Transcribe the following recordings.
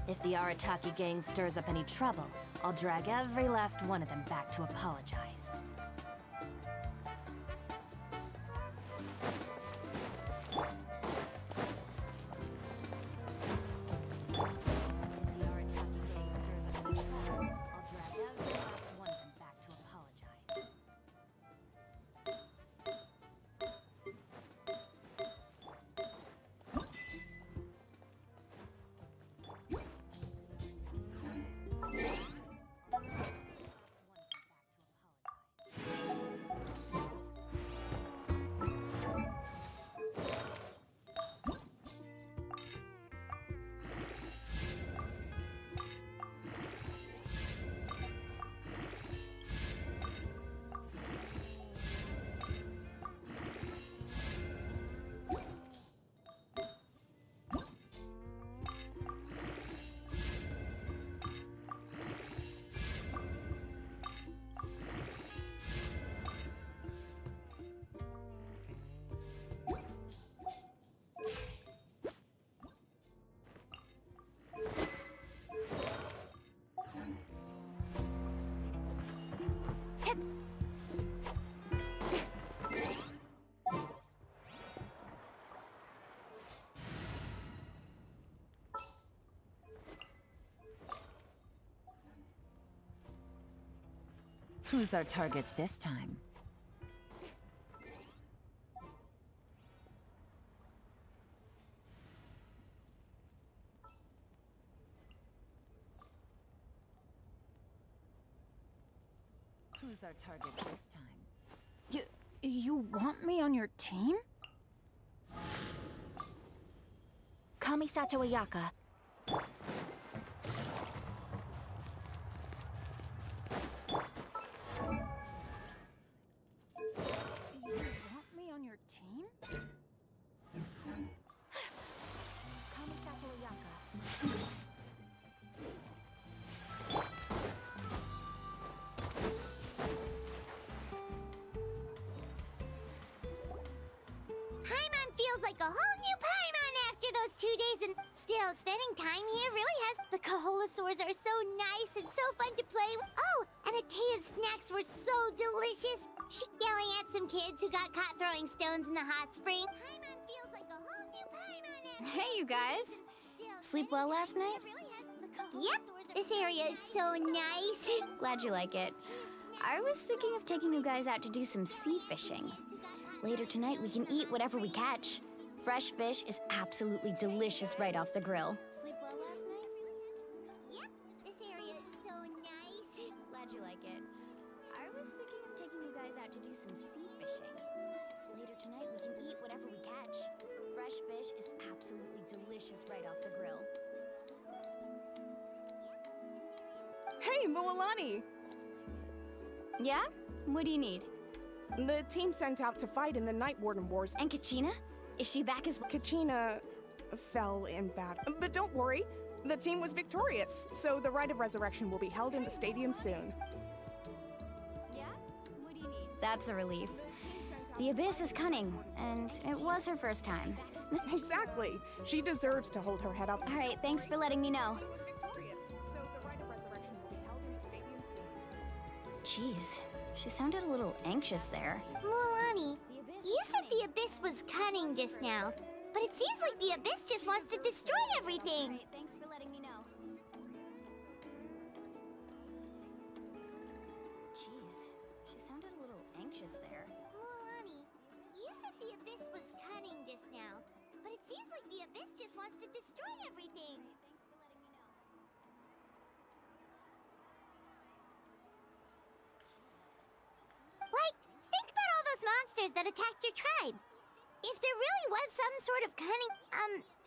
If the Arataki gang stirs up any trouble, I'll drag every last one of them back to apologize. Who's our target this time? Who's our target this time? You want me on your team? Kamisato Ayaka. You want me on your team? Kamisato Ayaka. Paimon feels like a whole new Paimon after those 2 days, and still, spending time here really has... The Kaholasaurs are so nice and so fun to play with. Oh, and Atea's snacks were so delicious. She yelling at some kids who got caught throwing stones in the hot spring. Paimon feels like a whole new Paimon after... Hey, you guys. Sleep well last night? Yep, this area is so nice. Glad you like it. I was thinking of taking you guys out to do some sea fishing. Later tonight, we can eat whatever we catch. Fresh fish is absolutely delicious right off the grill. Sleep well last night? Yep, this area is so nice. Glad you like it. I was thinking of taking you guys out to do some sea fishing. Later tonight, we can eat whatever we catch. Fresh fish is absolutely delicious right off the grill. Hey, Mualani! Yeah? What do you need? The team sent out to fight in the Night Warden Wars. And Kachina? Is she back as well? Kachina fell in battle. But don't worry, the team was victorious, so the Rite of Resurrection will be held in the stadium soon. Yeah? What do you need? That's a relief. The Abyss is cunning, and it was her first time. Exactly. She deserves to hold her head up. All right, thanks for letting me know. She was victorious, so the Rite of Resurrection will be held in the stadium soon. Jeez, she sounded a little anxious there. Mualani, you said the Abyss was cunning just now, but it seems like the Abyss just wants to destroy everything. All right, thanks for letting me know. Jeez, she sounded a little anxious there. Mualani, you said the Abyss was cunning just now, but it seems like the Abyss just wants to destroy everything. Like, think about all those monsters that attacked your tribe. If there really was some sort of cunning,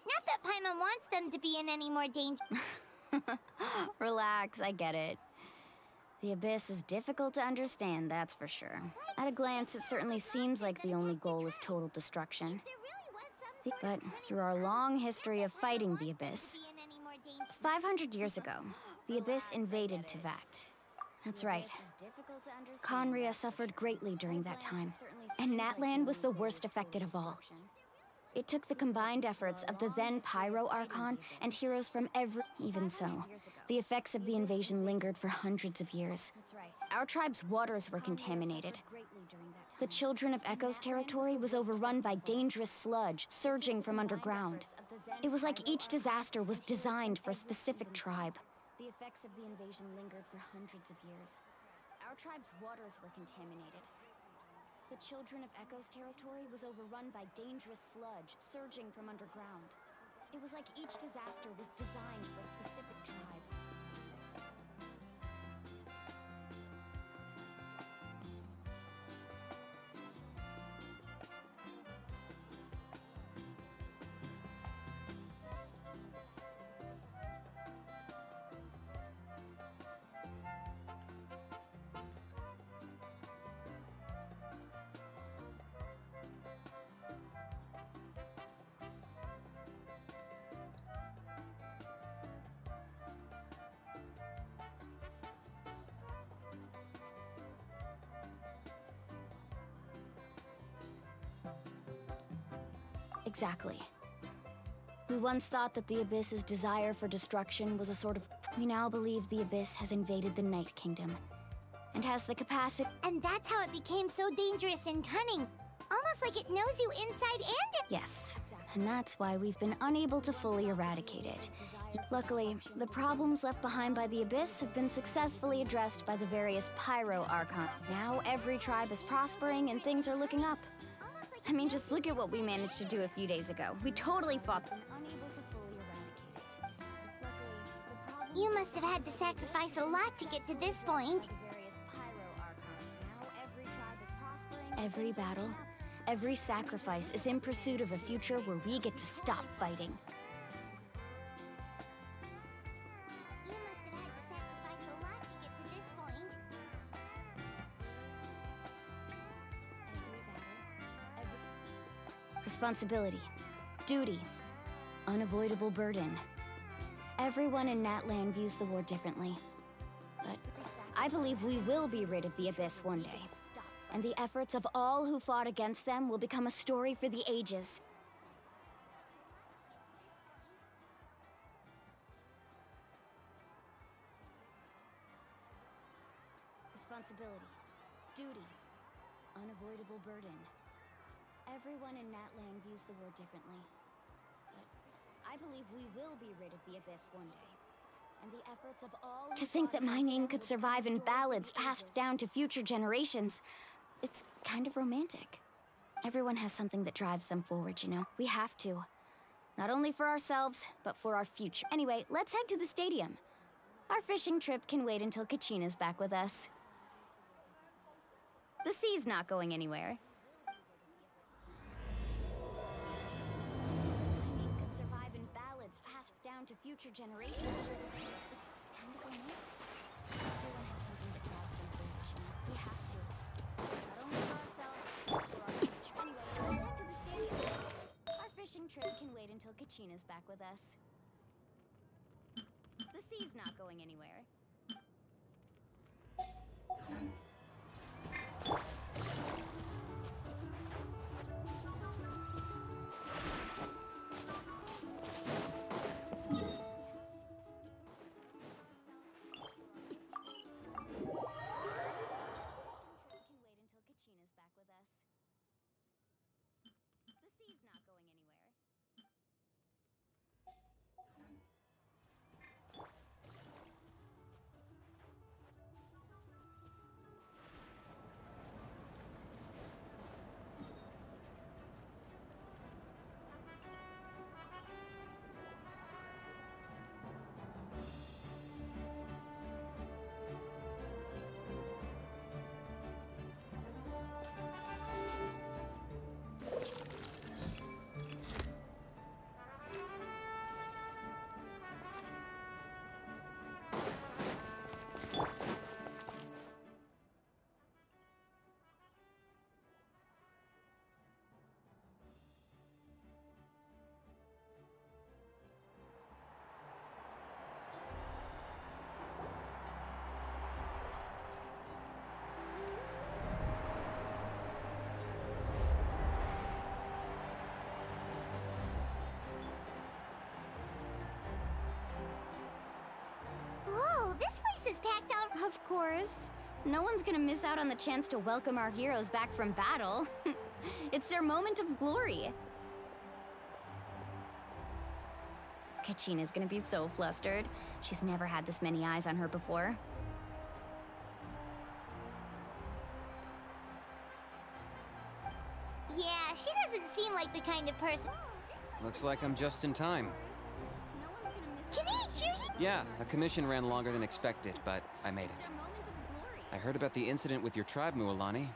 not that Paimon wants them to be in any more danger. Relax, I get it. The Abyss is difficult to understand, that's for sure. At a glance, it certainly seems like the only goal is total destruction. But through our long history of fighting the Abyss, 500 years ago, the Abyss invaded Tevat. That's right. Conria suffered greatly during that time, and Natlan was the worst affected of all. It took the combined efforts of the then Pyro Archon and heroes from every... Even so, the effects of the invasion lingered for hundreds of years. Our tribe's waters were contaminated. The Children of Echo's territory was overrun by dangerous sludge surging from underground. It was like each disaster was designed for a specific tribe. The effects of the invasion lingered for hundreds of years. Our tribe's waters were contaminated. The Children of Echo's territory was overrun by dangerous sludge surging from underground. It was like each disaster was designed for a specific tribe. Exactly. We once thought that the Abyss's desire for destruction was a sort of... We now believe the Abyss has invaded the Night Kingdom, and has the capacity... And that's how it became so dangerous and cunning. Almost like it knows you inside and... Yes, and that's why we've been unable to fully eradicate it. Luckily, the problems left behind by the Abyss have been successfully addressed by the various Pyro Archons. Now every tribe is prospering and things are looking up. I mean, just look at what we managed to do a few days ago. We totally fought them. Unable to fully eradicate it. Luckily, the You must have had to sacrifice a lot to get to this point. Every battle, every sacrifice is in pursuit of a future where we get to stop fighting. You must have had to sacrifice a lot to get to this point. Responsibility, duty, unavoidable burden. Everyone in Natlan views the war differently. But I believe we will be rid of the Abyss one day. And the efforts of all who fought against them will become a story for the ages. Responsibility, duty, unavoidable burden. Everyone in Natlan views the war differently. But I believe we will be rid of the Abyss one day. And the efforts of all... To think that my name could survive in ballads passed down to future generations, it's kind of romantic. Everyone has something that drives them forward, you know? We have to. Not only for ourselves, but for our future. Anyway, let's head to the stadium. Our fishing trip can wait until Kachina's back with us. The sea's not going anywhere. Could survive in ballads passed down to future generations. It's kind of romantic. Everyone has something that drives them forward, you know? We have to. Not only for ourselves, but for our future. Anyway, let's head to the stadium. Our fishing trip can wait until Kachina's back with us. The sea's not going anywhere. Of course. No one's gonna miss out on the chance to welcome our heroes back from battle. It's their moment of glory. Kachina's gonna be so flustered. She's never had this many eyes on her before. Yeah, she doesn't seem like the kind of person. Looks like I'm just in time. No one's gonna miss Konnichiwa! Yeah, a commission ran longer than expected, but I made it. their moment of glory. I heard about the incident with your tribe, Mualani.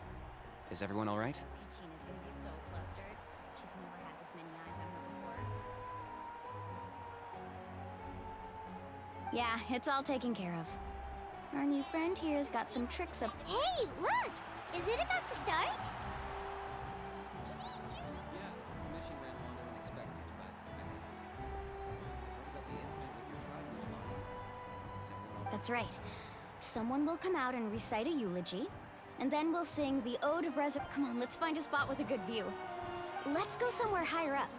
Is everyone all right? Kachina's gonna be so flustered. She's never had this many eyes on her before. Yeah, it's all taken care of. Our new friend here's got some tricks up. Hey, look! Is it about to start? Yeah, the commission ran longer than expected, but I made it. I heard about the incident with your tribe, Mualani. Is everyone all right? That's right. Someone will come out and recite a eulogy, and then we'll sing the Ode of Resur- Come on, let's find a spot with a good view. Let's go somewhere higher up.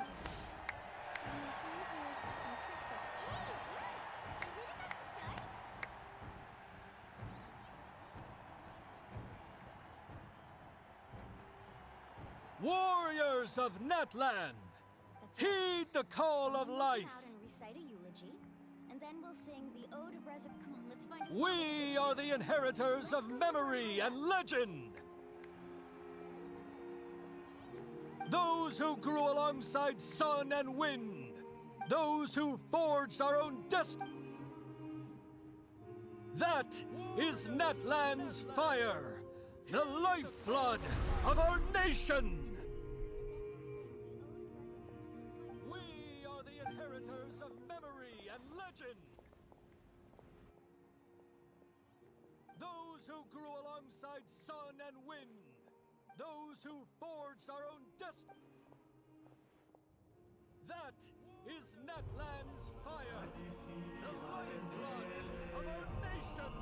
Warriors of Natlan, That's right. heed the call of Someone will life. come out and recite a eulogy, and then we'll sing the Ode of Resur- Come on, let's find a spot We are the inheritors of memory and legend. Those who grew alongside sun and wind. Those who forged our own destiny. That is Natlan's fire, the lifeblood of our nation. We are the inheritors of memory and legend. Those who grew alongside sun and wind. Those who forged our own destiny. That is Natlan's fire, the lifeblood of our nation.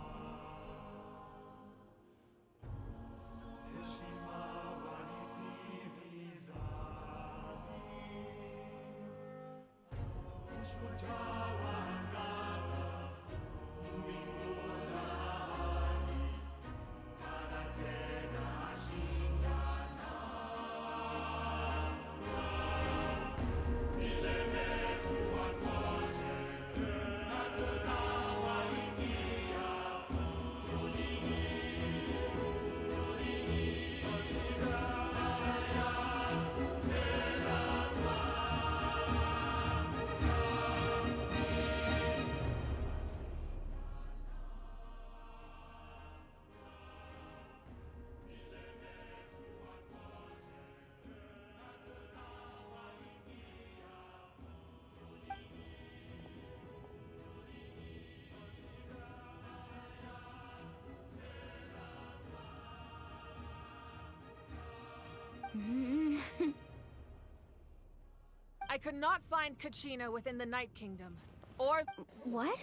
I could not find Kachina within the Night Kingdom. Or What?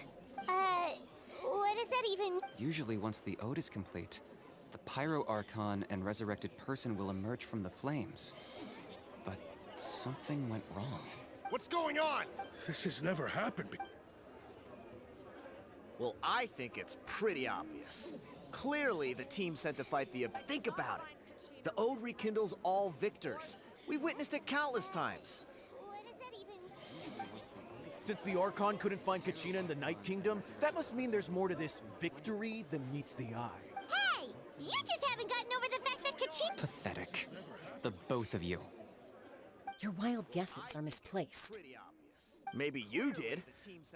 What is that even? Usually, once the ode is complete, the Pyro Archon and resurrected person will emerge from the flames. But something went wrong. What's going on? This has never happened before. Well, I think it's pretty obvious. Clearly, the team sent to fight the... Think about it. The Ode rekindles all victors. We've witnessed it countless times. What is that even? Since the Archon couldn't find Kachina in the Night Kingdom, that must mean there's more to this victory than meets the eye. Hey! You just haven't gotten over the fact that Kachina... Pathetic. The both of you. Your wild guesses are misplaced. Pretty obvious. Maybe you did,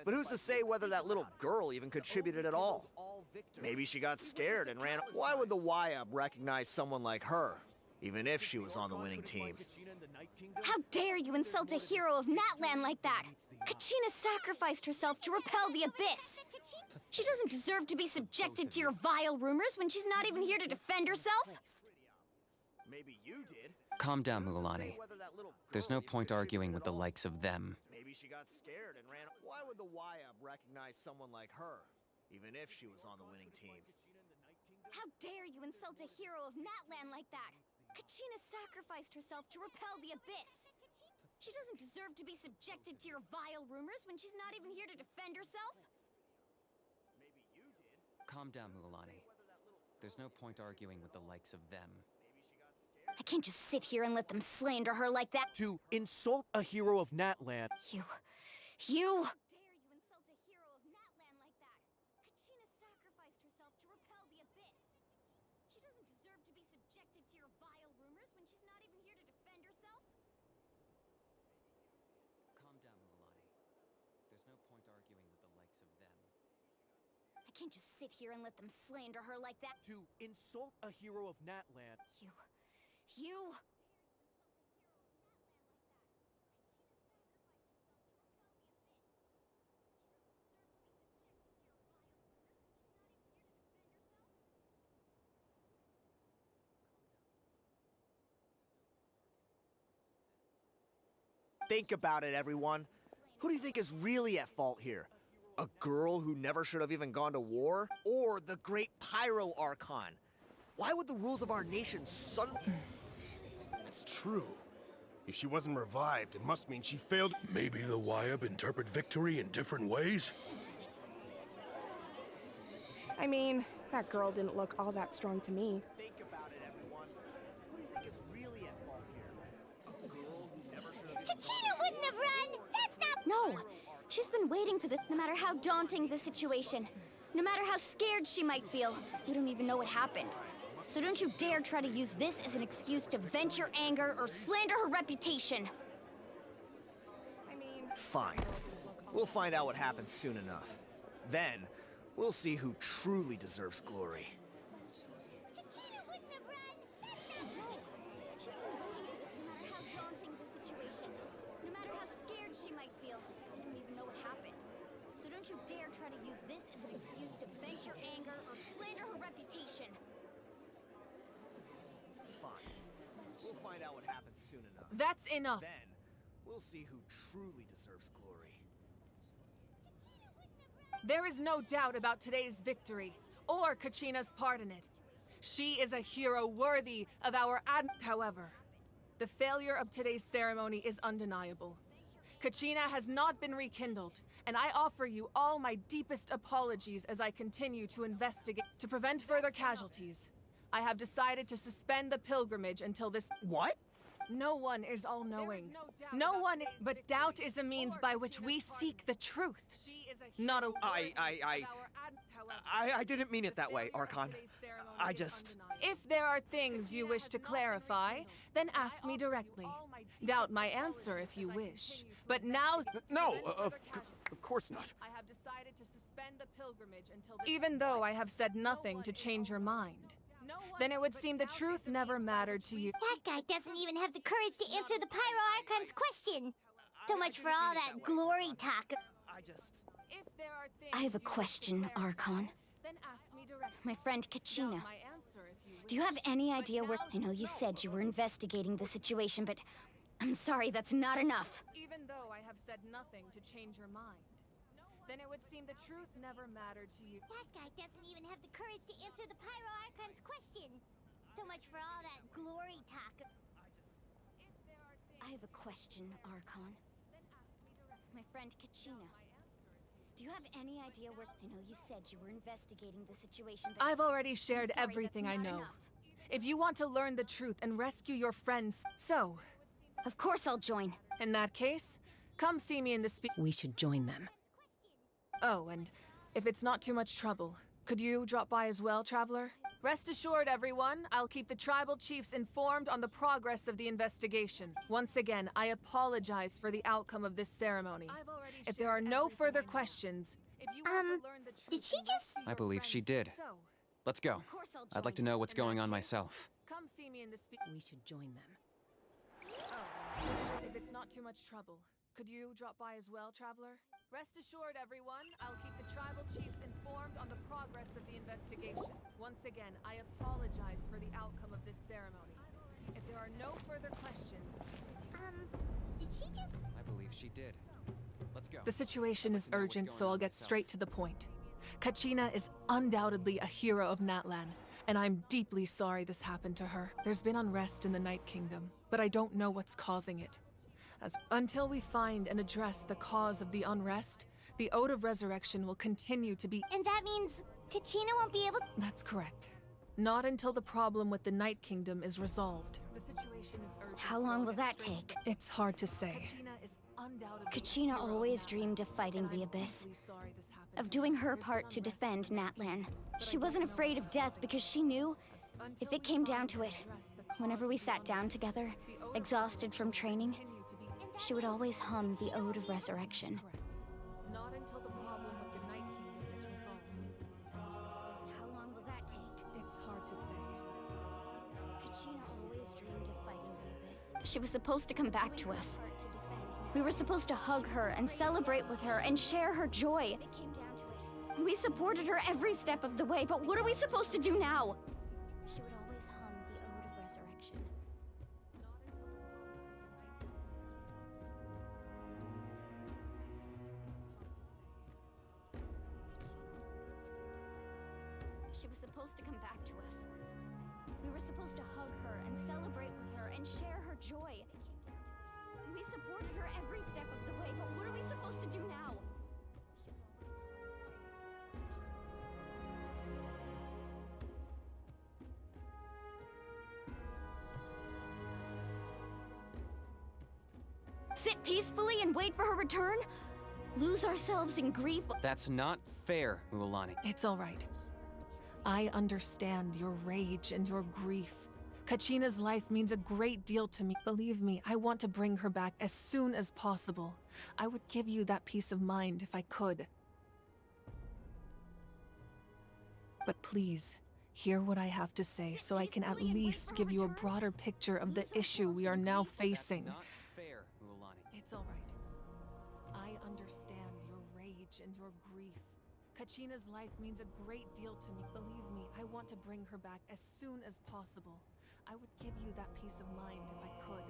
but who's to say whether that little girl even contributed at all? Maybe she got scared and ran. Why would the YUP recognize someone like her, even if she was on the winning team? How dare you insult a hero of Natlan like that? Kachina sacrificed herself to repel the abyss. She doesn't deserve to be subjected to your vile rumors when she's not even here to defend herself. Maybe you did. Calm down, Mualani. There's no point arguing with the likes of them. Maybe she got scared and ran. Why would the YUP recognize someone like her, even if she was on the winning team? How dare you insult a hero of Natlan like that? Kachina sacrificed herself to repel the abyss. She doesn't deserve to be subjected to your vile rumors when she's not even here to defend herself. Calm down, Mualani. There's no point arguing with the likes of them. I can't just sit here and let them slander her like that. To insult a hero of Natlan. You... How dare you insult a hero of Natlan like that? Kachina sacrificed herself to repel the abyss. She doesn't deserve to be subjected to your vile rumors when she's not even here to defend herself. Calm down, Mualani. There's no point arguing with the likes of them. I can't just sit here and let them slander her like that. To insult a hero of Natlan. You... Think about it, everyone. Who do you think is really at fault here? A girl who never should have even gone to war? Or the great Pyro Archon? Why would the rules of our nation suddenly... That's true. If she wasn't revived, it must mean she failed. Maybe the Wyab interpret victory in different ways? I mean, that girl didn't look all that strong to me. Think about it, everyone. Who do you think is really at fault here? A girl who never should have... Kachina wouldn't have run! That's not... No! She's been waiting for this, no matter how daunting the situation. No matter how scared she might feel. We don't even know what happened. So don't you dare try to use this as an excuse to vent your anger or slander her reputation. I mean... Fine. We'll find out what happens soon enough. Then, we'll see who truly deserves glory. Kachina wouldn't have run! She's been waiting for this, no matter how daunting the situation. No matter how scared she might feel. We don't even know what happened. So don't you dare try to use this as an excuse to vent your anger or slander her reputation. Fine. We'll find out what happens soon enough. That's enough. Then, we'll see who truly deserves glory. There is no doubt about today's victory, or Kachina's part in it. She is a hero worthy of our however, the failure of today's ceremony is undeniable. Kachina has not been rekindled, and I offer you all my deepest apologies as I continue to investigate to prevent further casualties. I have decided to suspend the pilgrimage until this— What? No one is all-knowing. No one, but doubt is a means by which we seek the truth. Not a— I didn't mean it that way, Archon. I just... If there are things you wish to clarify, then ask me directly. Doubt my answer if you wish. But now— No, of course not. I have decided to suspend the pilgrimage until— Even though I have said nothing to change your mind. Then it would seem the truth never mattered to you. That guy doesn't even have the courage to answer the Pyro Archon's question. So much for all that glory talk. If there are things I have a you wish to question, clarify, Archon. Then ask me directly. My friend Kachina. Doubt my answer if you Do you have any idea where— I know you said you were investigating the situation, but I'm sorry, that's not enough. Even though I have said nothing to change your mind, then it would seem the truth never mattered to you. That guy doesn't even have the courage to answer the Pyro Archon's question. So much for all that glory talk. If there are things I have a question, Archon. then ask me directly. My friend Kachina. Do you have any idea where— I know you said you were investigating the situation, but I've already shared I'm sorry, everything I that's not know. enough. If you want to learn the truth and rescue your friends, so, Of course I'll join. in that case, come see me in the We should join them. Oh, and if it's not too much trouble, could you drop by as well, Traveler? Rest assured, everyone, I'll keep the tribal chiefs informed on the progress of the investigation. Once again, I apologize for the outcome of this ceremony. If there are no further questions, if you want to learn the truth did she and just- rescue I your believe she friends, did. So, Let's go. Of course I'll I'd like to join. know what's In that going on case, myself. come see me in the We should join them. Oh, if it's not too much trouble, could you drop by as well, Traveler? Rest assured, everyone, I'll keep the tribal chiefs informed on the progress of the investigation. Once again, I apologize for the outcome of this ceremony. If there are no further questions, Did she just... I believe she did. Let's go. the situation is I'd like to know what's urgent, going so on I'll get myself. straight to the point. Kachina is undoubtedly a hero of Natlan, and I'm deeply sorry this happened to her. There's been unrest in the Night Kingdom, but I don't know what's causing it. Until we find and address the cause of the unrest, the Ode of Resurrection will continue to be— And that means Kachina won't be able. That's correct. Not until the problem with the Night Kingdom is resolved. The situation is urgent. How long will that take? It's hard to say. Kachina is undoubtedly Kachina always dreamed of fighting the Abyss, of doing her part to defend Natlan. She wasn't afraid of death because she knew, if it came down to it, whenever we sat down together, exhausted from training, she would always hum the Ode of Resurrection. Not until the problem with the Night Kingdom is resolved. How long will that take? It's hard to say. Kachina always dreamed of fighting the Abyss. She was supposed to come back to us. We were supposed to hug her and celebrate with her and share her joy. We supported her every step of the way, but what are we supposed to do now? She would always hum the Ode of Resurrection. She was supposed to come back to us. We were supposed to hug her and celebrate with her and share her joy. We supported her every step of the way, but what are we supposed to do now? Sit peacefully and wait for her return? Lose ourselves in grief? That's not fair, Mualani. It's all right. I understand your rage and your grief. Kachina's life means a great deal to me. Believe me, I want to bring her back as soon as possible. I would give you that peace of mind if I could. But please, hear what I have to say so I can at least give you a broader picture of the issue we are now facing. That's not fair, Mualani. It's all right. I understand your rage and your grief. Kachina's life means a great deal to me. Believe me, I want to bring her back as soon as possible. I would give you that peace of mind if I could.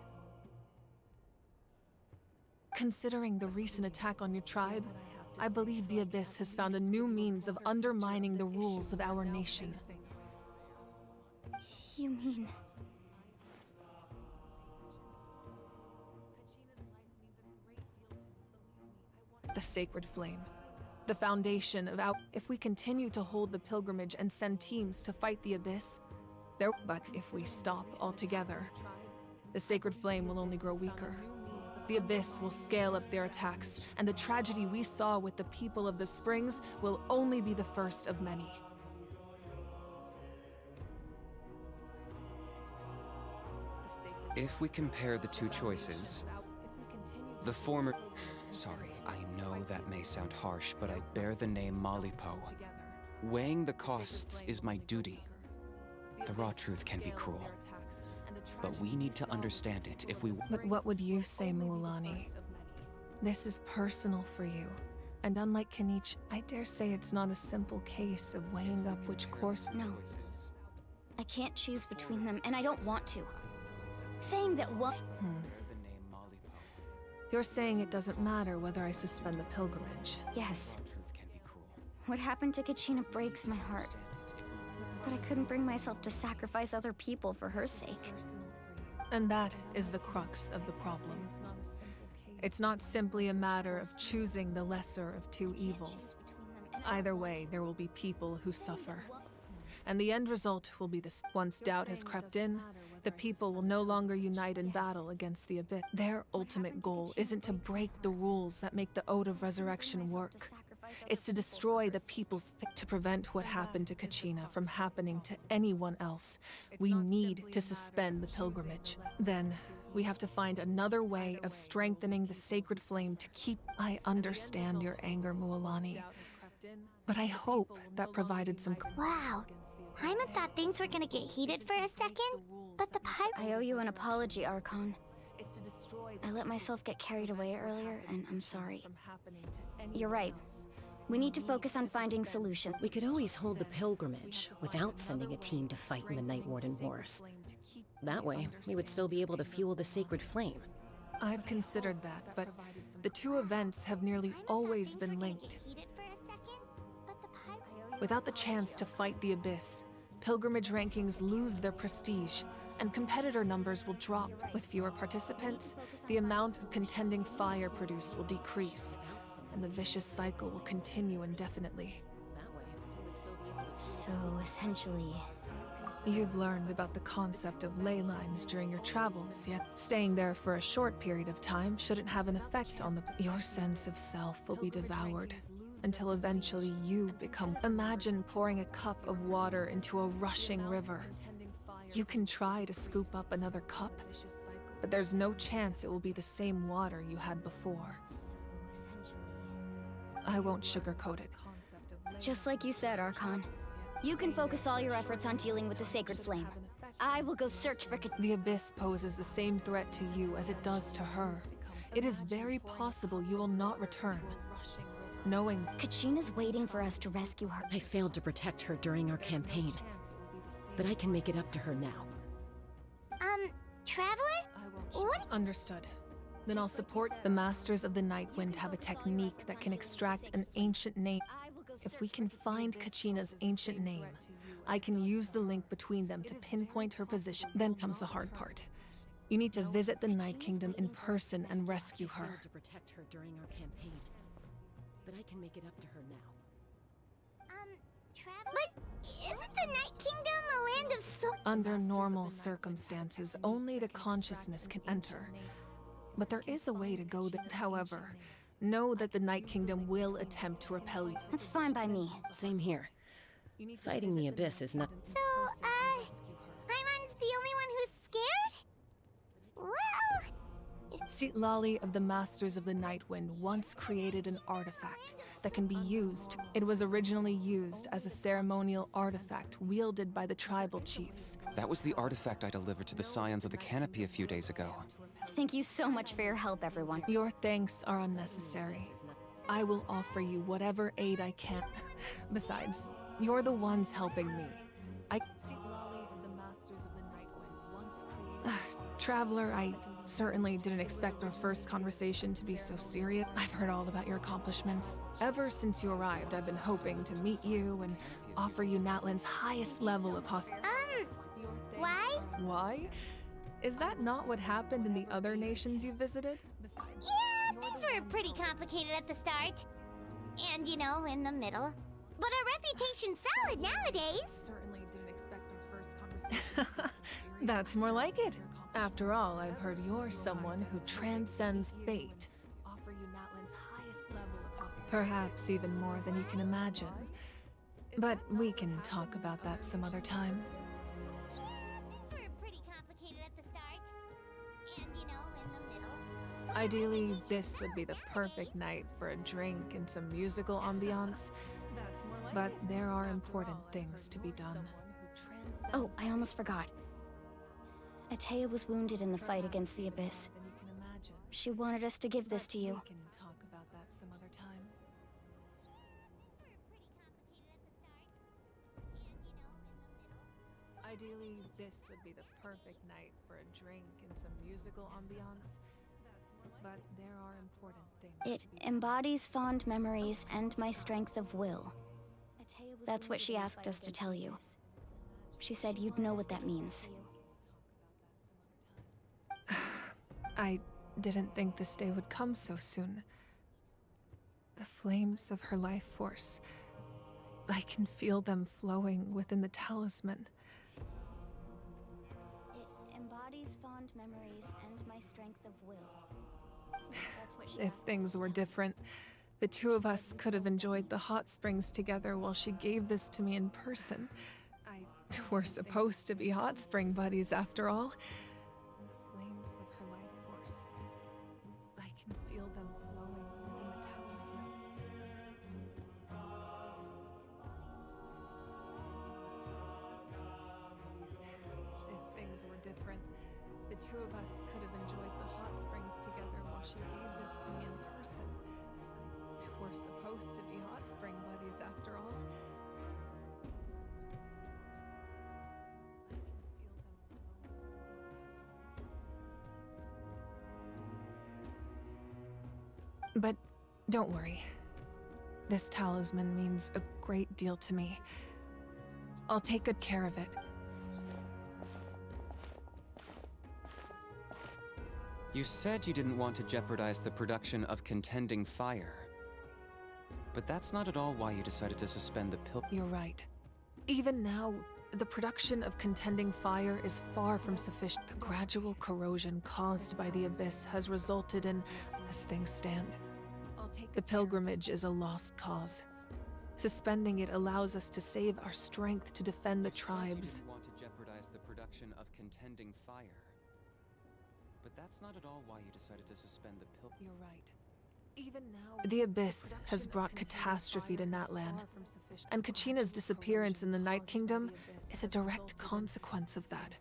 Considering the recent attack on your tribe, I believe the Abyss has found a new means of undermining the rules of our nation. You mean... The Sacred Flame. The foundation of our... If we continue to hold the pilgrimage and send teams to fight the Abyss, but if we stop altogether, the Sacred Flame will only grow weaker. The Abyss will scale up their attacks, and the tragedy we saw with the people of the Springs will only be the first of many. If we compare the two choices, the former... Sorry, I know that may sound harsh, but I bear the name Malipo. Weighing the costs is my duty. The raw truth can be cruel, but we need to understand it if we... But what would you say, Mualani? This is personal for you, and unlike Kanich, I dare say it's not a simple case of weighing up which course... No. I can't choose between them, and I don't want to. Saying that one... You're saying it doesn't matter whether I suspend the pilgrimage. Yes. What happened to Kachina breaks my heart. But I couldn't bring myself to sacrifice other people for her sake. And that is the crux of the problem. It's not simply a matter of choosing the lesser of two evils. Either way, there will be people who suffer. And the end result will be this. Once doubt has crept in, the people will no longer unite in battle against the Abyss. Their ultimate goal isn't to break the rules that make the Ode of Resurrection work. It's to destroy the people's fate. To prevent what happened to Kachina from happening to anyone else, we need to suspend the pilgrimage. Then, we have to find another way of strengthening the Sacred Flame to keep... I understand your anger, Mualani, but I hope that provided some... Wow. Hyman thought things were gonna get heated for a second, but the pirate... I owe you an apology, Archon. I let myself get carried away earlier, and I'm sorry. You're right. We need to focus on finding solutions. We could always hold the pilgrimage without sending a team to fight in the Night Warden Wars. That way, we would still be able to fuel the Sacred Flame. I've considered that, but the two events have nearly always been linked. Without the chance to fight the Abyss, pilgrimage rankings lose their prestige, and competitor numbers will drop. With fewer participants, the amount of contending fire produced will decrease, and the vicious cycle will continue indefinitely. So, essentially... You've learned about the concept of ley lines during your travels, yet staying there for a short period of time shouldn't have an effect on the... Your sense of self will be devoured, until eventually you become... Imagine pouring a cup of water into a rushing river. You can try to scoop up another cup, but there's no chance it will be the same water you had before. I won't sugarcoat it. Just like you said, Archon. You can focus all your efforts on dealing with the Sacred Flame. I will go search for... The Abyss poses the same threat to you as it does to her. It is very possible you will not return. Knowing... Kachina's waiting for us to rescue her. I failed to protect her during our campaign, but I can make it up to her now. Traveler? What? Understood. Then I'll support the Masters of the Nightwind have a technique that can extract an ancient name. If we can find Kachina's ancient name, I can use the link between them to pinpoint her position. Then comes the hard part. You need to visit the Night Kingdom in person and rescue her. I failed to protect her during our campaign, but I can make it up to her now. Traveler? But isn't the Night Kingdom a land of so... Under normal circumstances, only the consciousness can enter. But there is a way to go there. However, know that the Night Kingdom will attempt to repel you. That's fine by me. Same here. Fighting the Abyss is not... So, Paimon's the only one who's scared? Well... Lali of the Masters of the Nightwind once created an artifact that can be used. It was originally used as a ceremonial artifact wielded by the tribal chiefs. That was the artifact I delivered to the Scions of the Canopy a few days ago. Thank you so much for your help, everyone. Your thanks are unnecessary. I will offer you whatever aid I can. Besides, you're the ones helping me. Lali of the Masters of the Nightwind once created... Traveler, I certainly didn't expect our first conversation to be so serious. I've heard all about your accomplishments. Ever since you arrived, I've been hoping to meet you and offer you Natlan's highest level of Why? Why? Is that not what happened in the other nations you visited? Yeah, things were pretty complicated at the start. And, you know, in the middle. But our reputation's solid nowadays. Certainly didn't expect our first conversation. That's more like it. After all, I've heard you're someone who transcends fate. Offer you Natlan's highest level of possibility. Perhaps even more than you can imagine. But we can talk about that some other time. Things were pretty complicated at the start. And, you know, in the middle. Ideally, this would be the perfect night for a drink and some musical ambiance. But there are important things to be done. Oh, I almost forgot. Atea was wounded in the fight against the Abyss. She wanted us to give this to you. We can talk about that some other time. Ideally, this would be the perfect night for a drink and some musical ambiance. But there are important things. It embodies fond memories and my strength of will. That's what she asked us to tell you. She said you'd know what that means. I didn't think this day would come so soon. The flames of her life force. I can feel them flowing within the talisman. It embodies fond memories and my strength of will. That's what she If things were different, the two of us could have enjoyed the hot springs together while she gave this to me in person. We're supposed to be hot spring buddies after all. The flames of her life force. I can feel them flowing within the talisman. If things were different, the two of us could have enjoyed the hot springs together while she gave this to me in person. We're supposed to be hot spring buddies after all. But don't worry. This talisman means a great deal to me. I'll take good care of it. You said you didn't want to jeopardize the production of Contending Fire. But that's not at all why you decided to suspend the You're right. Even now, the production of contending fire is far from sufficient. The gradual corrosion caused by the abyss has resulted in, as things stand, the pilgrimage is a lost cause. Suspending it allows us to save our strength to defend the tribes. You didn't want to jeopardize the production of contending fire. But that's not at all why you decided to suspend the You're right. Even now, the abyss has brought catastrophe to Natlan, and Kachina's disappearance in the Night Kingdom is a direct consequence of that.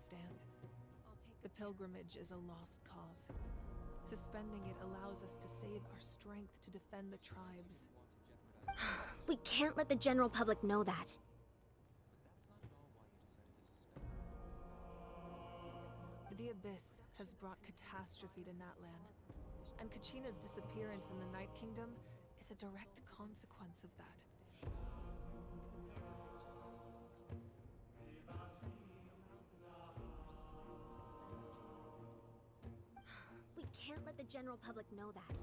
The pilgrimage is a lost cause. Suspending it allows us to save our strength to defend the tribes. We can't let the general public know that. The abyss has brought catastrophe to Natlan, and Kachina's disappearance in the Night Kingdom is a direct consequence of that. We can't let the general public know that.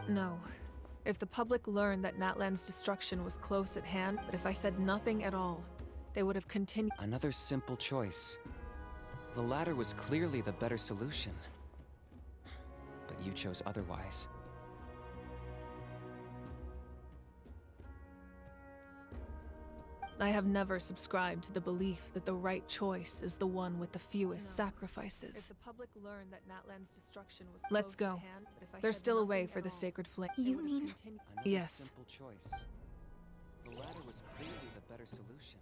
No. If the public learned that Natlan's destruction was close at hand, but if I said nothing at all, they would have continued. Another simple choice. The latter was clearly the better solution. But you chose otherwise. I have never subscribed to the belief that the right choice is the one with the fewest sacrifices. If the public learned that Natlan's destruction was Let's go. There's still a way for the sacred flame. You mean? Another Yes. simple choice. The latter was clearly the better solution.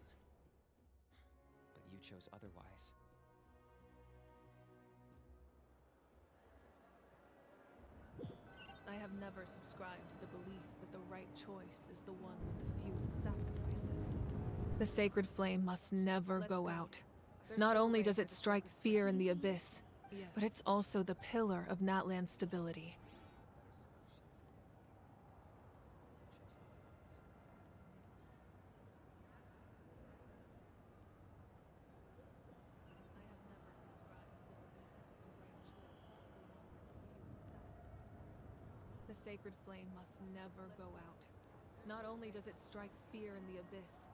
But you chose otherwise. I have never subscribed to the belief that the right choice is the one with the fewest sacrifices. The sacred flame must never go out. Not only does it strike fear in the abyss, but it's also the pillar of Natlan's stability. The sacred flame must never go out. Not only does it strike fear in the abyss,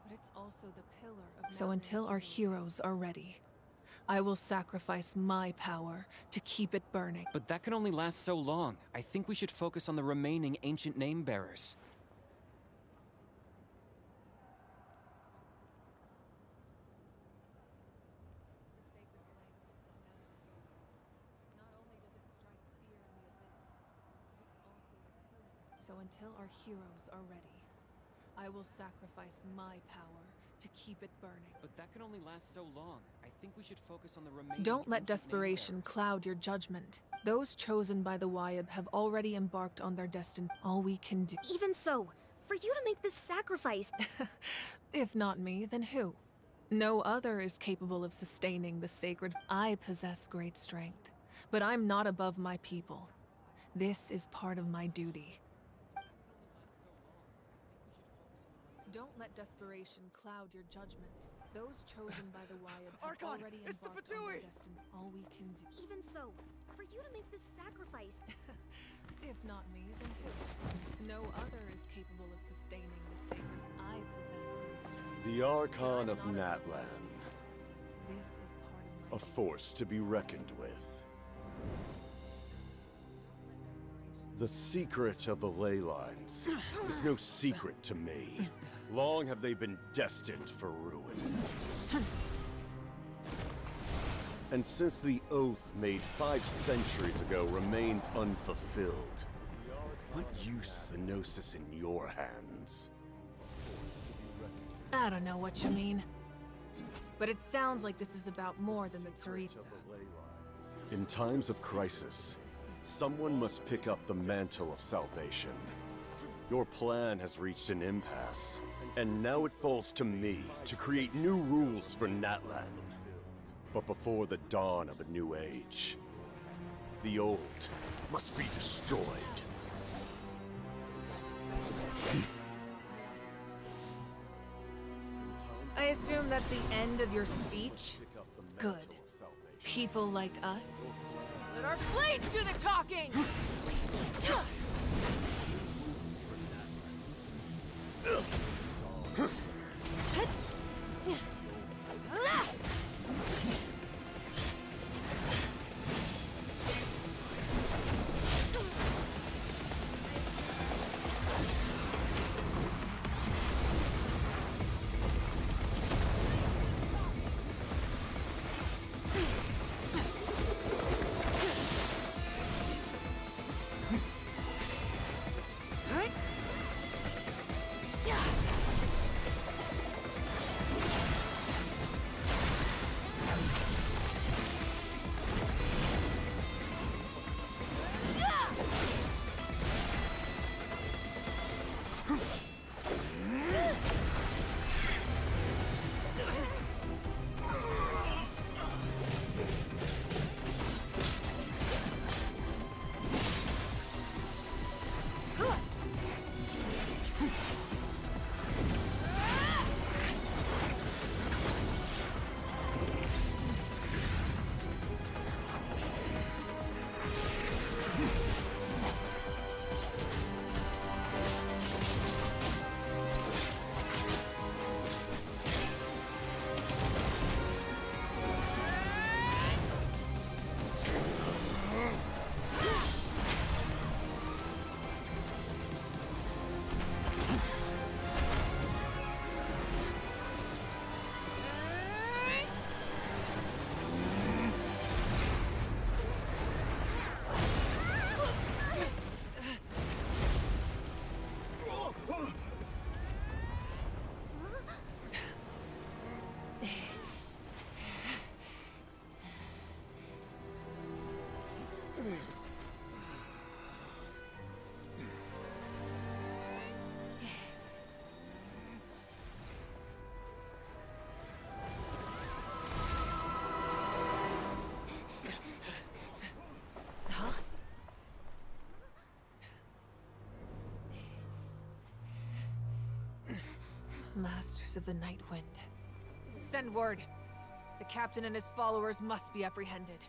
but it's also the pillar of So until our heroes are ready, I will sacrifice my power to keep it burning. But that can only last so long. I think we should focus on the remaining ancient name bearers. So until our heroes are ready, I will sacrifice my power to keep it burning. But that can only last so long. I think we should focus on the remaining Don't let ancient name desperation bearers. cloud your judgment. Those chosen by the Wyab have already embarked on their destiny. All we can do. Even so, for you to make this sacrifice, If not me, then who? No other is capable of sustaining the sacred. I possess great strength, but I'm not above my people. This is part of my duty. Don't let desperation cloud your judgment. Those chosen by the Wyab have Archon, already it's the embarked on their Fatui! destiny. All we can do. even so, for you to make this sacrifice, If not me, then who? No other is capable of sustaining the sacred. I possess great strength. The Archon of I'm not above my Natlan. people. This is part of my A force to be reckoned with. The secret of the ley lines is no secret to me. Long have they been destined for ruin. And since the oath made 5 centuries ago remains unfulfilled, what use is the Gnosis in your hands? I don't know what you mean. But it sounds like this is about more than the Tsaritsa. In times of crisis, someone must pick up the mantle of salvation. Your plan has reached an impasse, and now it falls to me to create new rules for Natlan. But before the dawn of a new age, the old must be destroyed. I assume that's the end of your speech? Good. People like us. Let our blades do the talking! Masters of the Night Wind. Send word. The captain and his followers must be apprehended.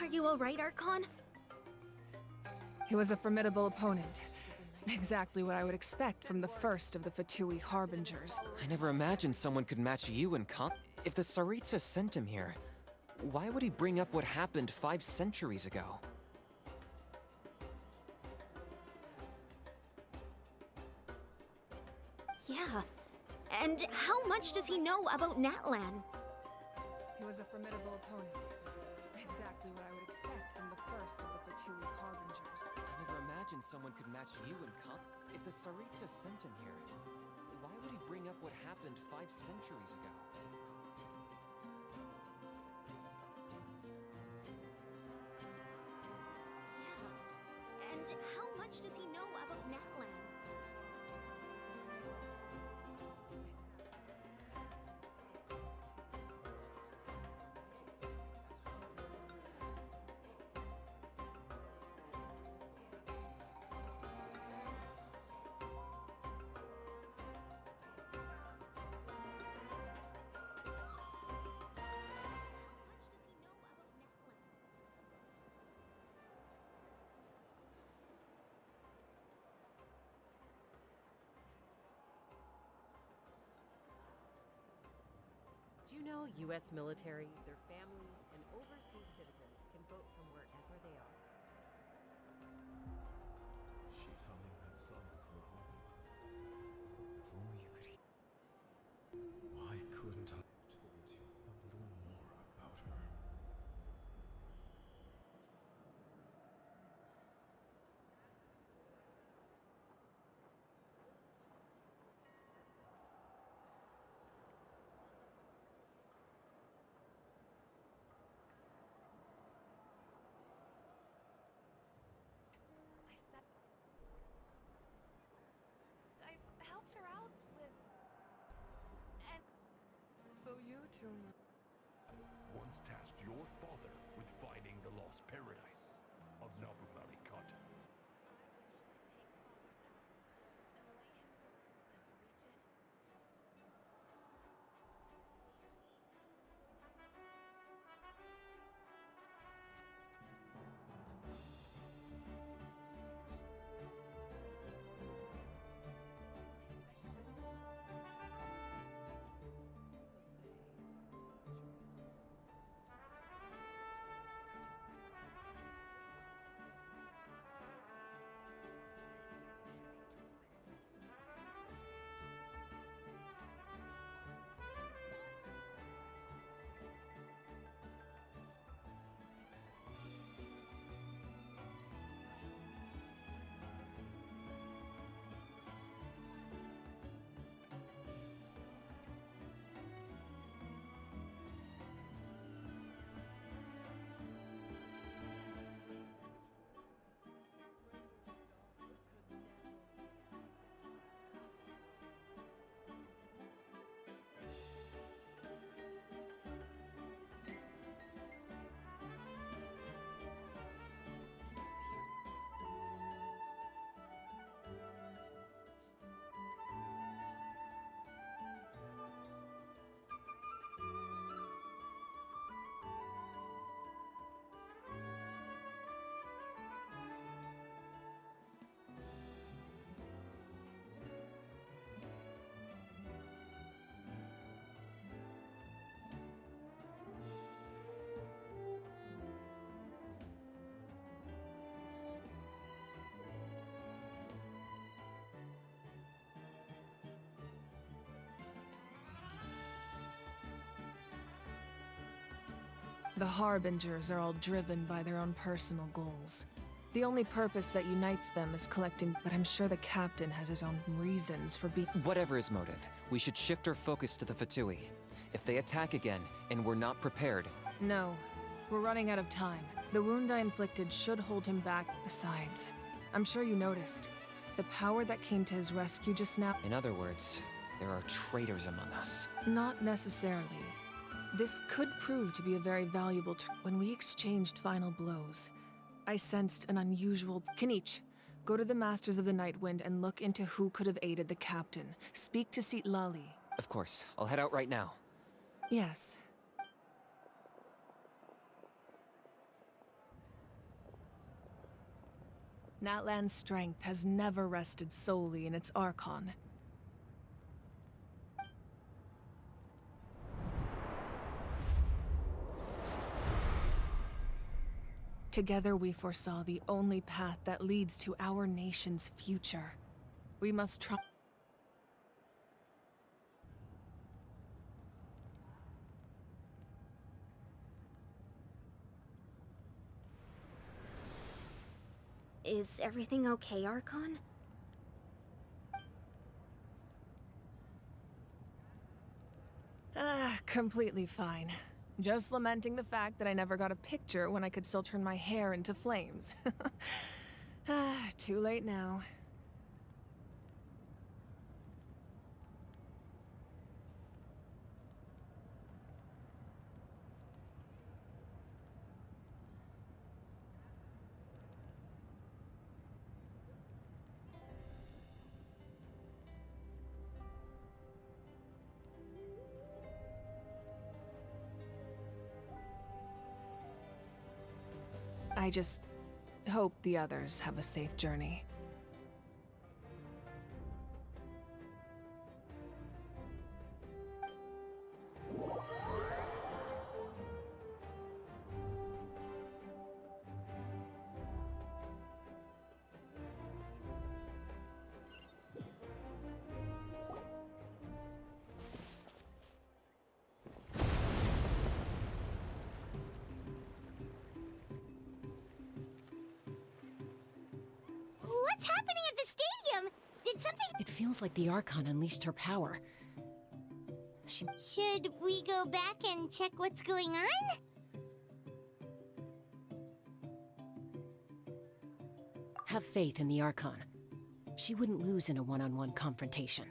Are you alright, Archon? He was a formidable opponent. Exactly what I would expect from the first of the Fatui Harbingers. I never imagined someone could match you in If the Tsaritsa sent him here, why would he bring up what happened 5 centuries ago? Yeah. And how much does he know about Natlan? He was a formidable opponent. Exactly what I would expect from the first of the Fatui Harbingers. I never imagined someone could match you in If the Tsaritsa sent him here, why would he bring up what happened 5 centuries ago? Yeah. And how much does he know about Natlan? Do you know U.S. military, their families, and overseas citizens can vote from wherever they are? She's humming that song from home. If only you could hear. Why couldn't I have told you a little more about her? I've helped her out with... And... So you two... Once tasked your father with finding the lost paradise of Nabu Malikata. The Harbingers are all driven by their own personal goals. The only purpose that unites them is collecting, but I'm sure the captain has his own reasons for being. Whatever his motive, we should shift our focus to the Fatui. If they attack again, and we're not prepared... No. We're running out of time. The wound I inflicted should hold him back. Besides, I'm sure you noticed. The power that came to his rescue just now... In other words, there are traitors among us. Not necessarily. This could prove to be a very valuable when we exchanged final blows, I sensed an unusual... Kanich, go to the Masters of the Nightwind and look into who could have aided the captain. Speak to Lali. Of course. I'll head out right now. Yes. Natlan's strength has never rested solely in its Archon. Together we foresaw the only path that leads to our nation's future. We must try... Is everything okay, Archon? Completely fine. Just lamenting the fact that I never got a picture when I could still turn my hair into flames. Too late now. I just hope the others have a safe journey. What's happening at the stadium? Did something... It feels like the Archon unleashed her power. Should we go back and check what's going on? Have faith in the Archon. She wouldn't lose in a one-on-one confrontation.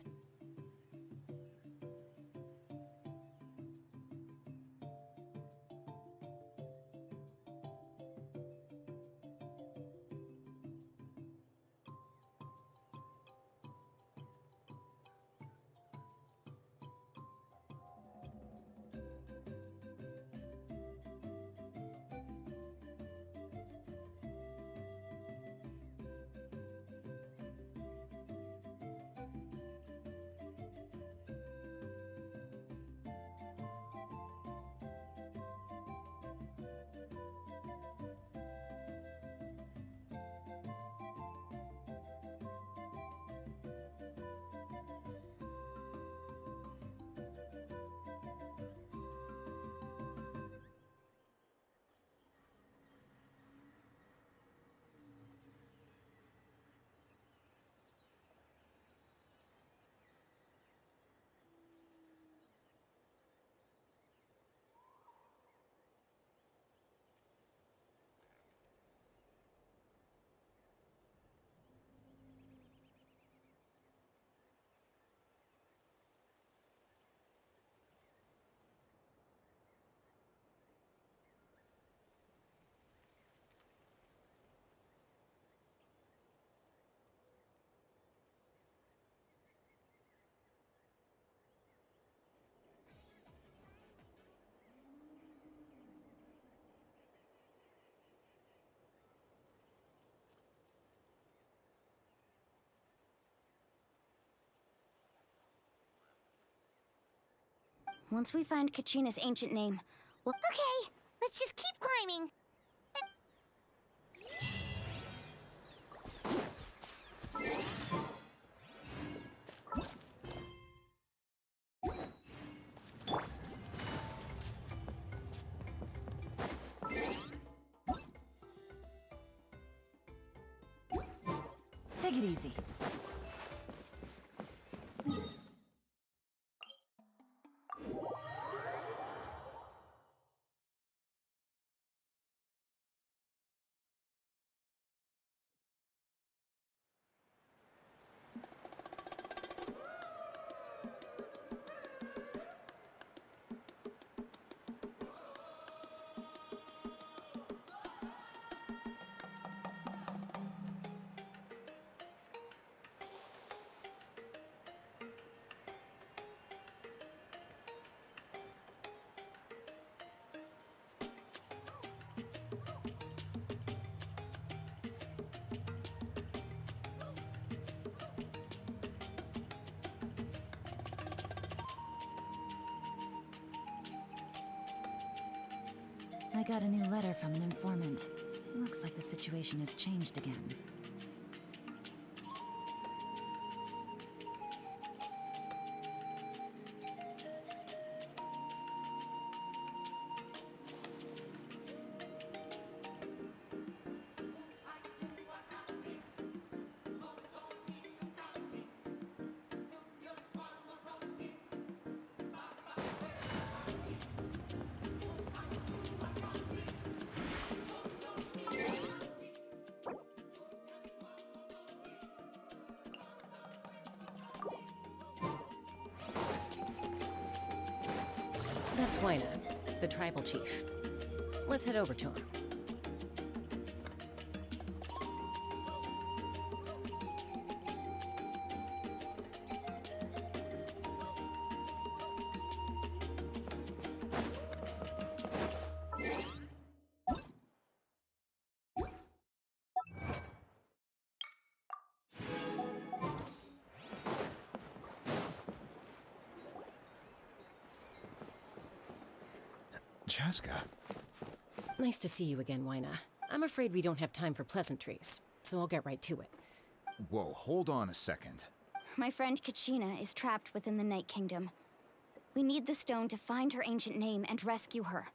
Once we find Kachina's ancient name, we'll... Okay, let's just keep climbing. Take it easy. I got a new letter from an informant. Looks like the situation has changed again. That's Wyna, the tribal chief. Let's head over to him. Chaska. Nice to see you again, Wyna. I'm afraid we don't have time for pleasantries, so I'll get right to it. Whoa, hold on a second. My friend Kachina is trapped within the Night Kingdom. We need the stone to find her ancient name and rescue her.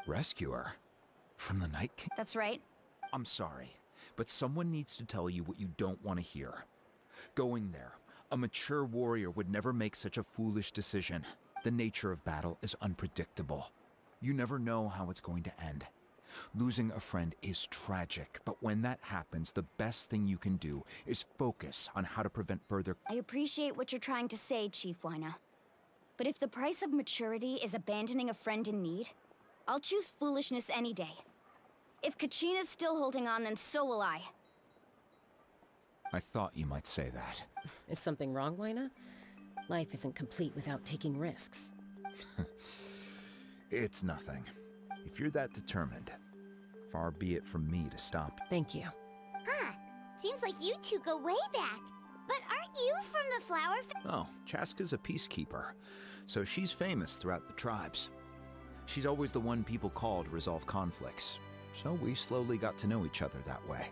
Rescue her? From the Night King? That's right. I'm sorry, but someone needs to tell you what you don't want to hear. Going there, a mature warrior would never make such a foolish decision. The nature of battle is unpredictable. You never know how it's going to end. Losing a friend is tragic, but when that happens, the best thing you can do is focus on how to prevent further... I appreciate what you're trying to say, Chief Wyna. But if the price of maturity is abandoning a friend in need, I'll choose foolishness any day. If Kachina's still holding on, then so will I. I thought you might say that. Is something wrong, Wyna? Life isn't complete without taking risks. It's nothing. If you're that determined, far be it from me to stop. Thank you. Huh. Seems like you two go way back. But aren't you from the flower Oh, Chaska's a peacekeeper, so she's famous throughout the tribes. She's always the one people call to resolve conflicts, so we slowly got to know each other that way.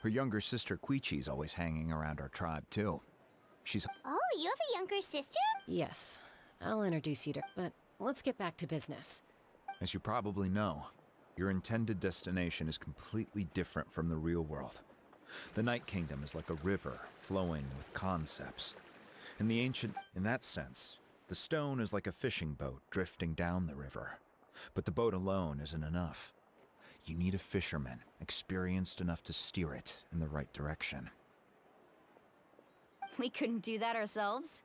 Her younger sister Quichi's always hanging around our tribe, too. She's... Oh, you have a younger sister? Yes. I'll introduce you to... But let's get back to business. As you probably know, your intended destination is completely different from the real world. The Night Kingdom is like a river flowing with concepts. In that sense, the stone is like a fishing boat drifting down the river. But the boat alone isn't enough. You need a fisherman, experienced enough to steer it in the right direction. We couldn't do that ourselves?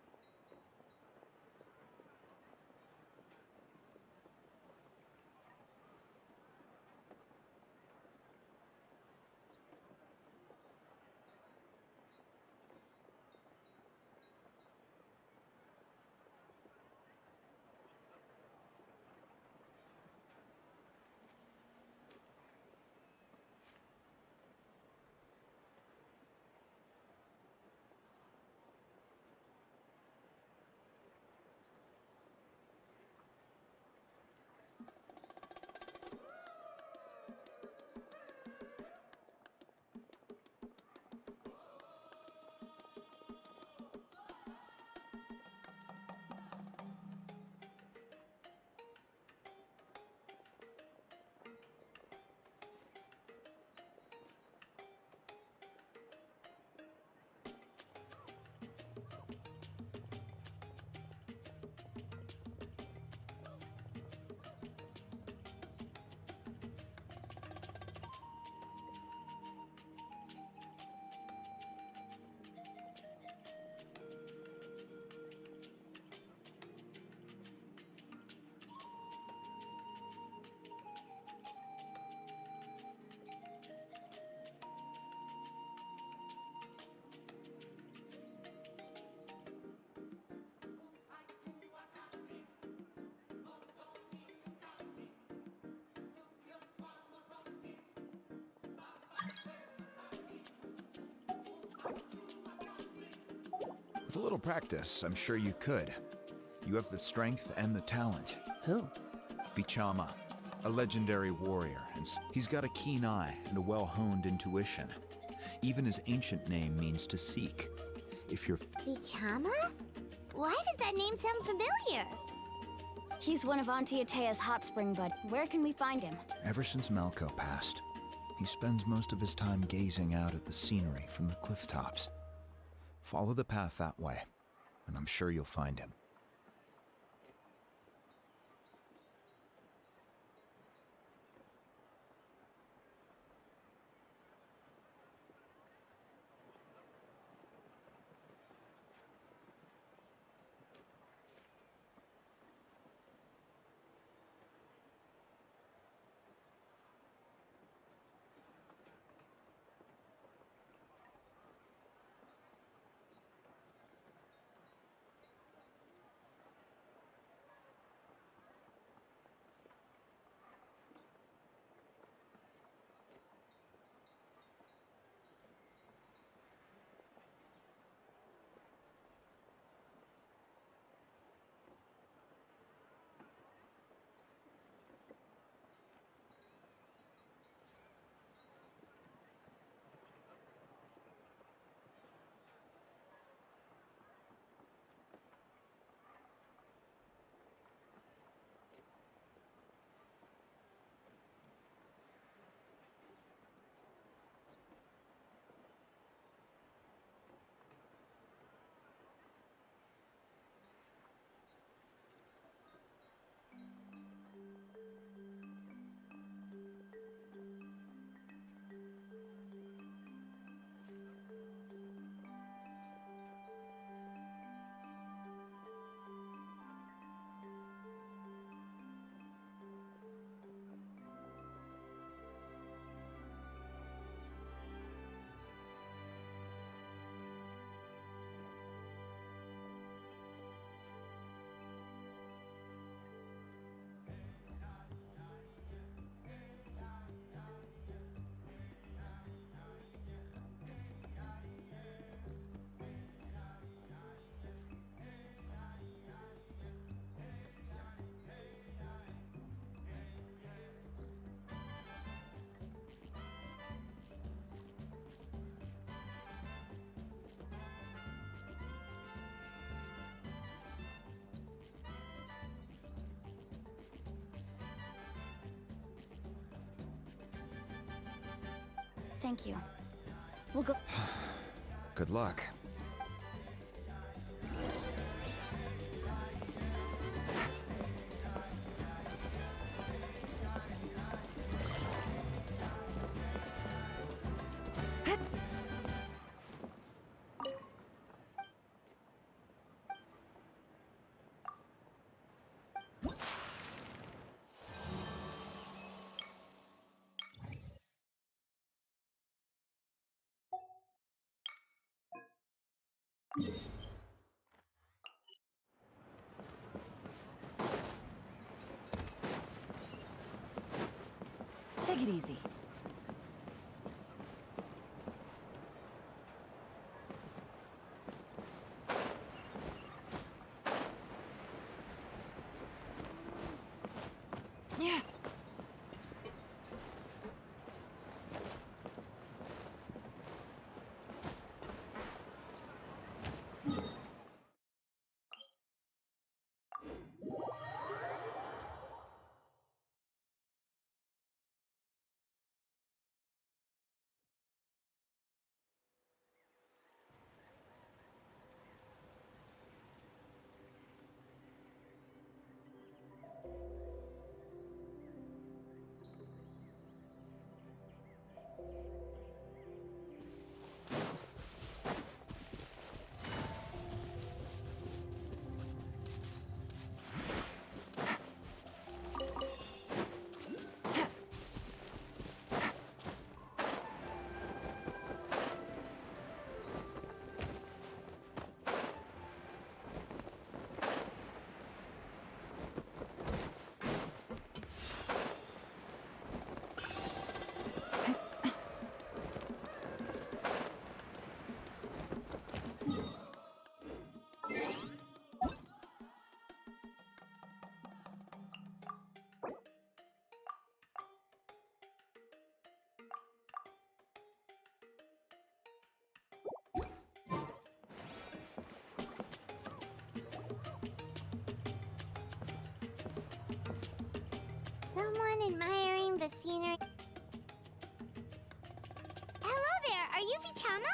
With a little practice, I'm sure you could. You have the strength and the talent. Who? Vichama, a legendary warrior, and he's got a keen eye and a well-honed intuition. Even his ancient name means to seek. If you're... Bichama? Why does that name sound familiar? He's one of Auntie Atea's hot spring bud. Where can we find him? Ever since Malco passed, he spends most of his time gazing out at the scenery from the cliff tops. Follow the path that way, and I'm sure you'll find him. Thank you. We'll go. Good luck. Take it easy. Yeah. Someone admiring the scenery. Hello there, are you Vichama?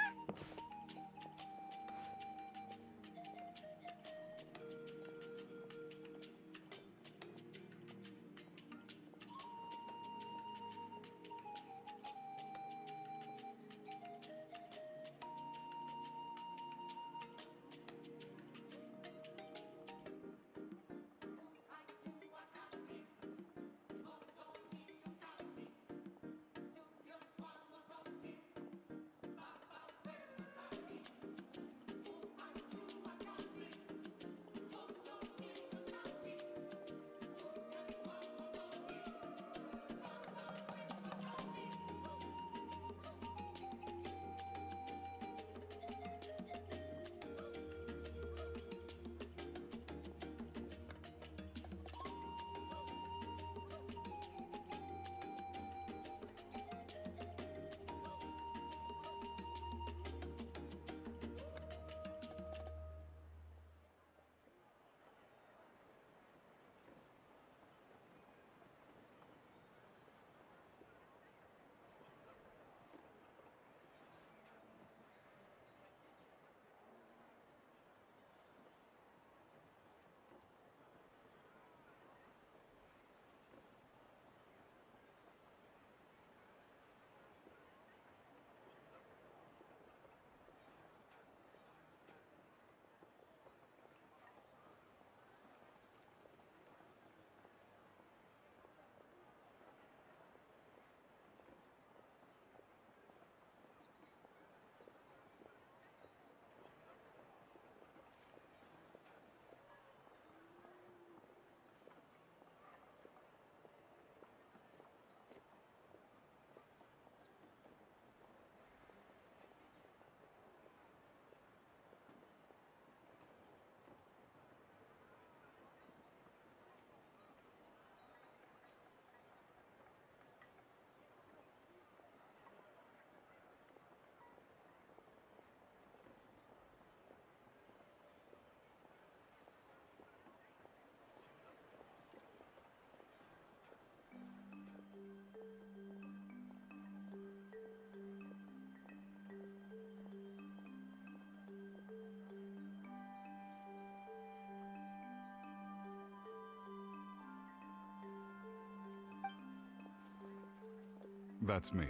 That's me.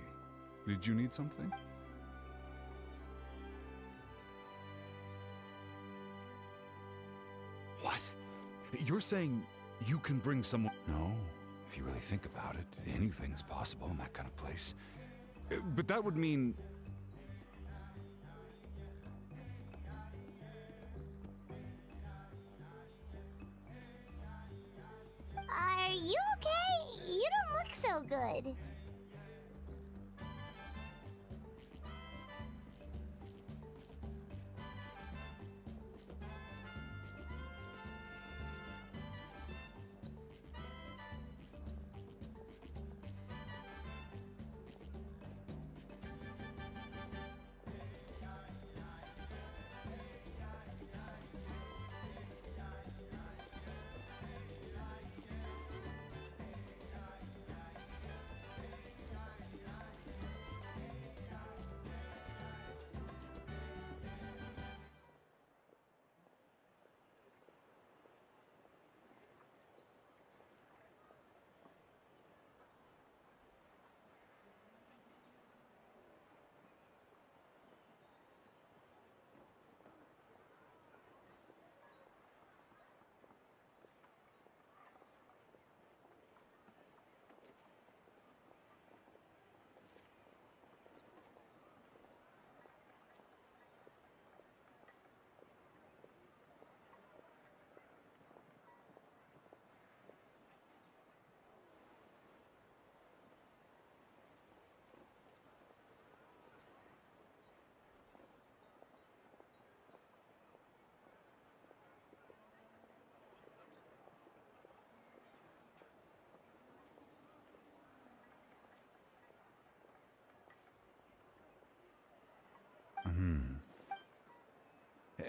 Did you need something? What? You're saying you can bring someone? No. If you really think about it, anything's possible in that kind of place. But that would mean... Are you okay? You don't look so good.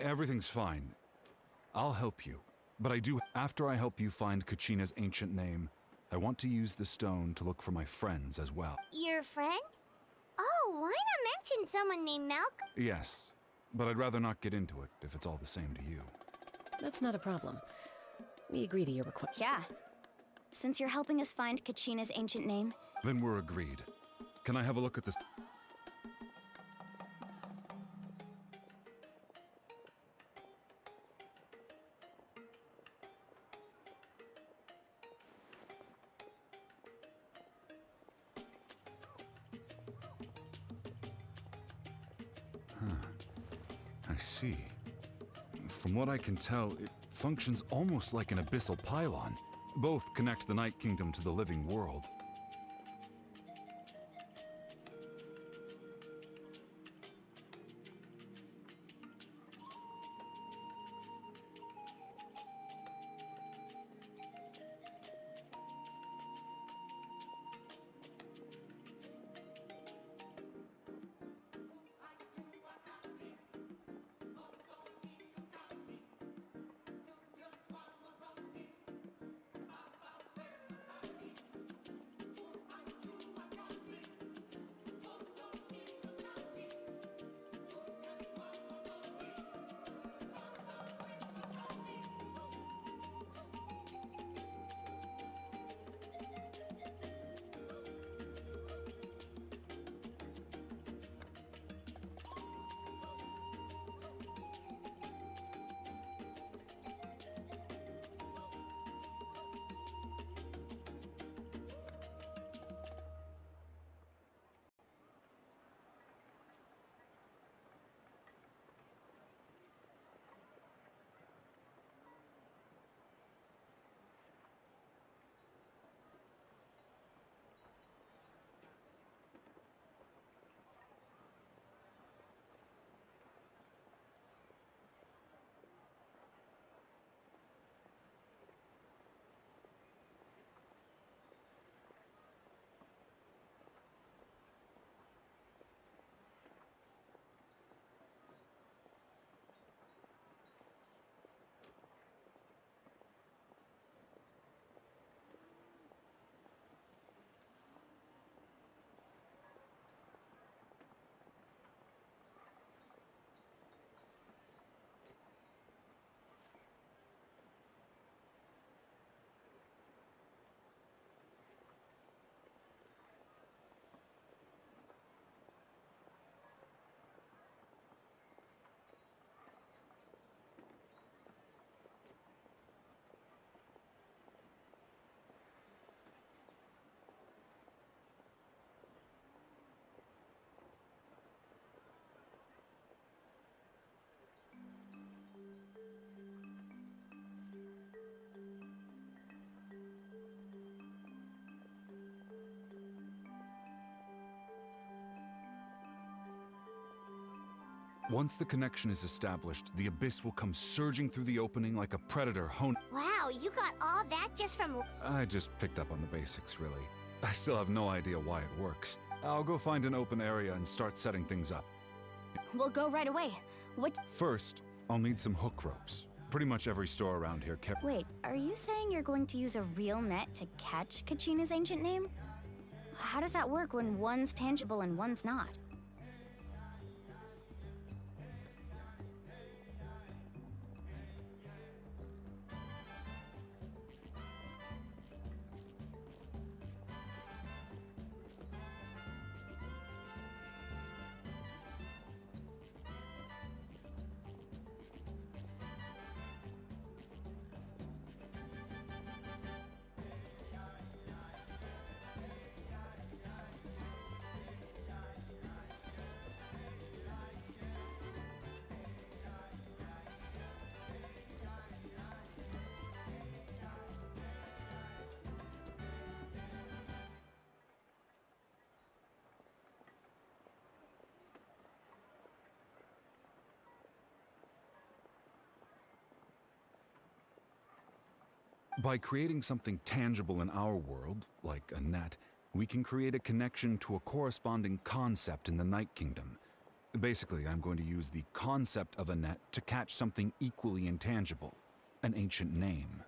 Everything's fine. I'll help you. But after I help you find Kachina's ancient name, I want to use the stone to look for my friends as well. Your friend? Oh, why not mention someone named Malcolm? Yes, but I'd rather not get into it if it's all the same to you. That's not a problem. We agree to your request. Yeah. Since you're helping us find Kachina's ancient name... Then we're agreed. Can I have a look at this? I see. From what I can tell, it functions almost like an abyssal pylon. Both connect the Night Kingdom to the living world. Once the connection is established, the abyss will come surging through the opening like a predator Wow, you got all that just from... I just picked up on the basics, really. I still have no idea why it works. I'll go find an open area and start setting things up. We'll go right away. What? First, I'll need some hook ropes. Pretty much every store around here Wait, are you saying you're going to use a real net to catch Kachina's ancient name? How does that work when one's tangible and one's not? By creating something tangible in our world, like a net, we can create a connection to a corresponding concept in the Night Kingdom. Basically, I'm going to use the concept of a net to catch something equally intangible, an ancient name.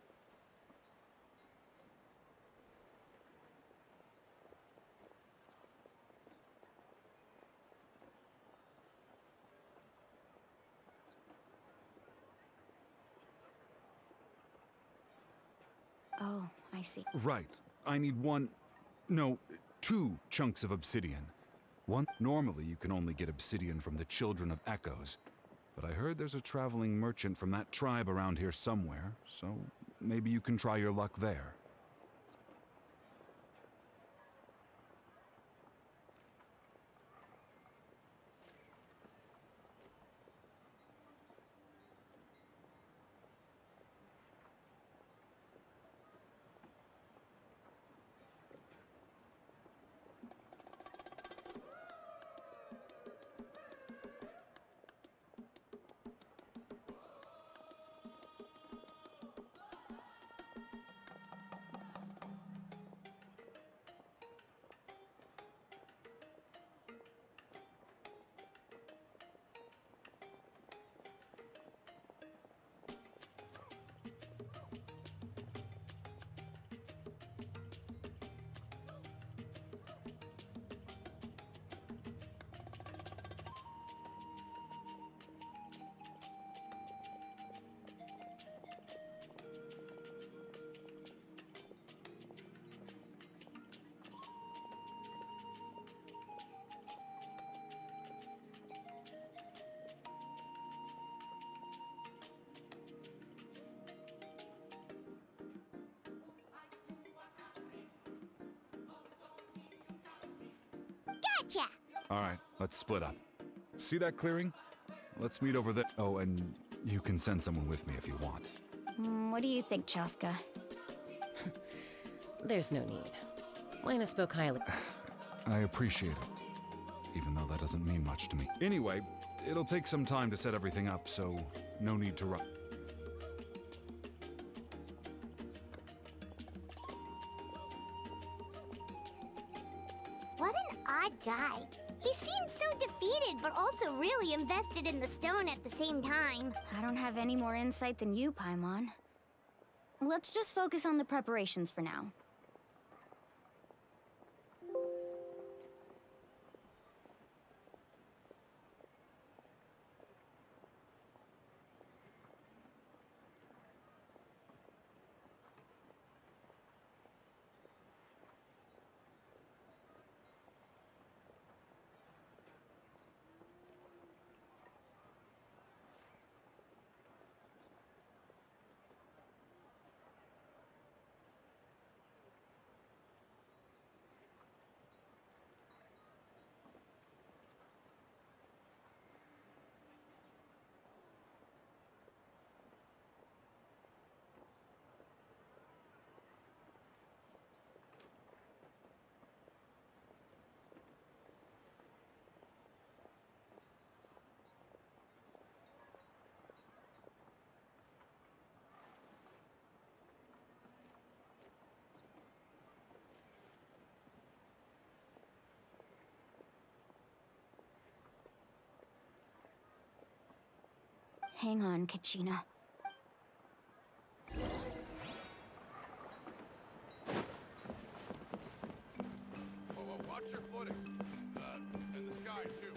Oh, I see. Right. I need two chunks of obsidian. Normally you can only get obsidian from the Children of Echoes, but I heard there's a traveling merchant from that tribe around here somewhere, so maybe you can try your luck there. Gotcha! Alright, let's split up. See that clearing? Let's meet over there. Oh, and you can send someone with me if you want. What do you think, Chaska? There's no need. Lena spoke highly. I appreciate it, even though that doesn't mean much to me. Anyway, it'll take some time to set everything up, so no need to rush. What an odd guy. He seems so defeated, but also really invested in the stone at the same time. I don't have any more insight than you, Paimon. Let's just focus on the preparations for now. Hang on, Kachina. Watch your footing. And the sky, too.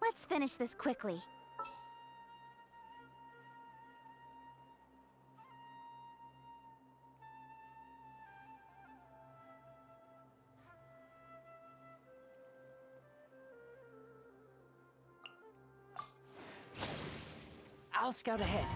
Let's finish this quickly. I'll scout ahead.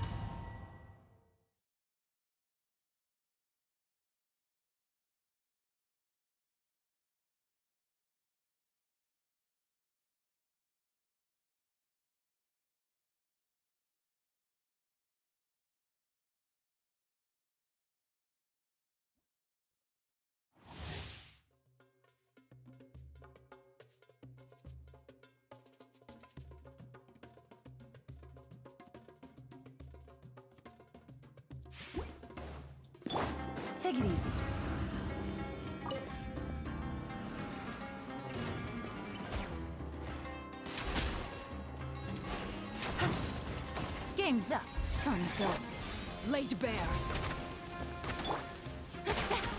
Take it easy. Game's up. Sun's up. Laid bare.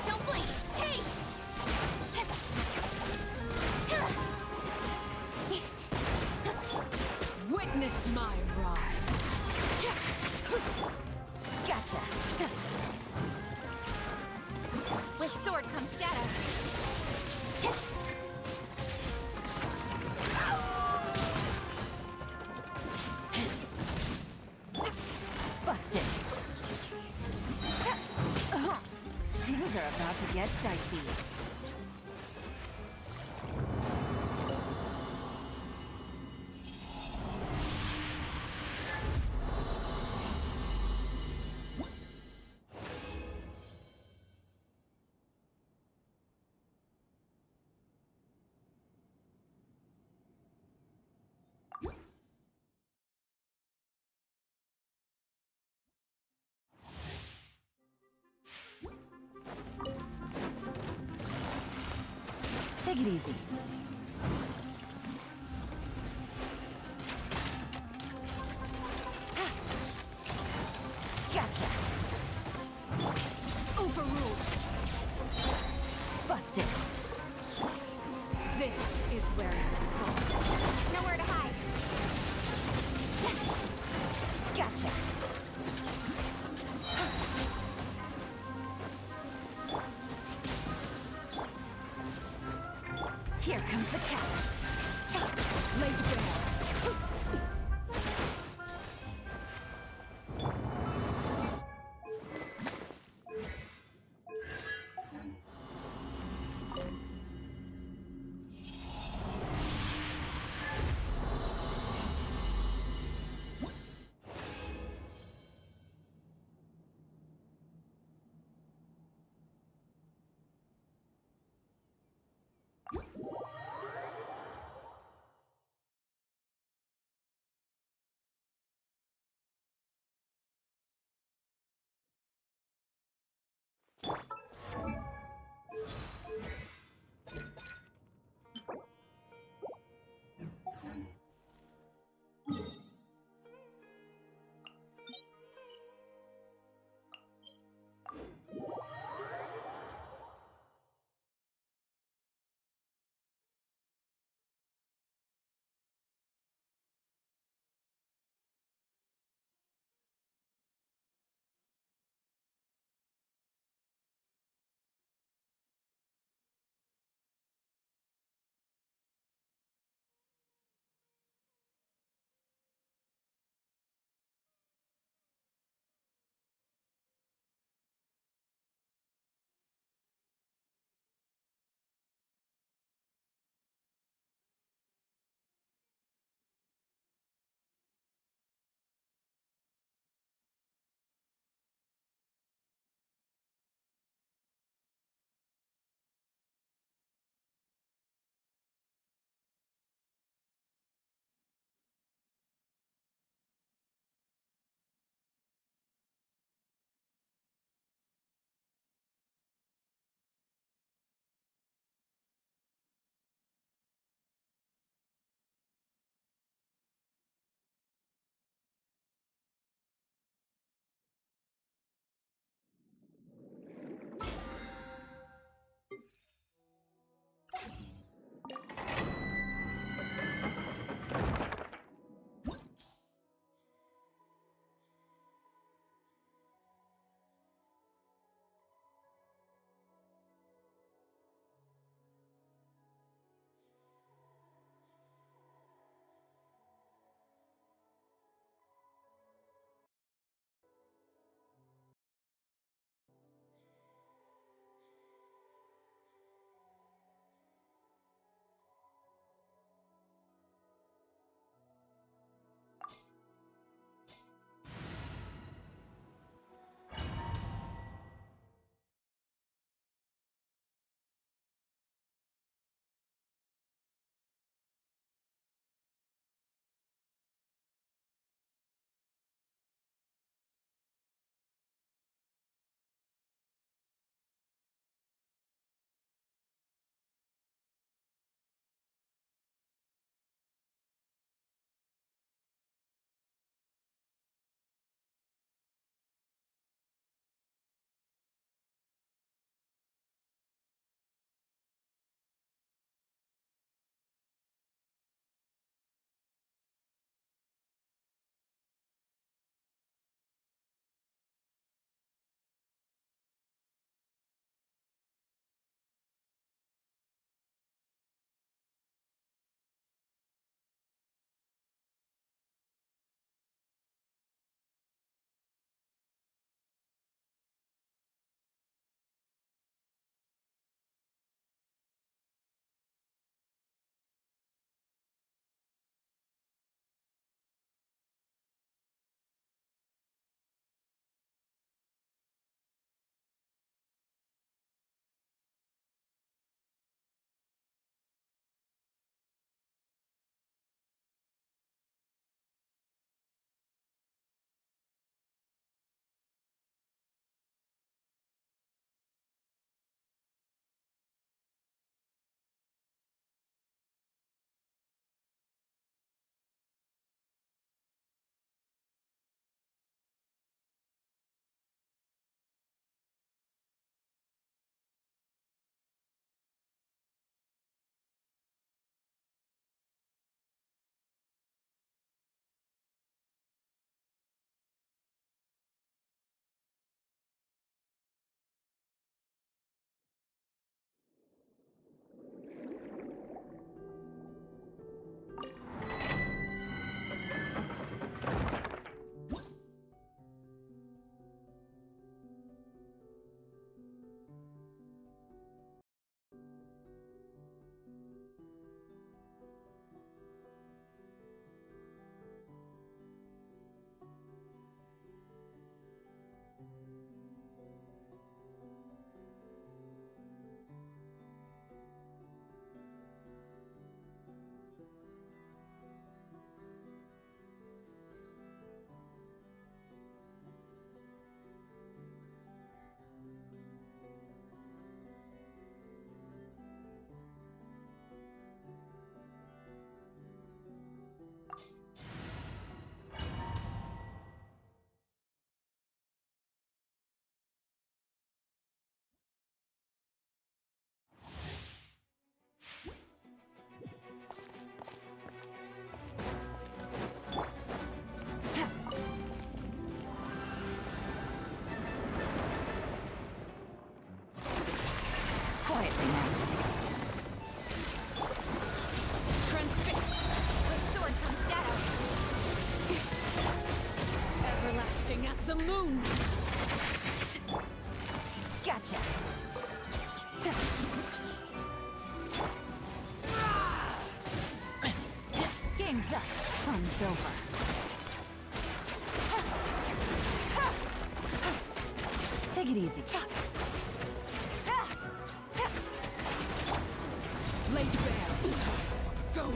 Don't blink! Hey! Witness my rise. Gotcha. With sword comes shadow. Busted. Things are about to get dicey. Take it easy. Gotcha. Overruled. Busted. This is where you fall. Nowhere to hide. Gotcha. Here comes the catch. Laid bare. moon! Gotcha. Game's up. Fun's over. Take it easy. Laid bare. Go on.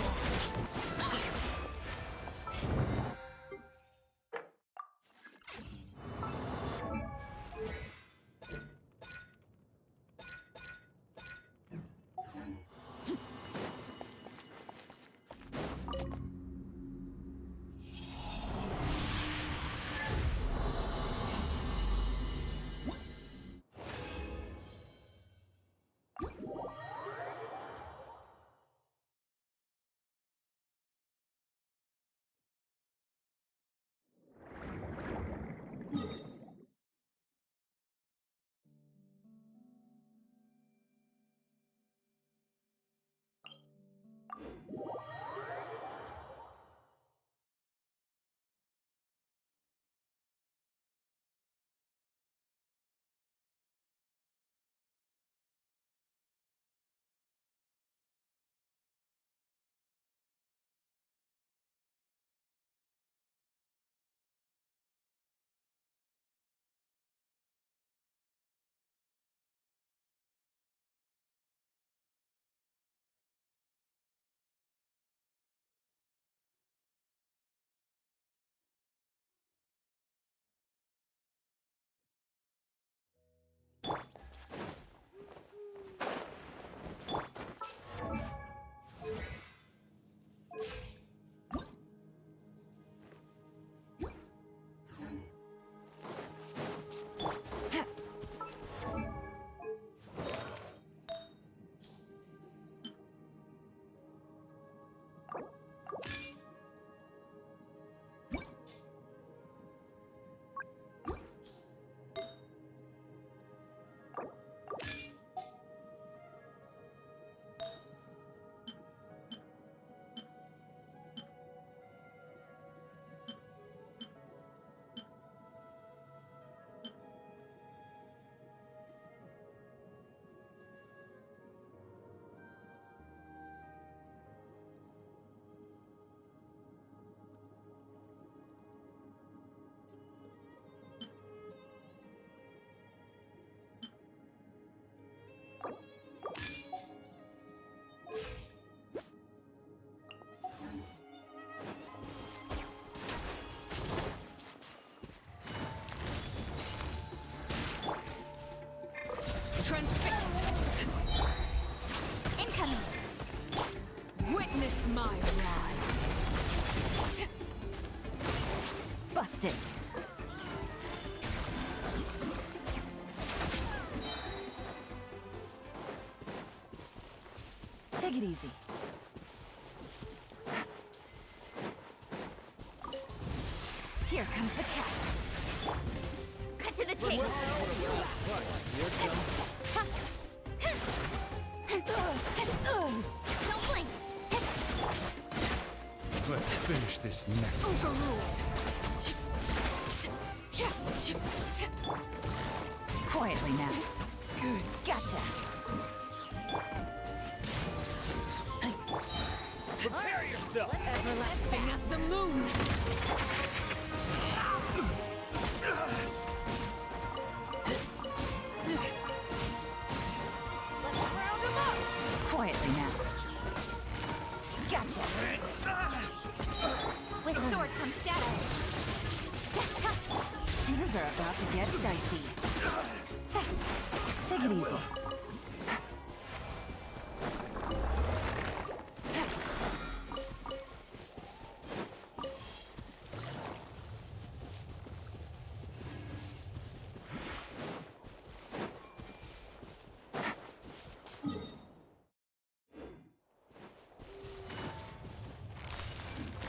Transfixed! Incoming! Witness my rise! Busted. Take it easy. Here comes the catch. Cut to the chase! Don't blink! Let's finish this next. Overruled! Quietly now. Good. Gotcha. Prepare yourself! Everlasting as the moon! Let's round him up! Quietly now. Gotcha. With sword comes shadow. Things are about to get dicey. Take it easy.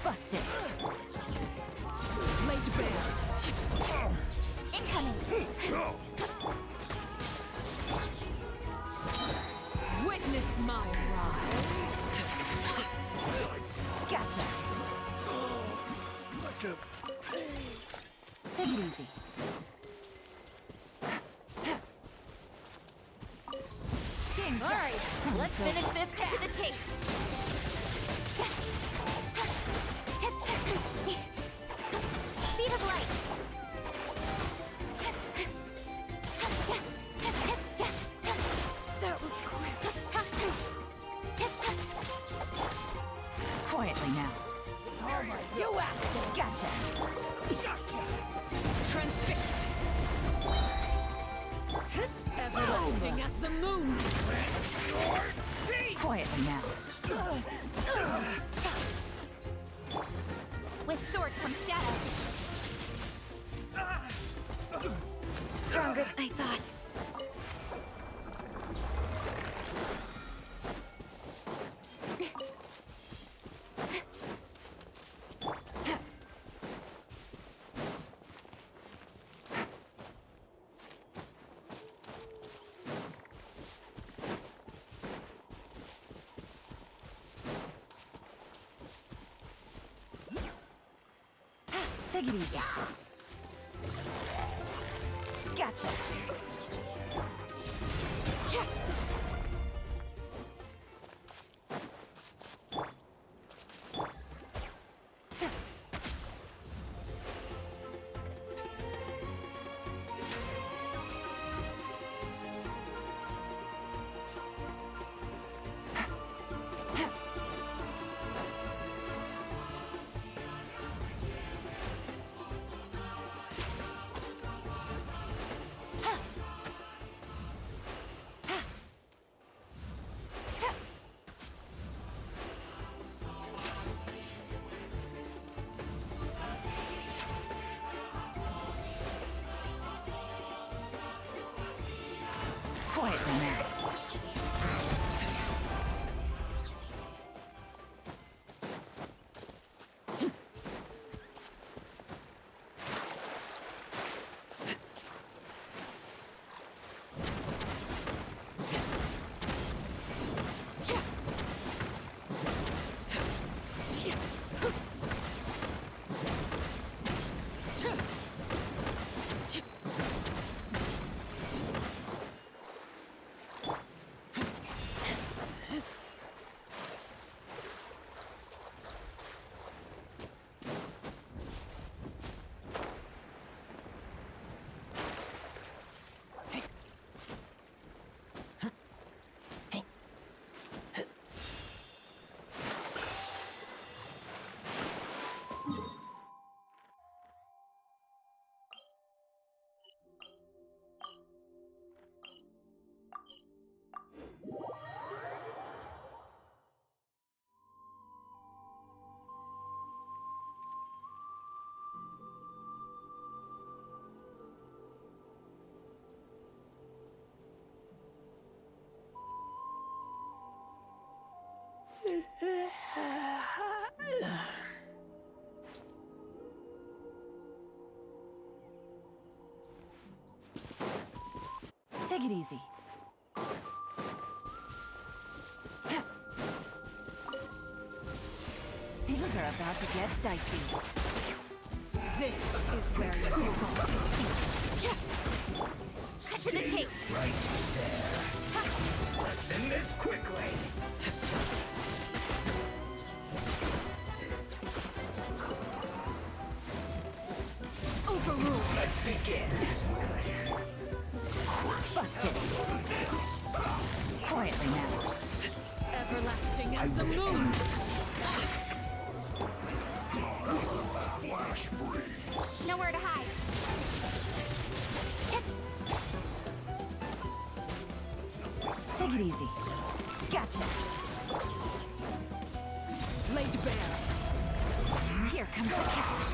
Busted. Laid bare! Incoming! Witness my rise! Gotcha. Such a pain. Take it easy. Let's finish this task. To the chase. Speed of light. That was quick. Quietly now. You asked. Gotcha. Transfixed. Everlasting as the moon. Quietly now. With sword comes shadow. Stronger than I thought. Take it easy. Gotcha. Quietly now. Take it easy. Things are about to get dicey. This is where you belong. Cut to the chase. Right there. Let's end this quickly. Overruled. Let's begin. This isn't good. Busted. Quietly now. Everlasting as the moon. Flash freeze. Nowhere to hide. Take it easy. Gotcha. Laid bare. Here comes the catch.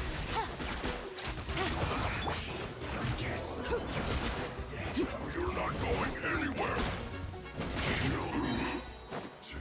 You're not going anywhere. 2.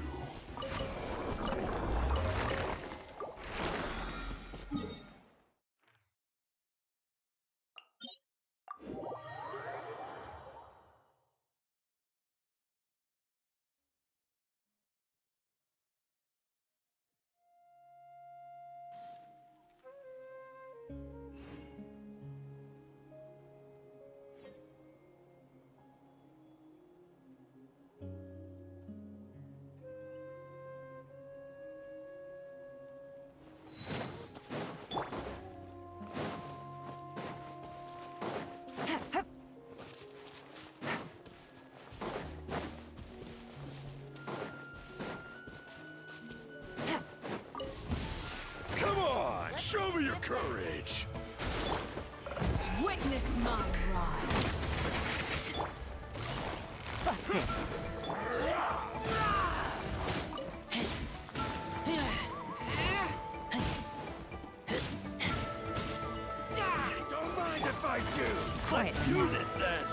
Show me your courage! Witness my rise. Busted. Don't mind if I do. Quiet. Let's do this then.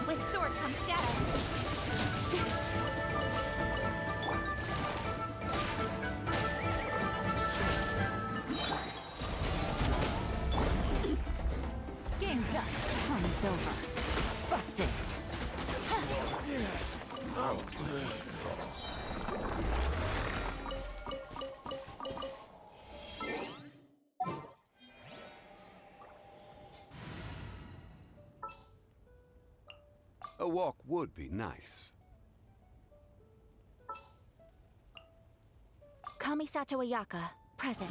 With sword comes shadow. Game's up. Fun's over. Busted. A walk would be nice. Kamisato Ayaka, present.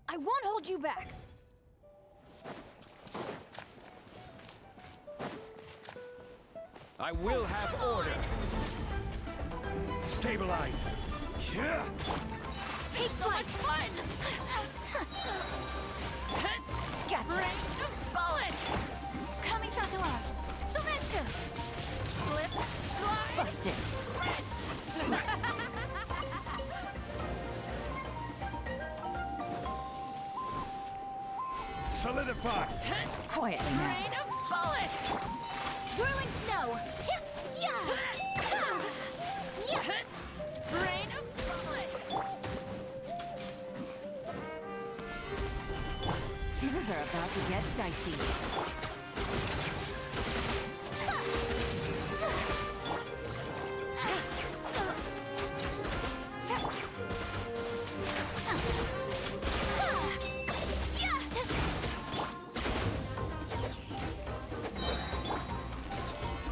I won't hold you back. I will have order. Stabilize. Yeah. Take flight. Fun. Gotcha. Rain of bullets. Kamisato out. Sometsu. Slip. Slide. Busted. Solidify. Quietly now. Rain of bullets. Whirling snow. Yeah. Yeah. Rain of bullets. Things are about to get dicey.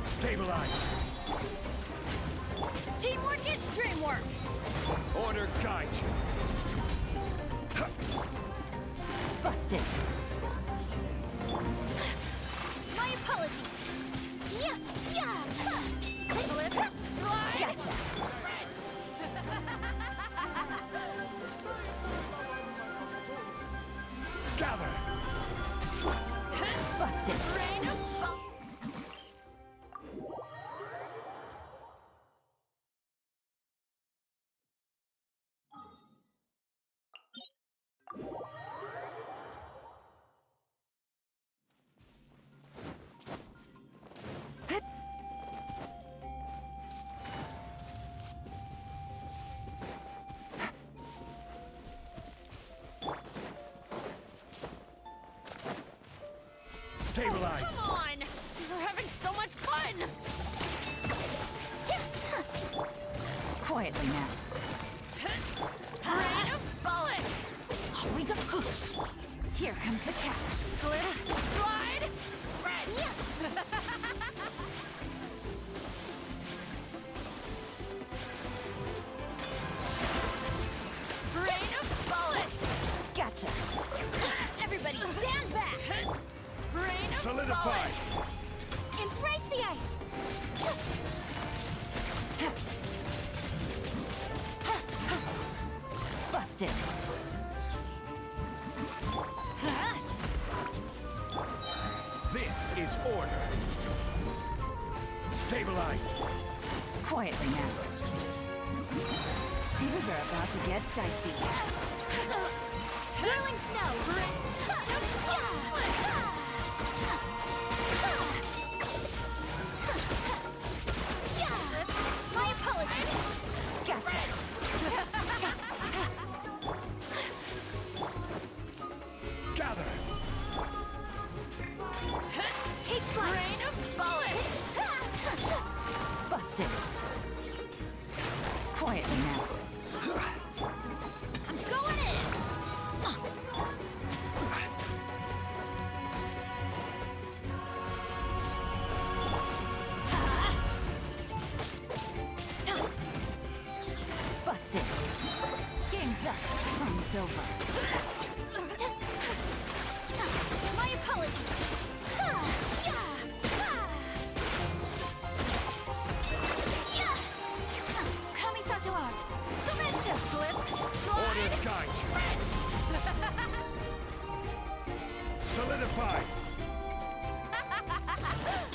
Stabilize. Teamwork is dreamwork. Order guide you. Busted. My apologies. Yeah, yeah. Slip, slide. Gotcha. Gather. Busted. Rain of Stabilize. Come on! We're having so much fun! Quietly now. Rain of bullets! Off we go. Here comes the catch. Slip, slide, sprint! Rain of bullets! Gotcha. Everybody stand back! Rain of Solidify. bullets! Embrace the ice! Busted. This is order. Stabilize. Quietly now. Things are about to get dicey. Whirling snow! My apologies! Gotcha. Gather. Take flight! Rain of bullets! Busted. Quietly now. I'm going in!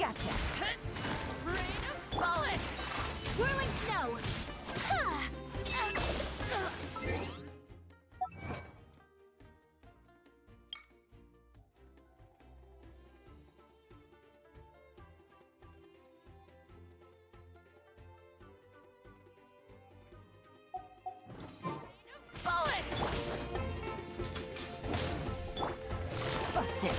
Gotcha. Rain of bullets! Whirling snow! Ha! Busted.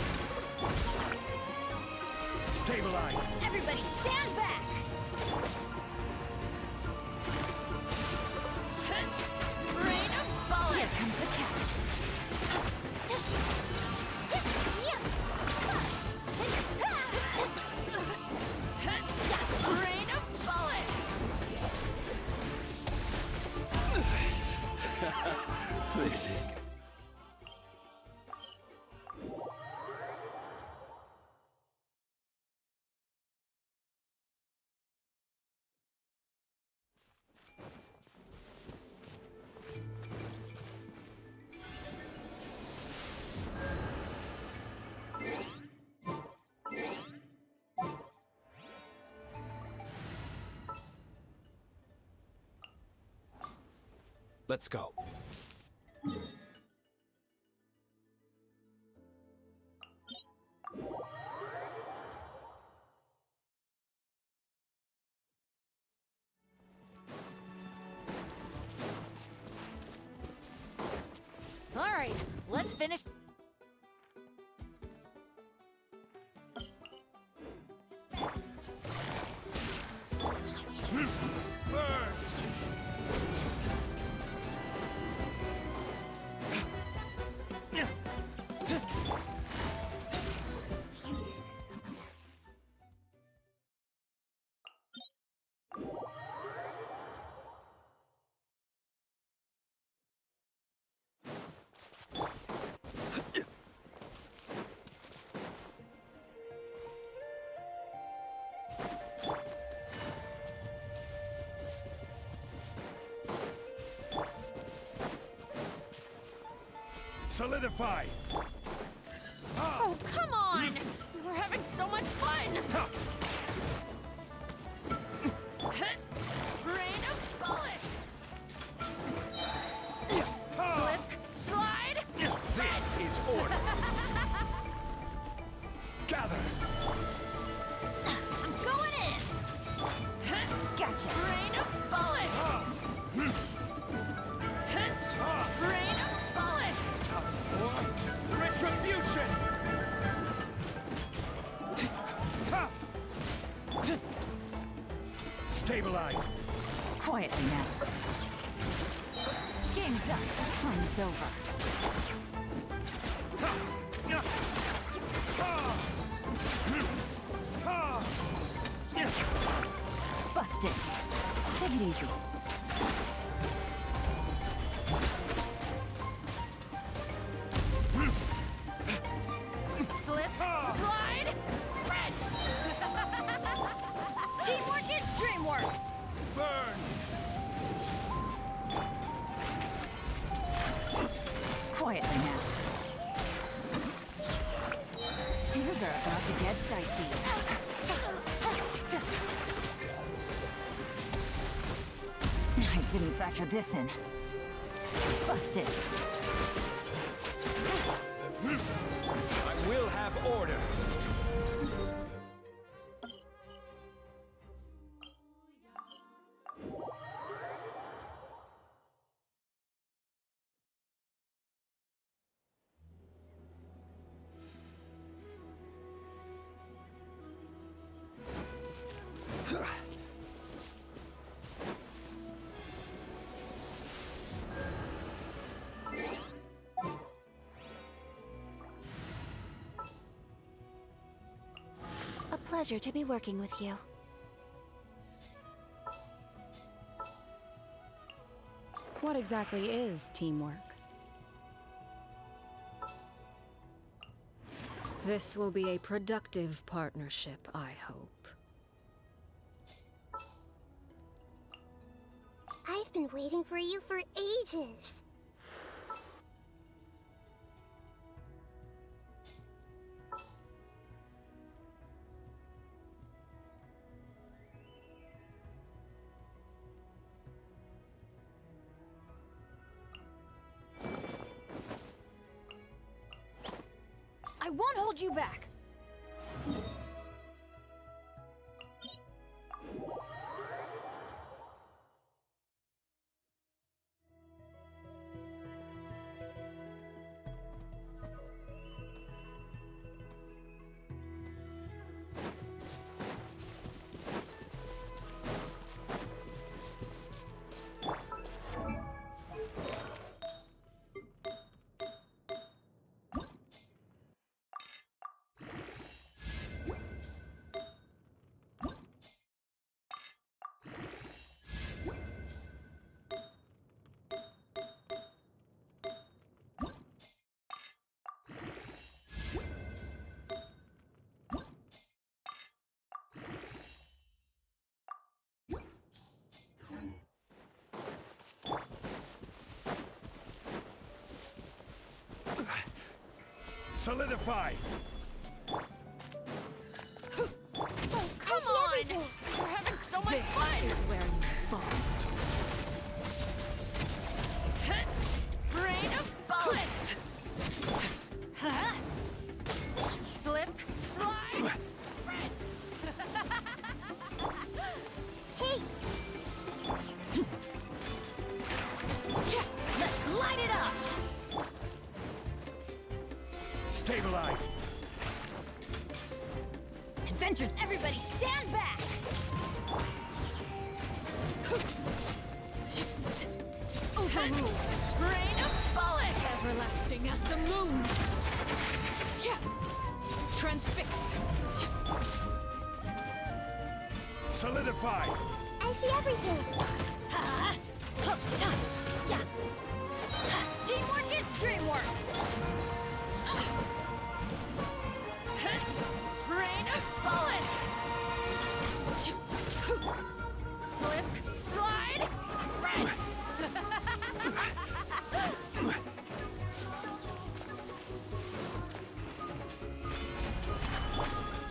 Stabilize. Everybody stand back! Rain of bullets! Here comes the catch. Rain of bullets! This is... Let's go. All right, let's finish. Solidify! Oh, come on! We're having so much fun! Rain of bullets! Slip, slide, This is order! Gather! I'm going in! Gotcha. Rain of bullets! Rain of bullets! Retribution! Stabilize! Quietly now. Game's up. Fun's over. Busted. Take it easy. Slip, slide, sprint! Teamwork is dreamwork! Burn! Quietly now. Things are about to get dicey. I didn't factor this in. Busted. I will have order! A pleasure to be working with you. What exactly is teamwork? This will be a productive partnership, I hope. I've been waiting for you for ages. I won't hold you back. Solidify! Come on! We're having so much fun! This is where you fall. Rain of bullets! Huh? Slip, slide, sprint! Hey! Let's light it up! Stabilize! Adventurers, everybody stand back! Overruled! Rain of bullets! Everlasting as the moon! Transfixed! Solidify! I see everything! Teamwork is dreamwork! Rain of bullets! Slip, slide, sprint!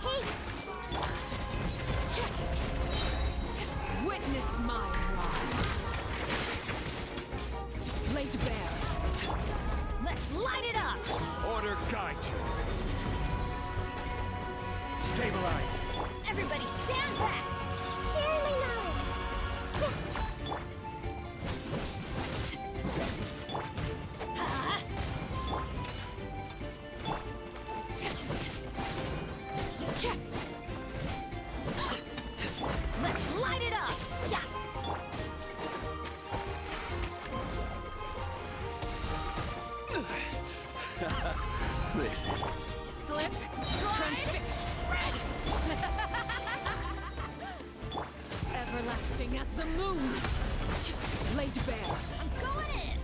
Hey! Witness my rise! Laid bare! Let's light it up! Order guide you! Stabilize! Everybody stand back! Share my knowledge! Let's light it up! This is... Slip, transfixed, red! Everlasting as the moon! Laid bare! I'm going in!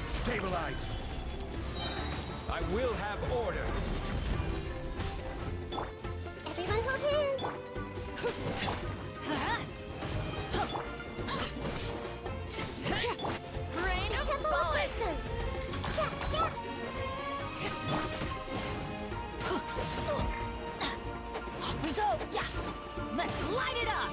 Stabilize! I will have order! Everyone hold hands! Rain of Temple of bullets! Wisdom! Off we go! Let's light it up!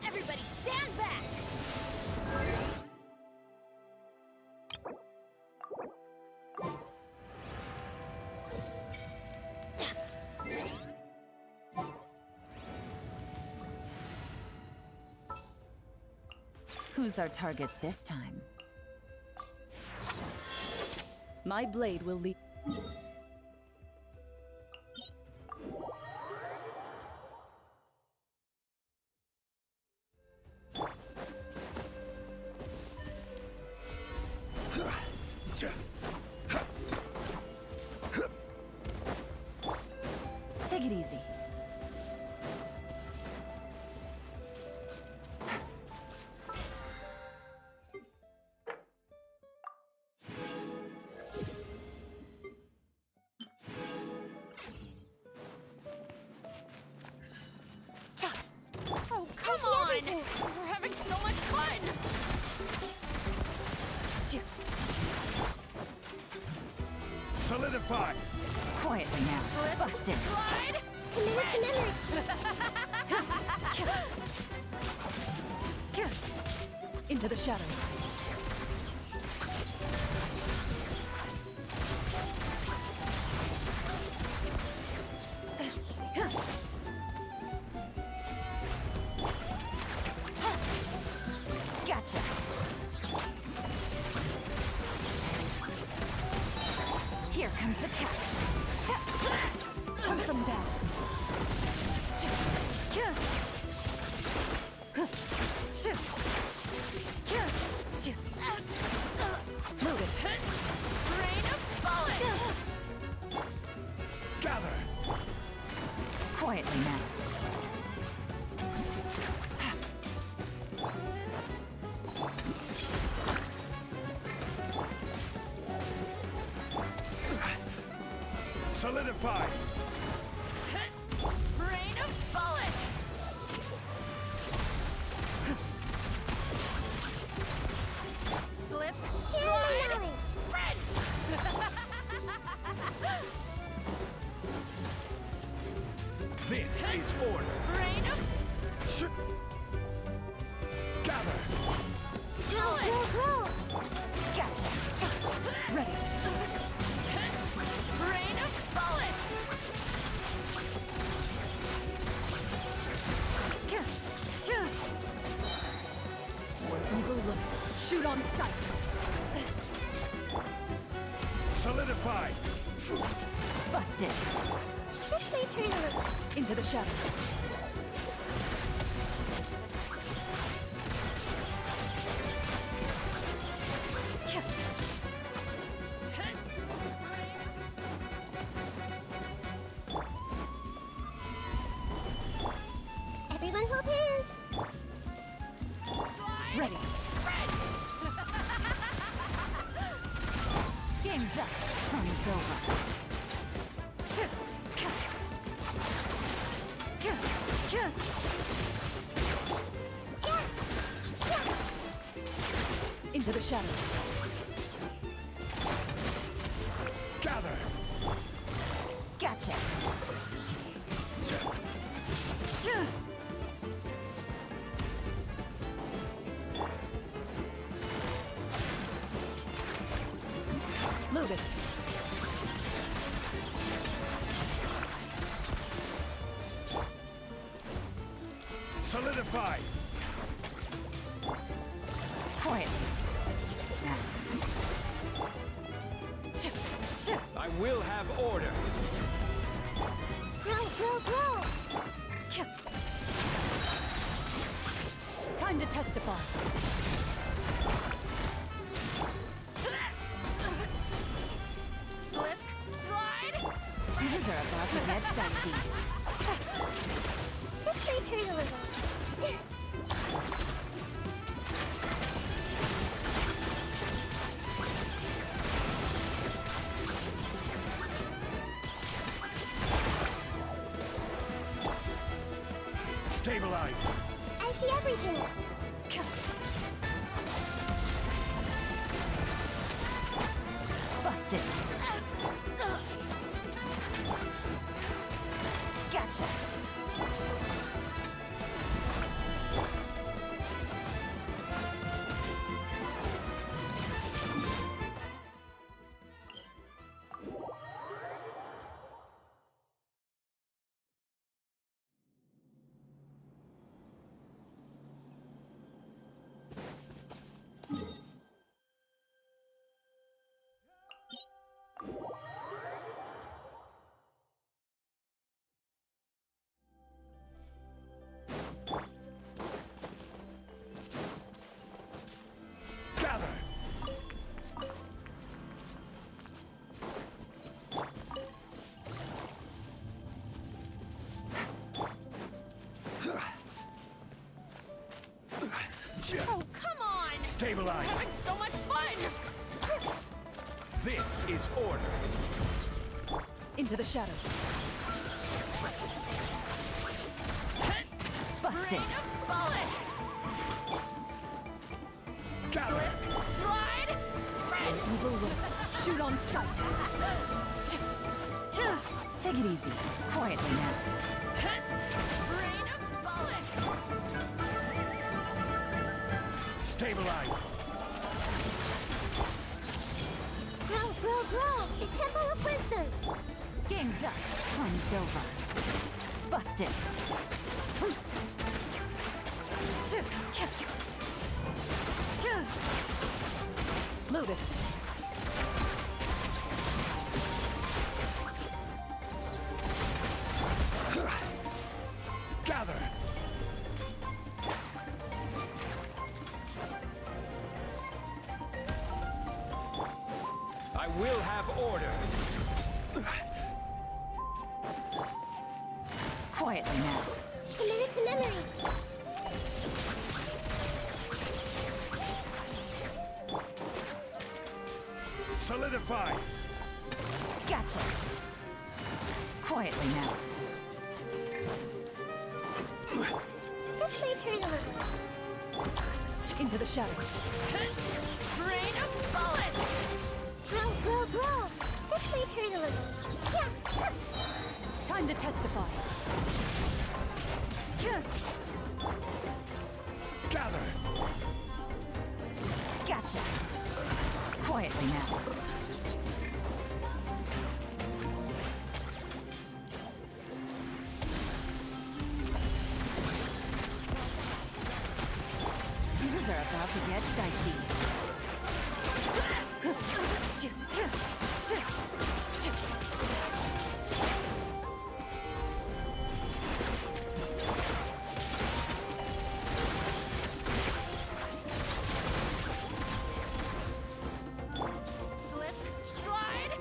Everybody stand back! Who's our target this time? My blade will lead... Take it easy. Oh, come on! We're having so much fun! Solidify! Quietly now. Slip, Busted. slide, Commit to memory. Into the shadows. Gotcha. Here comes the catch. Hunt them down. Loaded. rain of bullets. Gather! Quietly now. Solidify! Rain of bullets. Slip, slide, sprint. This is order! Rain of Gather! bullets. Gotcha. Ready. Rain of bullets. Where evil lurks, shoot on sight. Solidify! Busted. This way, turn a little. Into the shadows. Everyone hold hands. Ready. Game's up. Fun's over. Into the shadows. Gather! Gotcha. Loaded. Solidify! Quiet. I will have order. Roll. Time to testify. Slip, slide. These are about to get dicey. This way, turn a little. Stabilize! I see everything. Busted. Gotcha. Oh, come on! Stabilize! We're having so much fun! This is order! Into the shadows. Busted. Rain of bullets! Gather! Slip, slide, sprint! Evil lurks, Shoot on sight. Take it easy. Quietly now. Rain of bullets. Stabilize. Grow! The Temple of Wisdom! Game's up. Fun's over. Busted. Loaded. Gather. I will have order. Quietly now. Committed to memory! Solidify. Gotcha. Quietly now. This may hurt a little. Into the shadows. Rain of bullets. Grow! This may hurt a little. Yeah! Time to testify. Gather. Gotcha. Quietly now. Things are about to get dicey. Slip, slide,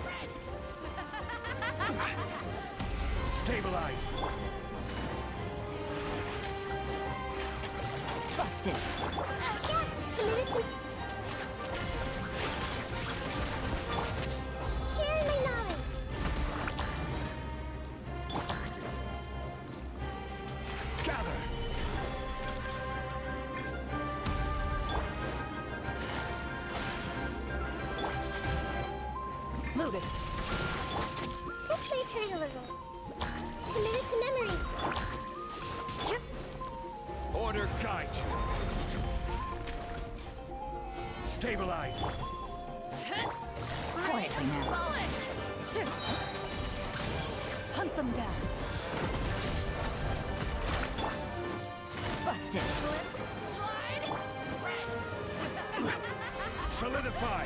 sprint. Stabilize. Busted. Committed to... Sharing my knowledge! Gather. Loaded. This may hurt a little. Committed to memory. Order guide you. Stabilize. Quietly now. Hunt them down. Busted. Slide, sprint. Solidify.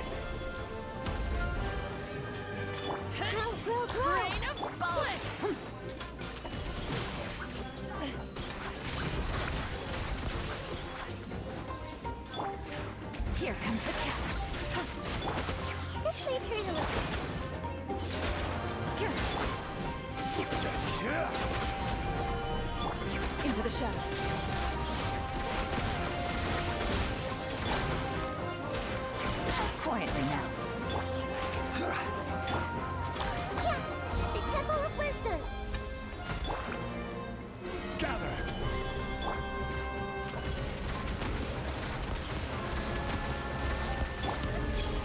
Grow! Rain of bullets. Here comes the catch. This may hurt a little. Into the shadows. Quietly now. Yeah! The Temple of Wisdom! Gather.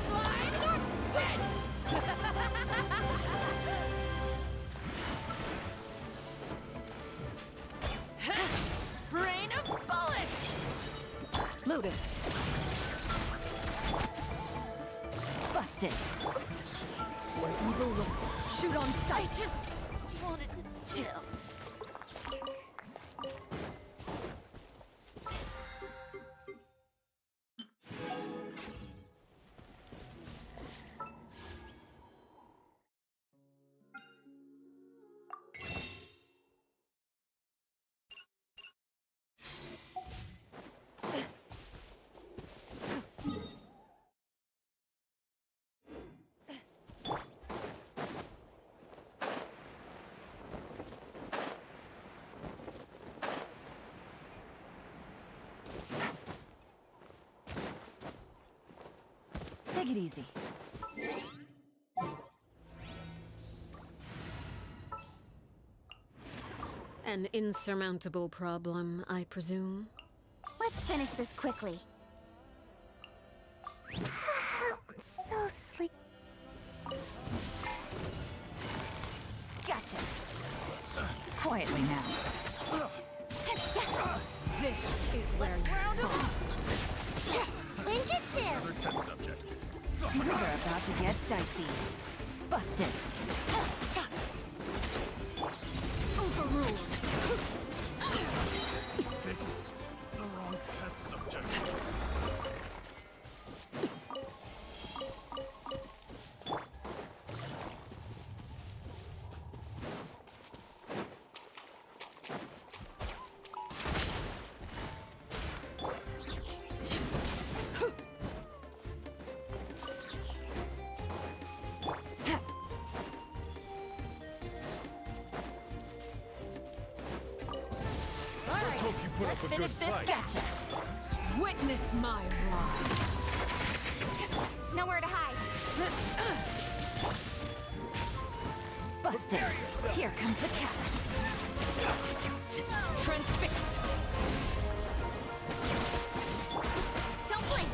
Slide, sprint. Rain of bullets. Loaded. Busted. Where evil lurks, shoot on sight. I just wanted to chill. Take it easy. An insurmountable problem, I presume? Let's finish this quickly. So sleep. Quietly now. This is where you fall. Lanjut. Another test subject. Things are about to get dicey. Busted. Overruled. The wrong test subject. Let's hope you put let's up a finish good this. fight. Gotcha. Witness my rise. Nowhere to hide. Busted. Here comes the catch. Transfixed. Don't blink.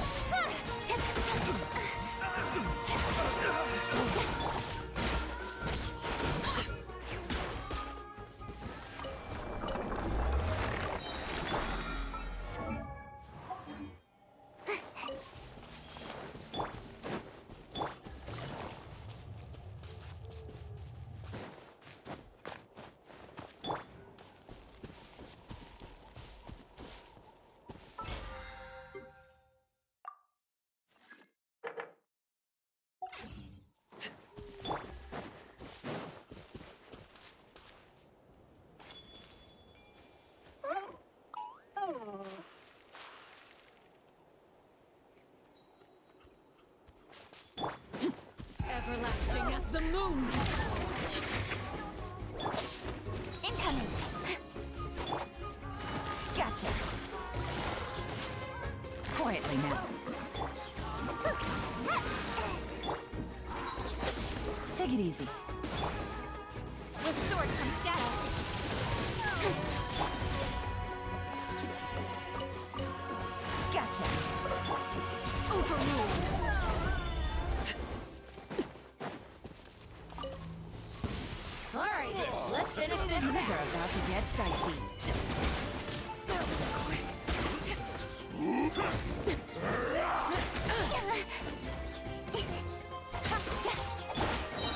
Everlasting as the moon. Incoming. Gotcha. Quietly now. Take it easy. With sword comes shadow. Gotcha. Overruled. All right, let's finish this. Things are about to get dicey.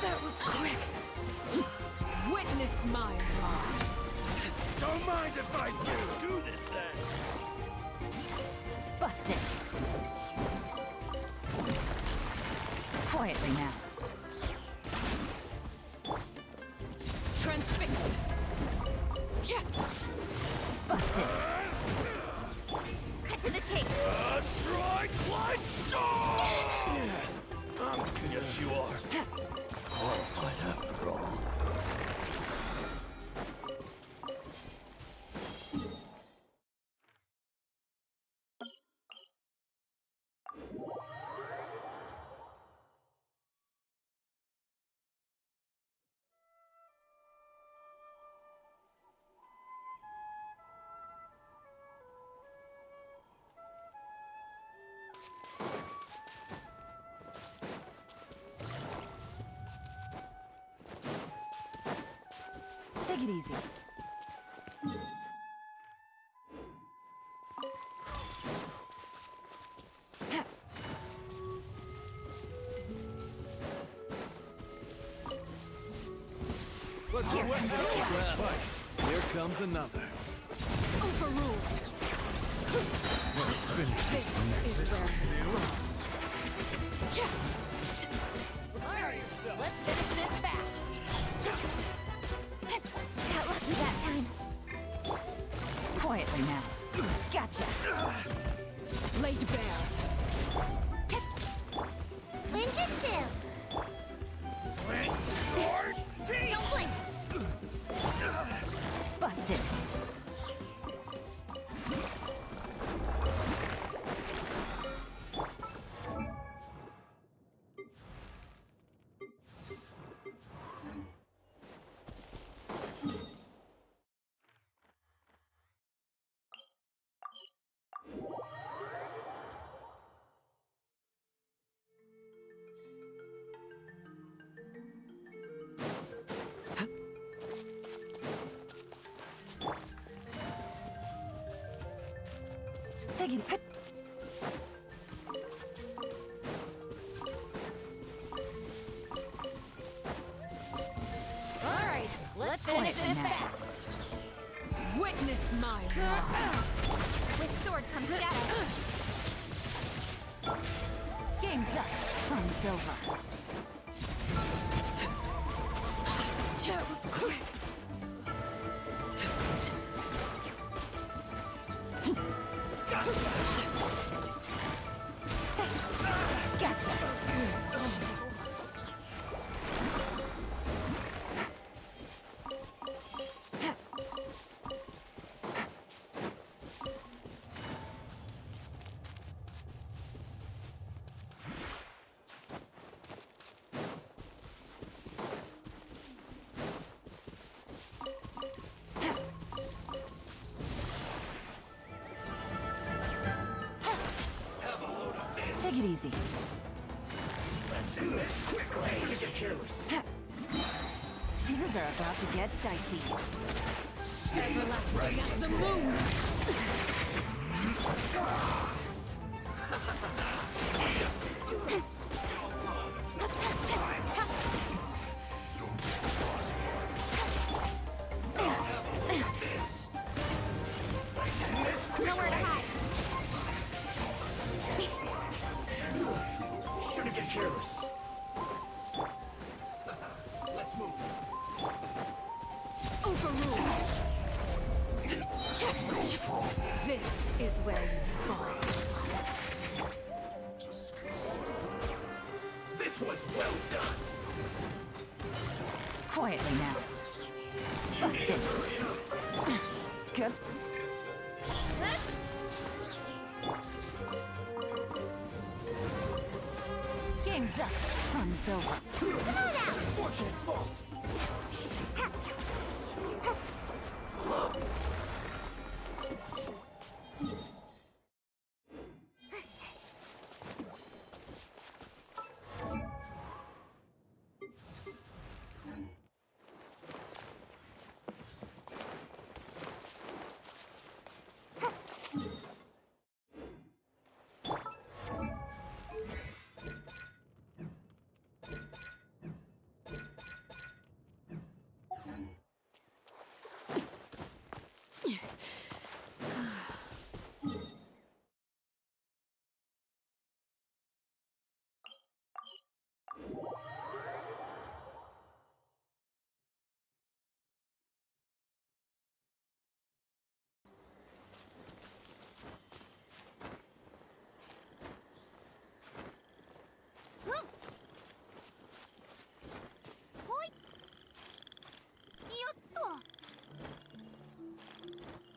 That was quick. Witness my rise. Don't mind if I do. Do this then. Busted. Quietly now. Transfixed. Yeah. Busted. Cut to the chase. Strike like storm! Yes, you are. Qualified after all. Take it easy. Let's Here wet comes the the catch. fight. Here comes another. Overruled. Let's finish This is where you fall. Yeah. All right, let's finish this fast. Got lucky that time. Quietly now. Gotcha. Laid bare. Lanjut. Don't blink. Busted. Take it. All right, let's finish this fast. Witness my rise. With sword comes shadow. Game's up. From Silva. That was quick. Gotcha. Take it easy. Let's do this quickly. You get careless. Things are about to get dicey. Everlasting as the moon. Nowhere to hide. Shouldn't get careless. Let's move. Overruled. This is where you fall. This one's well done. Quietly now. Busted. Good. Game's up. From Silva. Come on out. Fortunate fault.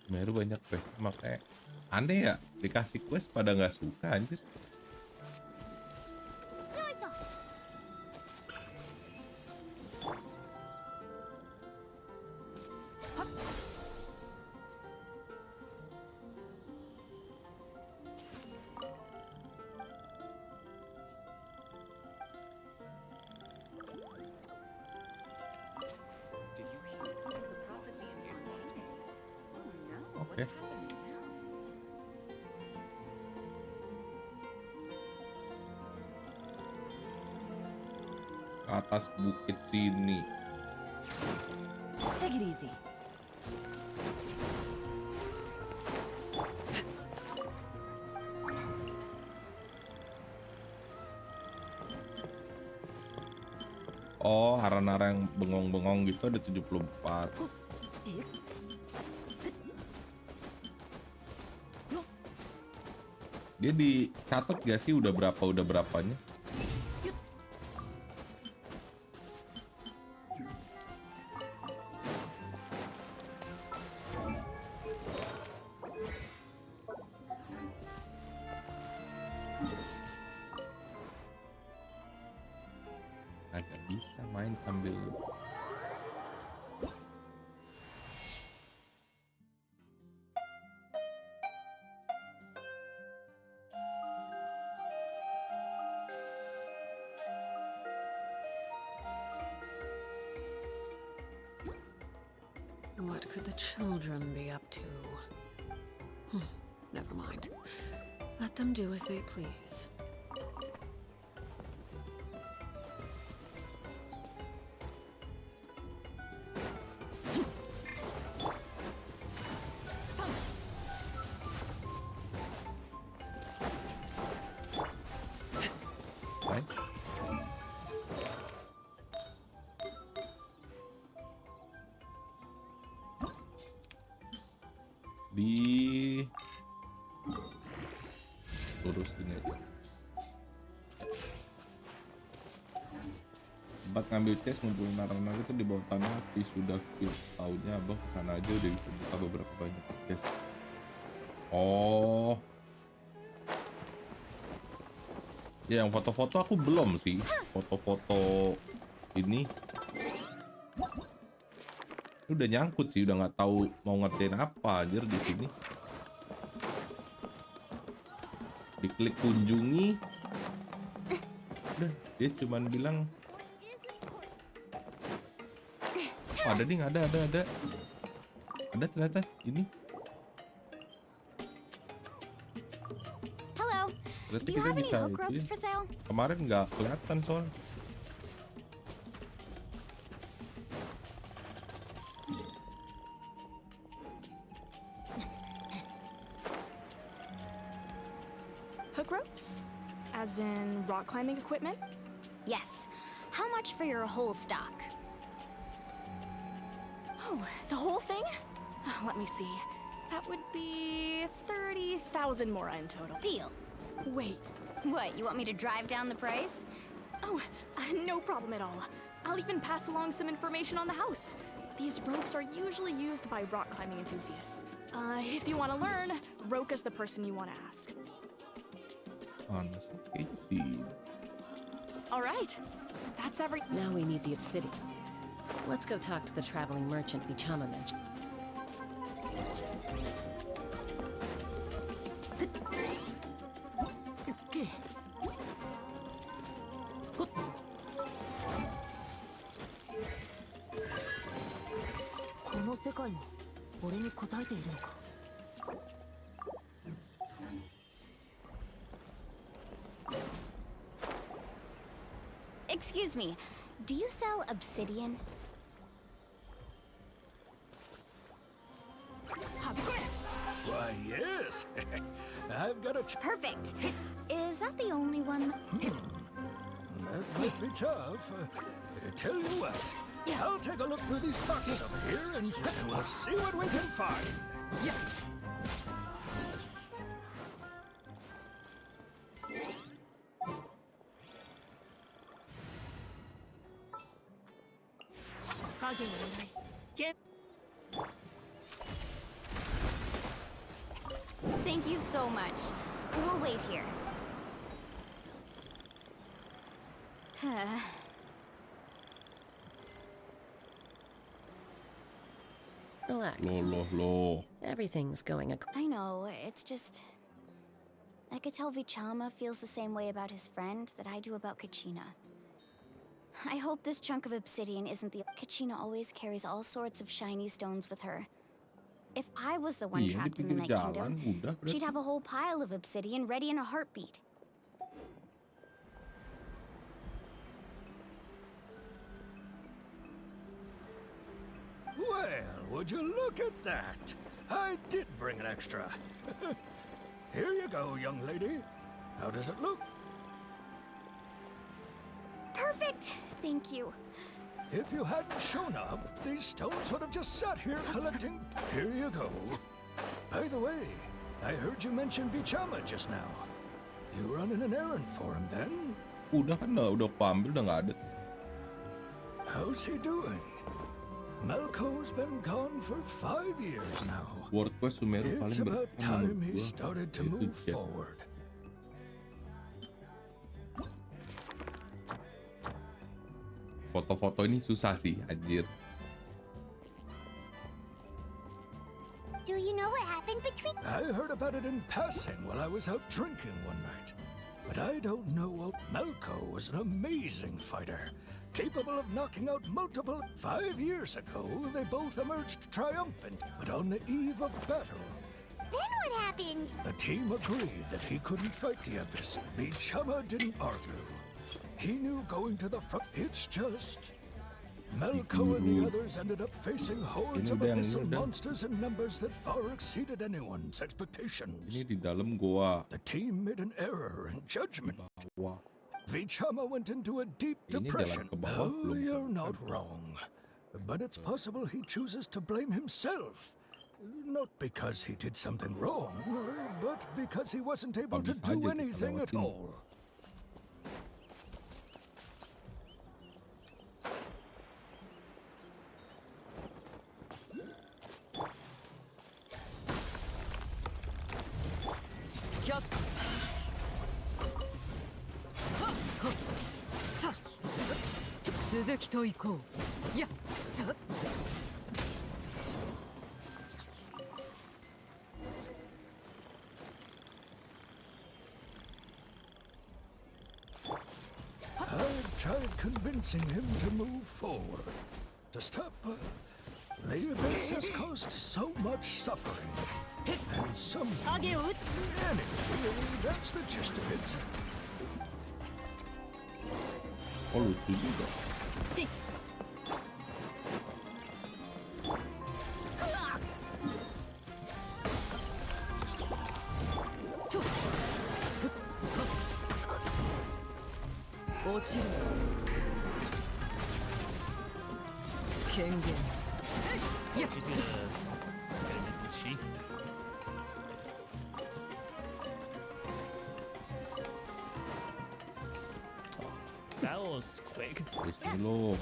Meru banyak quest, makanya aneh ya, dikasih quest pada nggak suka anjir. Oke. Ke atas bukit sini. Take it easy. Oh, hara-hara yang bengong-bengong gitu ada 74. Dia dicatat gak sih udah berapanya? Agak bisa main sambil What could the children be up to? Never mind. Let them do as they please. Di urusin aja. Tempat ngambil tes ngumpulin narar-narar itu di bawah tanah di sudah tahunnya abah kesana aja udah bisa buka beberapa banyak tes. Oh ya, yang foto-foto aku belum sih. Foto-foto ini udah nyangkut sih, udah nggak tahu mau ngertiin apa anjir di sini. Diklik kunjungi, udah dia cuman bilang oh, ada nih, ada ternyata ini. Hello. Berarti Do you kita have any bisa hook ropes ya. for sale? Kemarin nggak kelihatan soalnya. Hook ropes? As in rock climbing equipment? Yes. How much for your whole stock? Oh, the whole thing? Let me see. That would be 30,000 more in total. Deal. Wait. What, you want me to drive down the price? Oh, no problem at all. I'll even pass along some information on the house. These ropes are usually used by rock climbing enthusiasts. If you want to learn, Roka's the person you want to ask. All right. That's every. Now we need the obsidian. Let's go talk to the traveling merchant Bichama mentioned. Excuse me, do you sell obsidian? Why, yes. I've got a... Perfect. Is that the only one? That might be tough. Tell you what, I'll take a look through these boxes over here and we'll see what we can find. Yeah. Thank you so much. We'll wait here. Relax. Everything's going I know, it's just... I could tell Vichama feels the same way about his friend that I do about Kachina. I hope this chunk of obsidian isn't the... Kachina always carries all sorts of shiny stones with her. If I was the one trapped in the Night Kingdom, she'd have a whole pile of obsidian ready in a heartbeat. Well, would you look at that? I did bring an extra. Here you go, young lady. How does it look? Perfect! Thank you. If you hadn't shown up, these stones would have just sat here collecting. Here you go. By the way, I heard you mention Vichama just now. You running an errand for him then? Udah kan, udah ambil, udah nggak ada. How's he doing? Malco's been gone for 5 years now. It's about time he started to move forward. Foto-foto ini susah sih, anjir. Do you know what happened between... I heard about it in passing while I was out drinking one night. But I don't know. Malco was an amazing fighter, capable of knocking out multiple. 5 years ago, they both emerged triumphant, but on the eve of battle, then what happened? The team agreed that he couldn't fight the Abyss. Vichama didn't argue. He knew going to the front. It's just... Melko and the others ended up facing hordes of abyssal monsters in numbers that far exceeded anyone's expectations. Ini di dalam goa. The team made an error in judgment. Vichama went into a deep depression. Oh, you're not wrong. But it's possible he chooses to blame himself. Not because he did something wrong, but because he wasn't able to do anything at all. I tried convincing him to move forward, to stop. The Abyss has caused so much suffering, and some... Anyway, that's the gist of it. Oh, lucu juga. That was quick. Hello.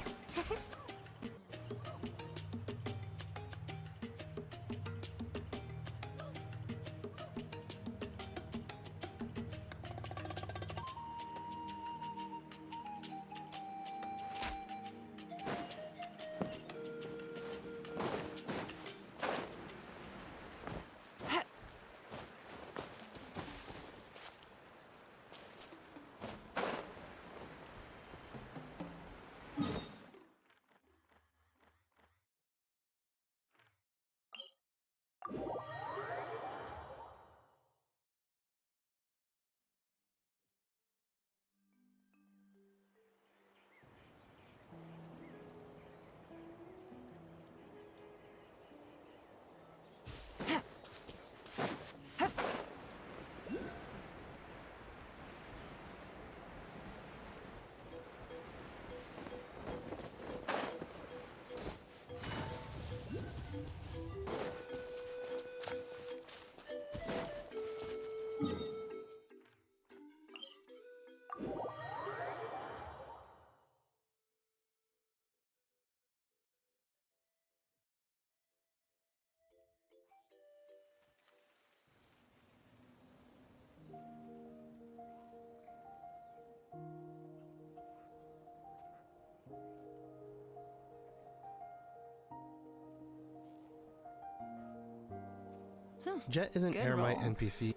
Jet is an Eremite NPC.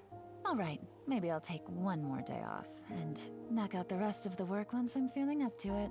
Alright, maybe I'll take one more day off, and knock out the rest of the work once I'm feeling up to it.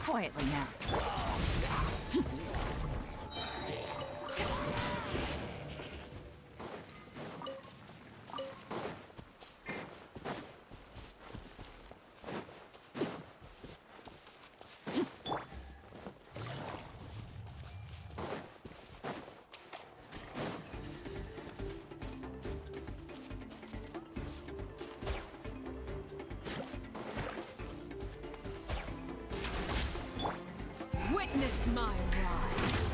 Quietly now. Witness my rise.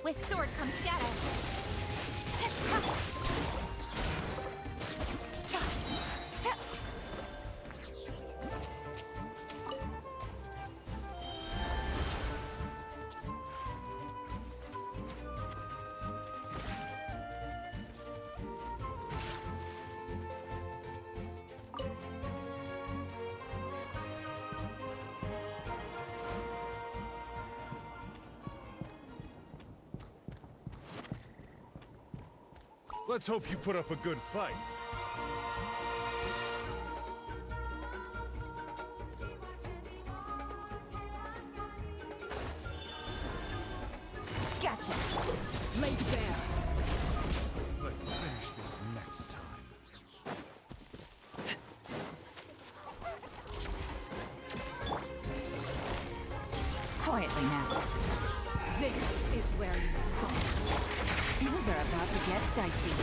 With sword comes shadow. Let's hope you put up a good fight. Gotcha. Laid bare. Let's finish this next time. Quietly now. This is where you fall. Things are about to get dicey.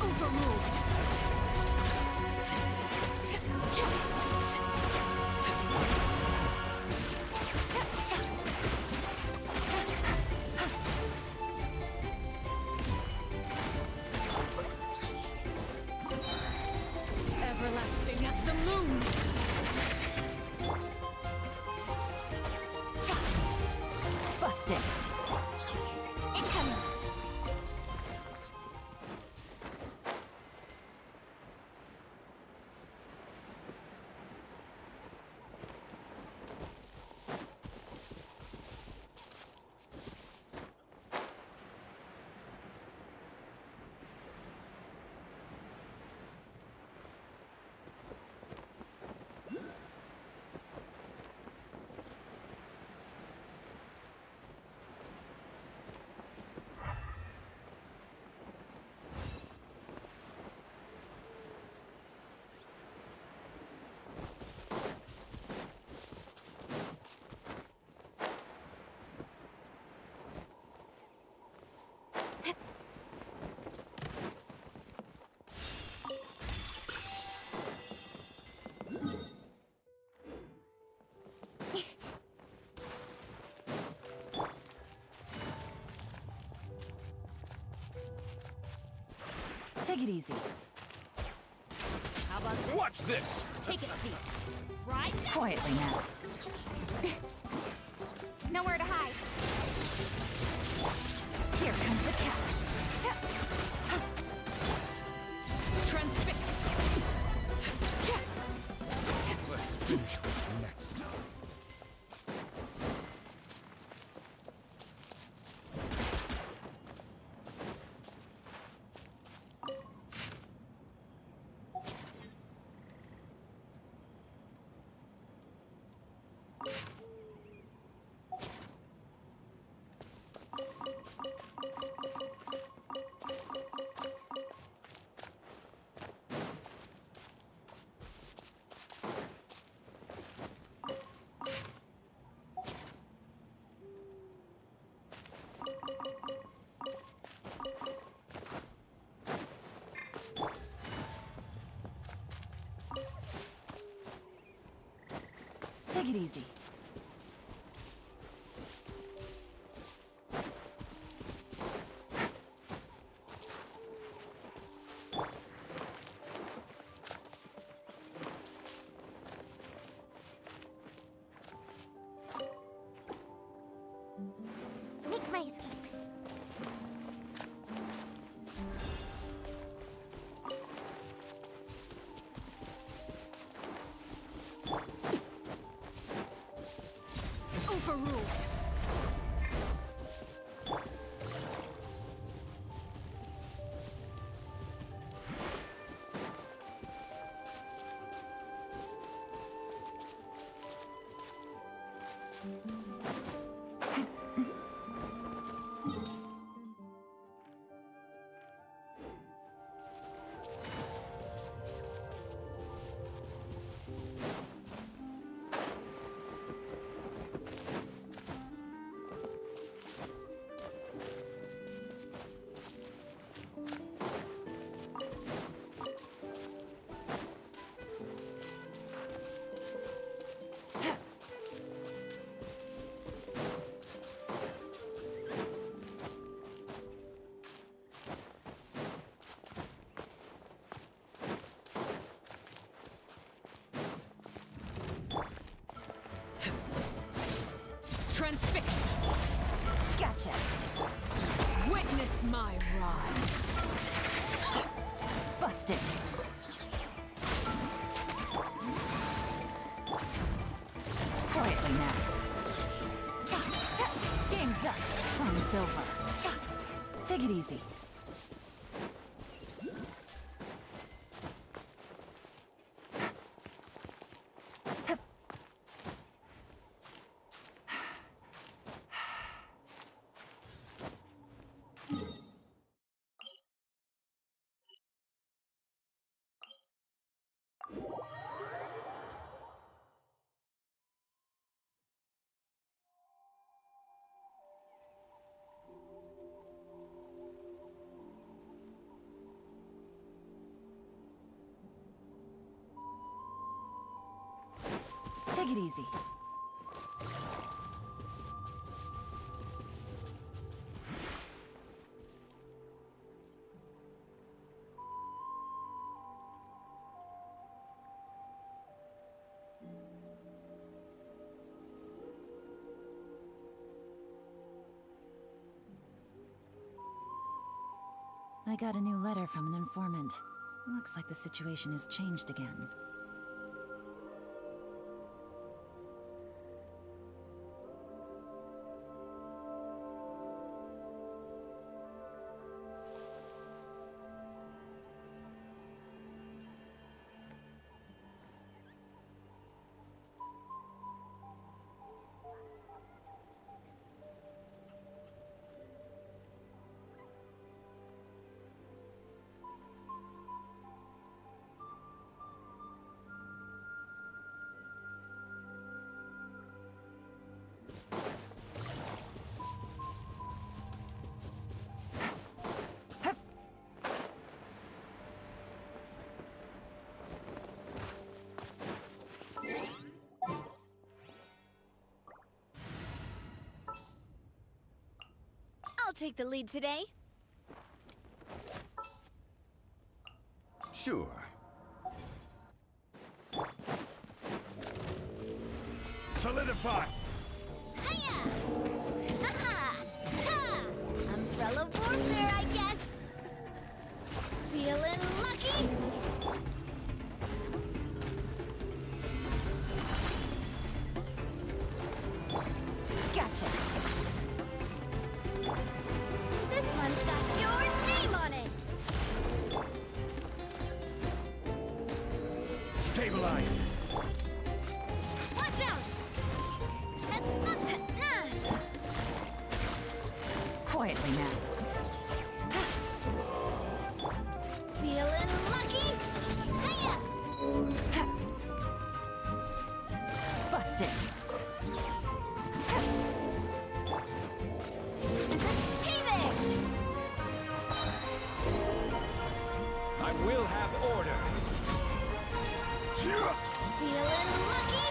Overruled. Everlasting as the moon. Busted. Incoming. Take it easy. How about this? Watch this! Take a seat. Right now. Quietly now. Nowhere to hide. Here comes the catch. Transfixed. Let's finish this next time. Take it easy. Make my escape. Overruled. Witness my rise. Busted. Quietly now. Game's up. Fun's over. Take it easy. Take it easy. I got a new letter from an informant. Looks like the situation has changed again. I'll take the lead today. Sure. Solidify! Hiya! Ha! Ha! Umbrella warfare, I guess. Feeling lucky? Gotcha. This one's got your name on it. Stabilize! Watch out! Quietly now. Feeling lucky? Hiya! Busted. Hey there! I will have order! Feeling lucky?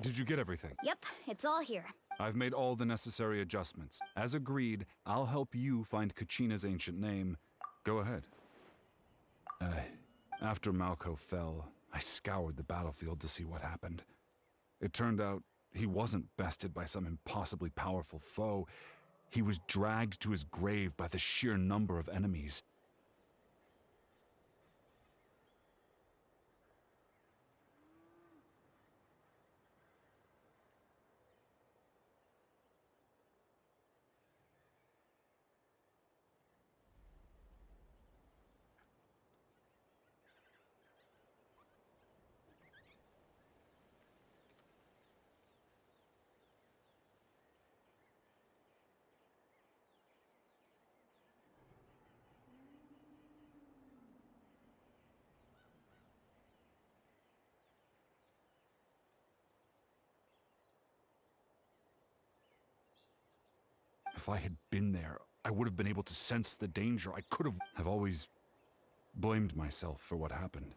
Did you get everything? Yep, it's all here. I've made all the necessary adjustments. As agreed, I'll help you find Kachina's ancient name. Go ahead. After Malko fell, I scoured the battlefield to see what happened. It turned out he wasn't bested by some impossibly powerful foe. He was dragged to his grave by the sheer number of enemies. If I had been there, I would have been able to sense the danger. I've always blamed myself for what happened.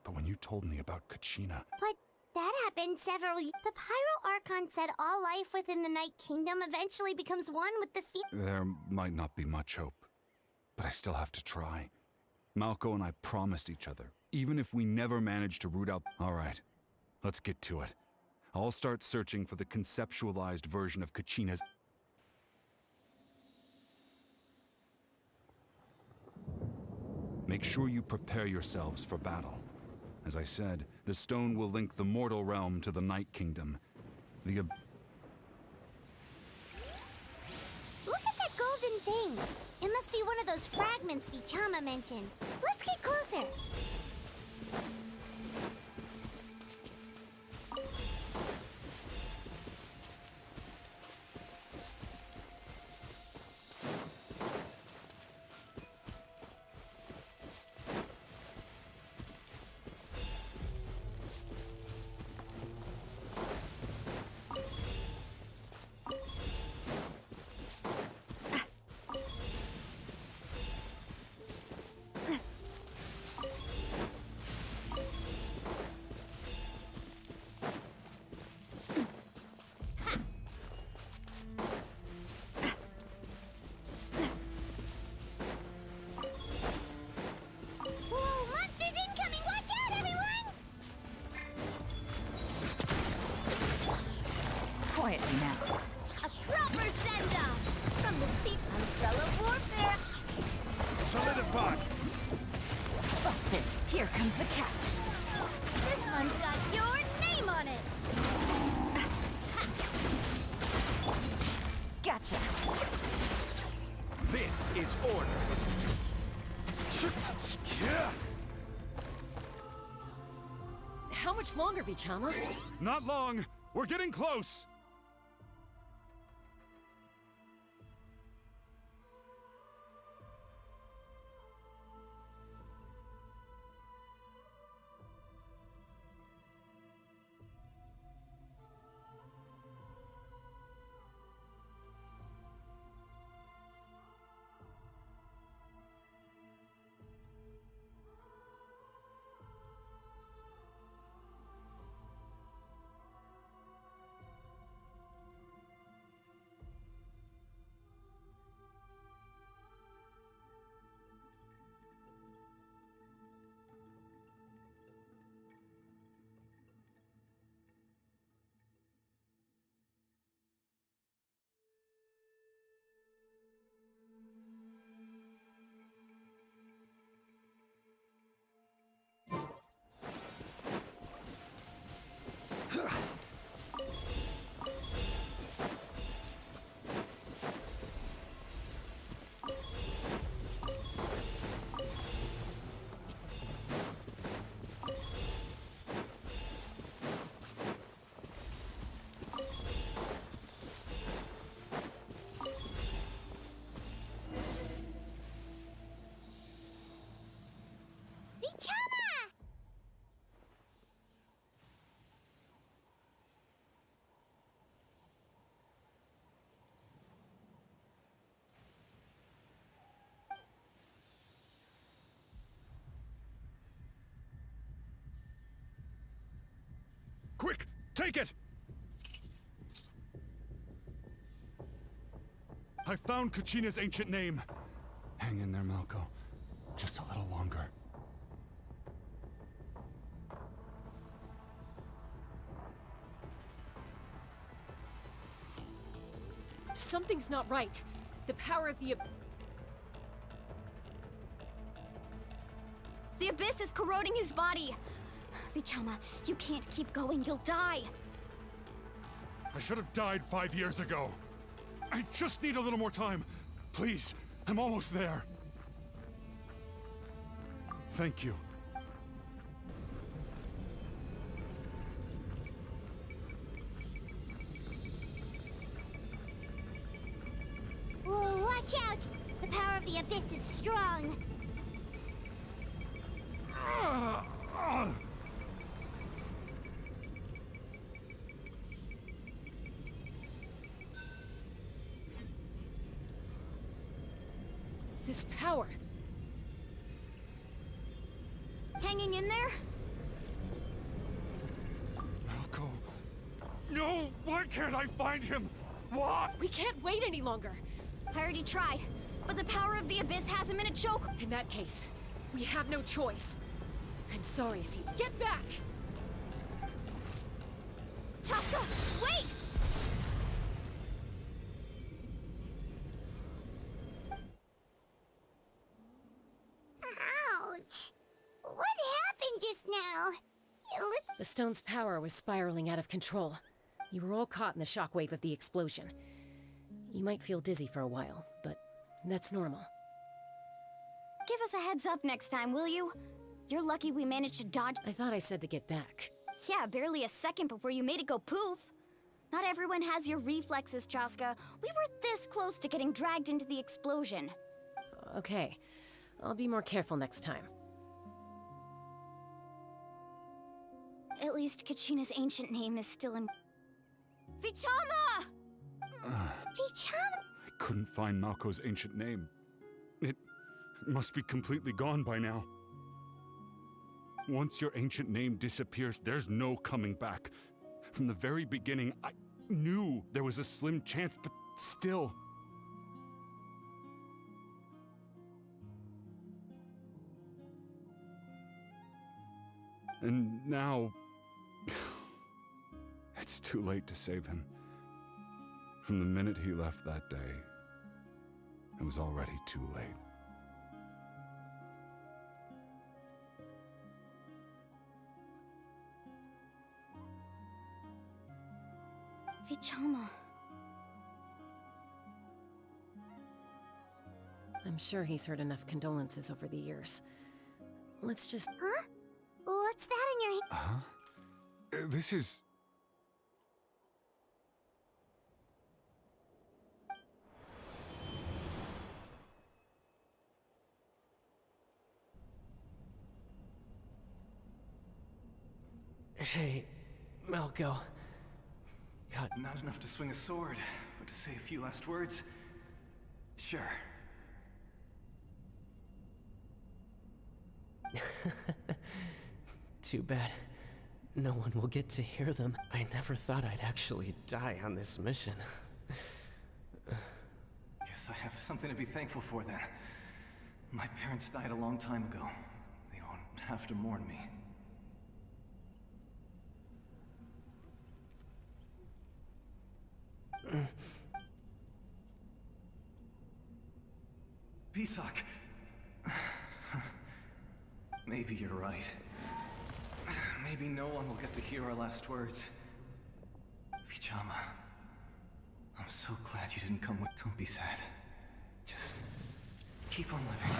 But when you told me about Kachina... But that happened several years. The Pyro Archon said all life within the Night Kingdom eventually becomes one with the sea. There might not be much hope, but I still have to try. Malco and I promised each other, even if we never manage to root out... All right, let's get to it. I'll start searching for the conceptualized version of Kachina's... Make sure you prepare yourselves for battle. As I said, the stone will link the mortal realm to the Night Kingdom. Look at that golden thing! It must be one of those fragments Vichama mentioned. Let's get closer! Quietly now. A proper send-off from the steep umbrella warfare. Solidify! Busted. Here comes the catch. This one's got your name on it. Gotcha. This is order. How much longer, Vichama? Not long! We're getting close! Quick! Take it! I found Kachina's ancient name. Hang in there, Malco. Just a little longer. Something's not right. The power of the... The abyss is corroding his body. Vichama, you can't keep going. You'll die. I should have died 5 years ago. I just need a little more time. Please, I'm almost there. Thank you. Whoa, watch out! The power of the abyss is strong. This power. Hanging in there? Malco. No! Why can't I find him? Why? We can't wait any longer. I already tried, but the power of the Abyss has him in a choke. In that case, we have no choice. I'm sorry, C. Get back! Chaska, wait! Ouch! What happened just now? It looked... The stone's power was spiraling out of control. You were all caught in the shockwave of the explosion. You might feel dizzy for a while, but that's normal. Give us a heads up next time, will you? You're lucky we managed to dodge... I thought I said to get back. Yeah, barely a second before you made it go poof. Not everyone has your reflexes, Chaska. We were this close to getting dragged into the explosion. Okay. I'll be more careful next time. At least Kachina's ancient name is still in... Vichama! Vichama! I couldn't find Malco's ancient name. It must be completely gone by now. Once your ancient name disappears, there's no coming back. From the very beginning, I knew there was a slim chance, but still... And now... it's too late to save him. From the minute he left that day, it was already too late. Vichama. I'm sure he's heard enough condolences over the years. Let's just... Huh? What's that in your hand? Huh? This is... Hey, Malco. God. Not enough to swing a sword, but to say a few last words? Sure. Too bad. No one will get to hear them. I never thought I'd actually die on this mission. Guess I have something to be thankful for then. My parents died a long time ago. They won't have to mourn me. Pisak. Maybe you're right. Maybe no one will get to hear our last words. Vichama, I'm so glad you didn't come with... Don't be sad. Just keep on living.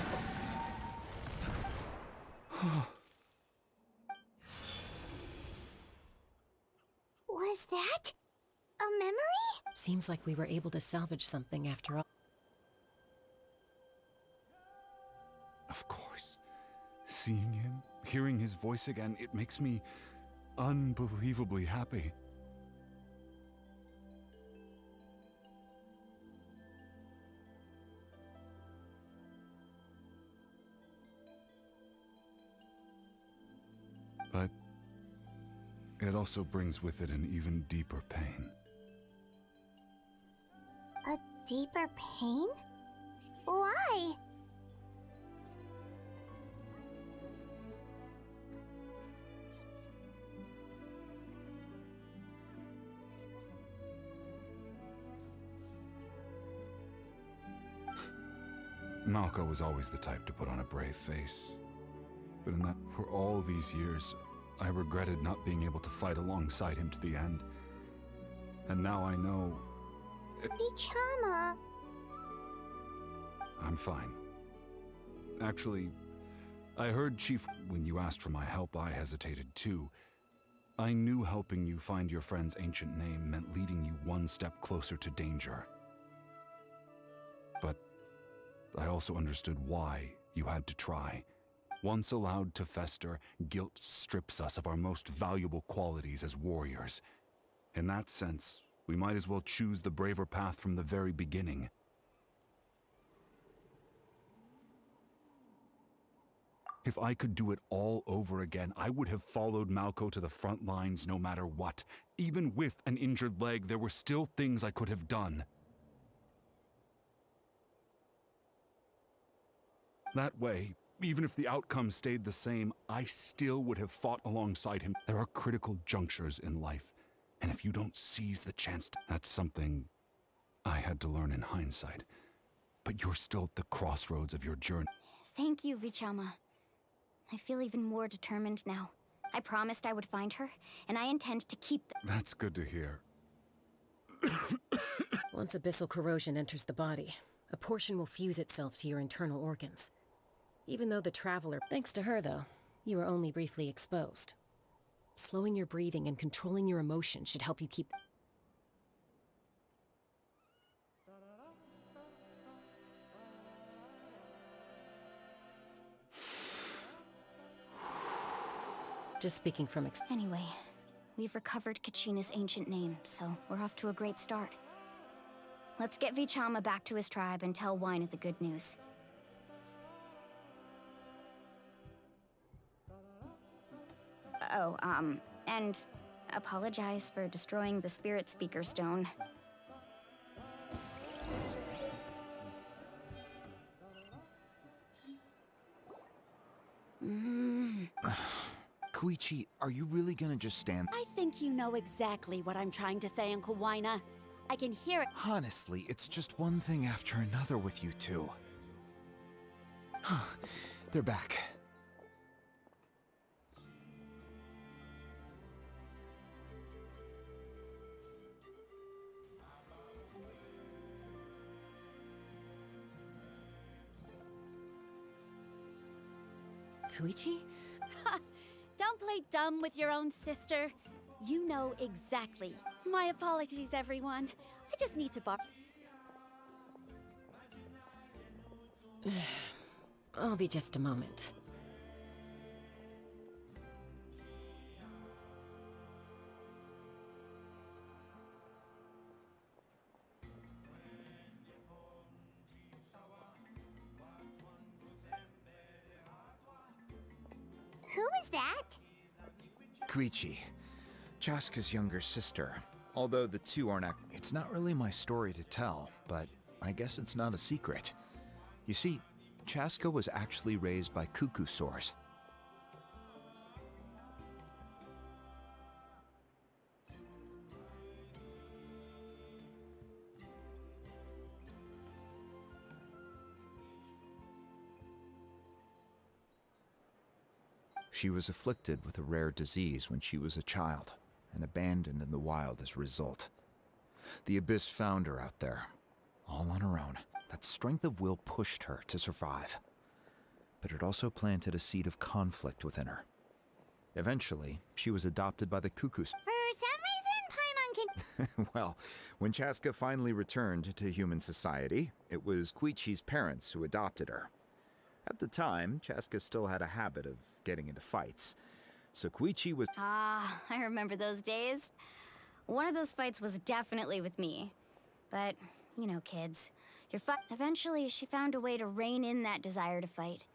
Was that a memory? Seems like we were able to salvage something after all. Of course. Seeing him, hearing his voice again, it makes me unbelievably happy. But it also brings with it an even deeper pain. A deeper pain? Why? Malco was always the type to put on a brave face. But in that, for all these years, I regretted not being able to fight alongside him to the end. And now I know... Vichama. I'm fine. Actually, I heard, Chief, when you asked for my help, I hesitated too. I knew helping you find your friend's ancient name meant leading you one step closer to danger. But I also understood why you had to try. Once allowed to fester, guilt strips us of our most valuable qualities as warriors. In that sense, we might as well choose the braver path from the very beginning. If I could do it all over again, I would have followed Malco to the front lines no matter what. Even with an injured leg, there were still things I could have done. That way, even if the outcome stayed the same, I still would have fought alongside him. There are critical junctures in life, and if you don't seize the chance to... That's something I had to learn in hindsight. But you're still at the crossroads of your journey. Thank you, Vichama. I feel even more determined now. I promised I would find her, and I intend to keep That's good to hear. Once abyssal corrosion enters the body, a portion will fuse itself to your internal organs. Even though the Traveler... Thanks to her, though, you were only briefly exposed. Slowing your breathing and controlling your emotions should help you keep... Just speaking from Anyway, we've recovered Kachina's ancient name, so we're off to a great start. Let's get Vichama back to his tribe and tell Wyneth the good news. Oh, and apologize for destroying the Spirit Speaker Stone. Koichi, are you really gonna just stand? I think you know exactly what I'm trying to say, Uncle Wyna. I can hear it. Honestly, it's just one thing after another with you two. They're back. Koichi? Don't play dumb with your own sister. You know exactly. My apologies, everyone. I just need to I'll be just a moment. Who is that? Koichi, Chaska's younger sister. Although the two aren't it's not really my story to tell, but I guess it's not a secret. You see, Chaska was actually raised by cuckoo-saurs. She was afflicted with a rare disease when she was a child, and abandoned in the wild as a result. The Abyss found her out there, all on her own. That strength of will pushed her to survive. But it also planted a seed of conflict within her. Eventually, she was adopted by the cuckoos. For some reason, Paimon can... Well, when Chaska finally returned to human society, it was Koichi's parents who adopted her. At the time, Chaska still had a habit of getting into fights, so Koichi was... Ah, I remember those days. One of those fights was definitely with me. But, you know, kids. Eventually, she found a way to rein in that desire to fight.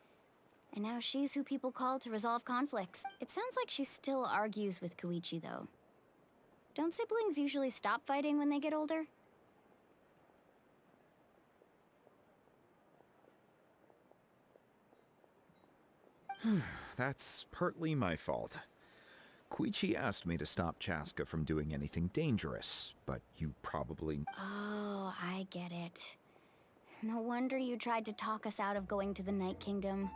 And now she's who people call to resolve conflicts. It sounds like she still argues with Koichi, though. Don't siblings usually stop fighting when they get older? That's partly my fault. Koichi asked me to stop Chaska from doing anything dangerous, but you probably... Oh, I get it. No wonder you tried to talk us out of going to the Night Kingdom.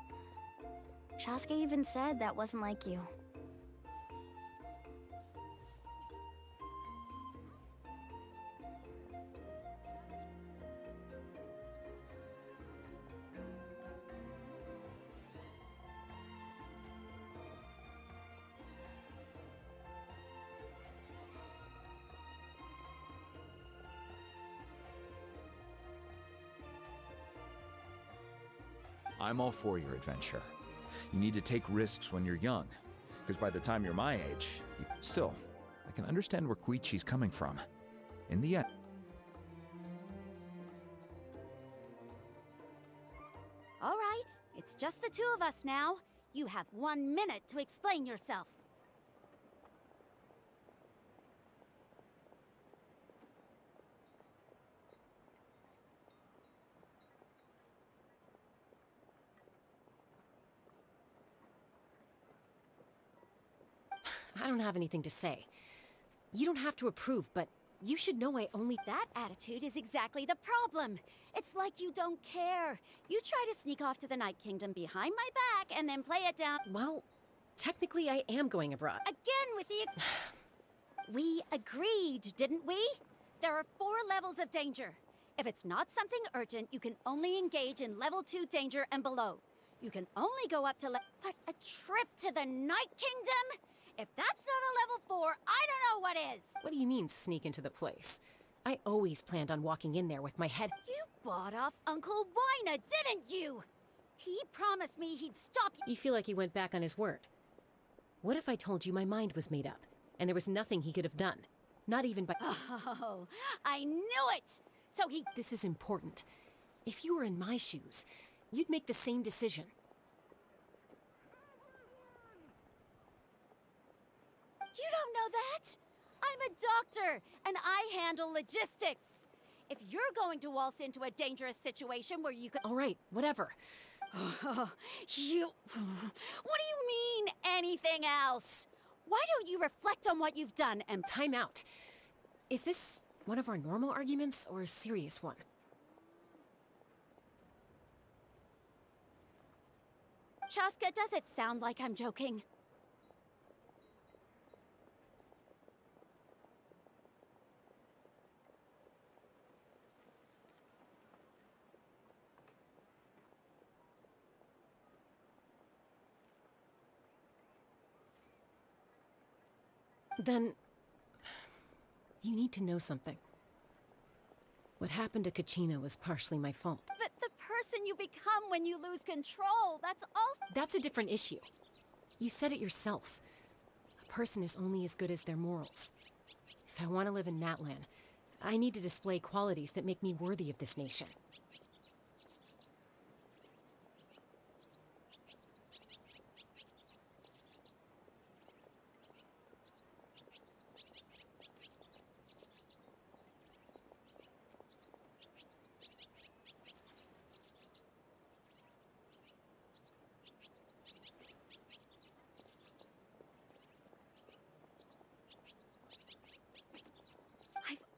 Chaska even said that wasn't like you. I'm all for your adventure. You need to take risks when you're young, because by the time you're my age, still, I can understand where Koichi's coming from. In the end... All right, it's just the two of us now. You have 1 minute to explain yourself. I don't have anything to say. You don't have to approve, but you should know I only... That attitude is exactly the problem. It's like you don't care. You try to sneak off to the Night Kingdom behind my back and then play it down. Well, technically I am going abroad. Again with the... We agreed, didn't we? There are 4 levels of danger. If it's not something urgent, you can only engage in level 2 danger and below. You can only go up to But a trip to the Night Kingdom? If that's not a level 4, I don't know what is! What do you mean, sneak into the place? I always planned on walking in there with my head... You bought off Uncle Wina, didn't you? He promised me he'd stop you. You feel like he went back on his word. What if I told you my mind was made up, and there was nothing he could have done? Not even by... Oh, I knew it! So he... This is important. If you were in my shoes, you'd make the same decision. You don't know that? I'm a doctor, and I handle logistics. If you're going to waltz into a dangerous situation where you could... All right, whatever. You... What do you mean, anything else? Why don't you reflect on what you've done and... Time out. Is this one of our normal arguments, or a serious one? Chaska, does it sound like I'm joking? Then... you need to know something. What happened to Kachina was partially my fault. But the person you become when you lose control, that's also... That's a different issue. You said it yourself. A person is only as good as their morals. If I want to live in Natlan, I need to display qualities that make me worthy of this nation.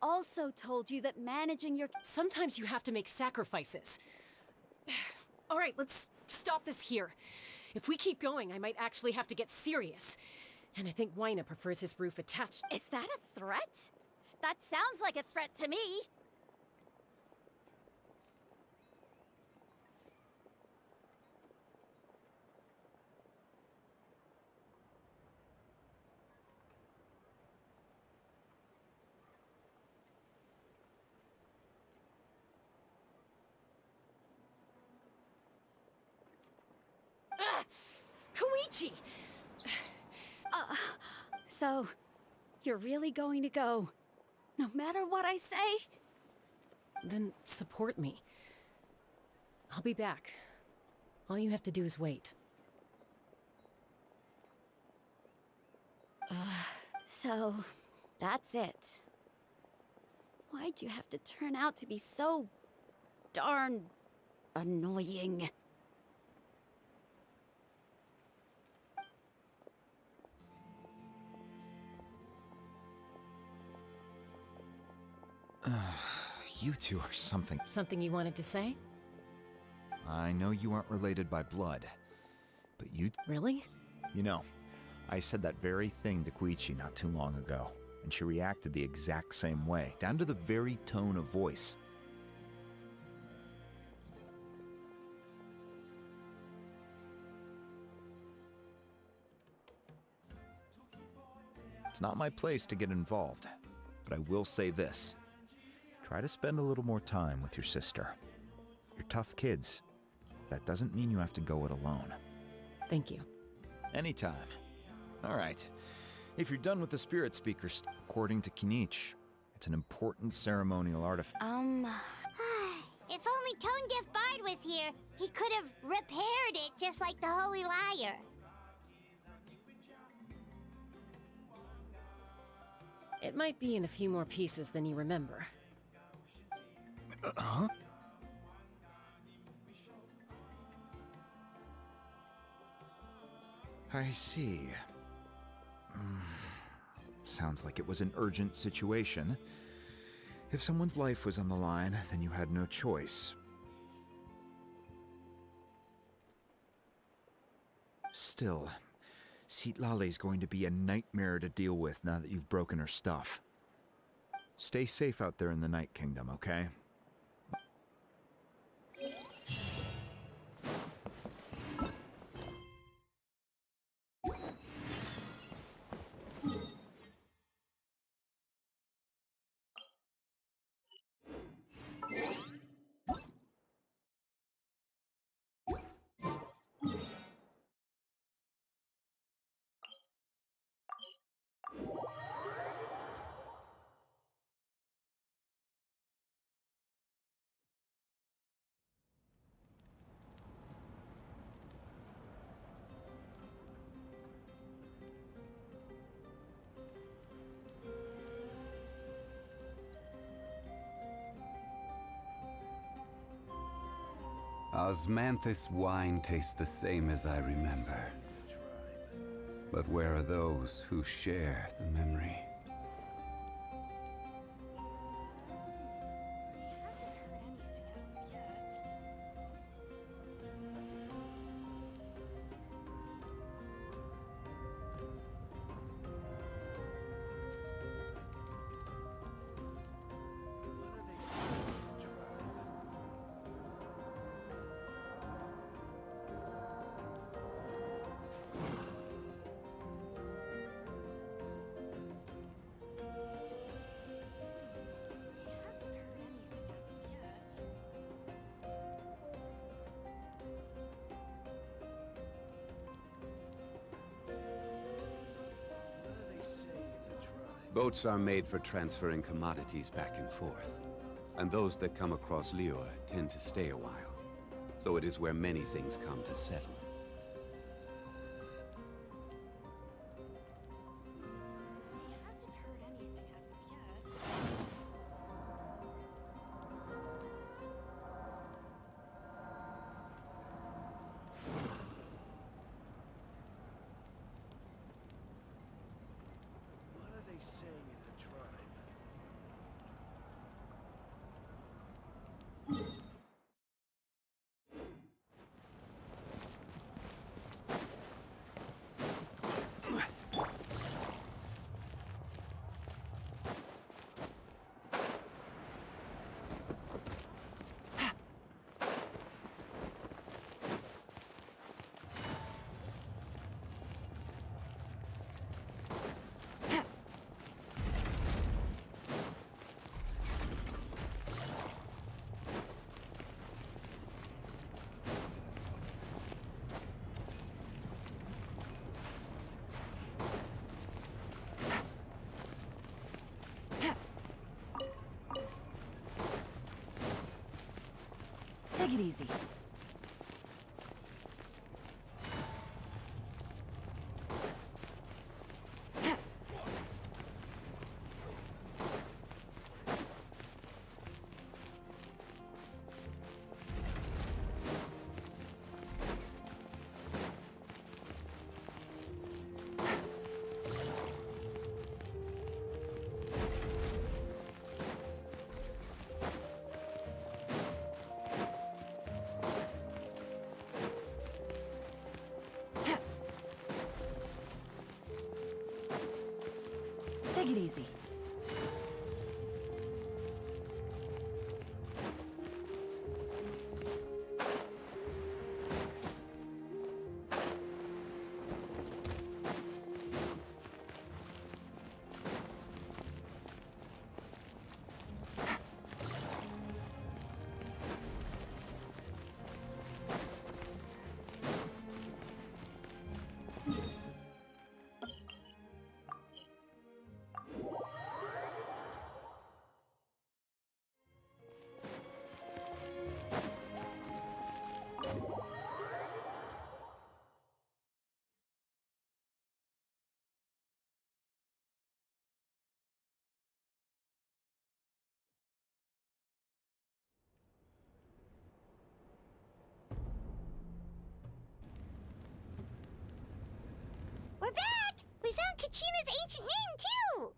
Also told you that managing your... Sometimes you have to make sacrifices. All right, let's stop this here. If we keep going, I might actually have to get serious. And I think Wina prefers his roof attached. Is that a threat? That sounds like a threat to me. Koichi! So, you're really going to go, no matter what I say? Then support me. I'll be back. All you have to do is wait. So, that's it. Why'd you have to turn out to be so darn annoying? You two are something. Something you wanted to say? I know you aren't related by blood, but you... Really? You know, I said that very thing to Koichi not too long ago, and she reacted the exact same way, down to the very tone of voice. It's not my place to get involved, but I will say this. Try to spend a little more time with your sister. You're tough kids. That doesn't mean you have to go it alone. Thank you. Anytime. All right. If you're done with the spirit speakers, according to Kinich, it's an important ceremonial artifact. If only Tonegif Bard was here, he could have repaired it just like the Holy Liar. It might be in a few more pieces than you remember. Huh? I see. Sounds like it was an urgent situation. If someone's life was on the line, then you had no choice. Still, Citlali's going to be a nightmare to deal with now that you've broken her stuff. Stay safe out there in the Night Kingdom, okay? Osmanthus wine tastes the same as I remember. But where are those who share the memory? Boats are made for transferring commodities back and forth, and those that come across Lior tend to stay a while, so it is where many things come to settle. Take it easy. Take it easy. we're back! We found Kachina's ancient name, too!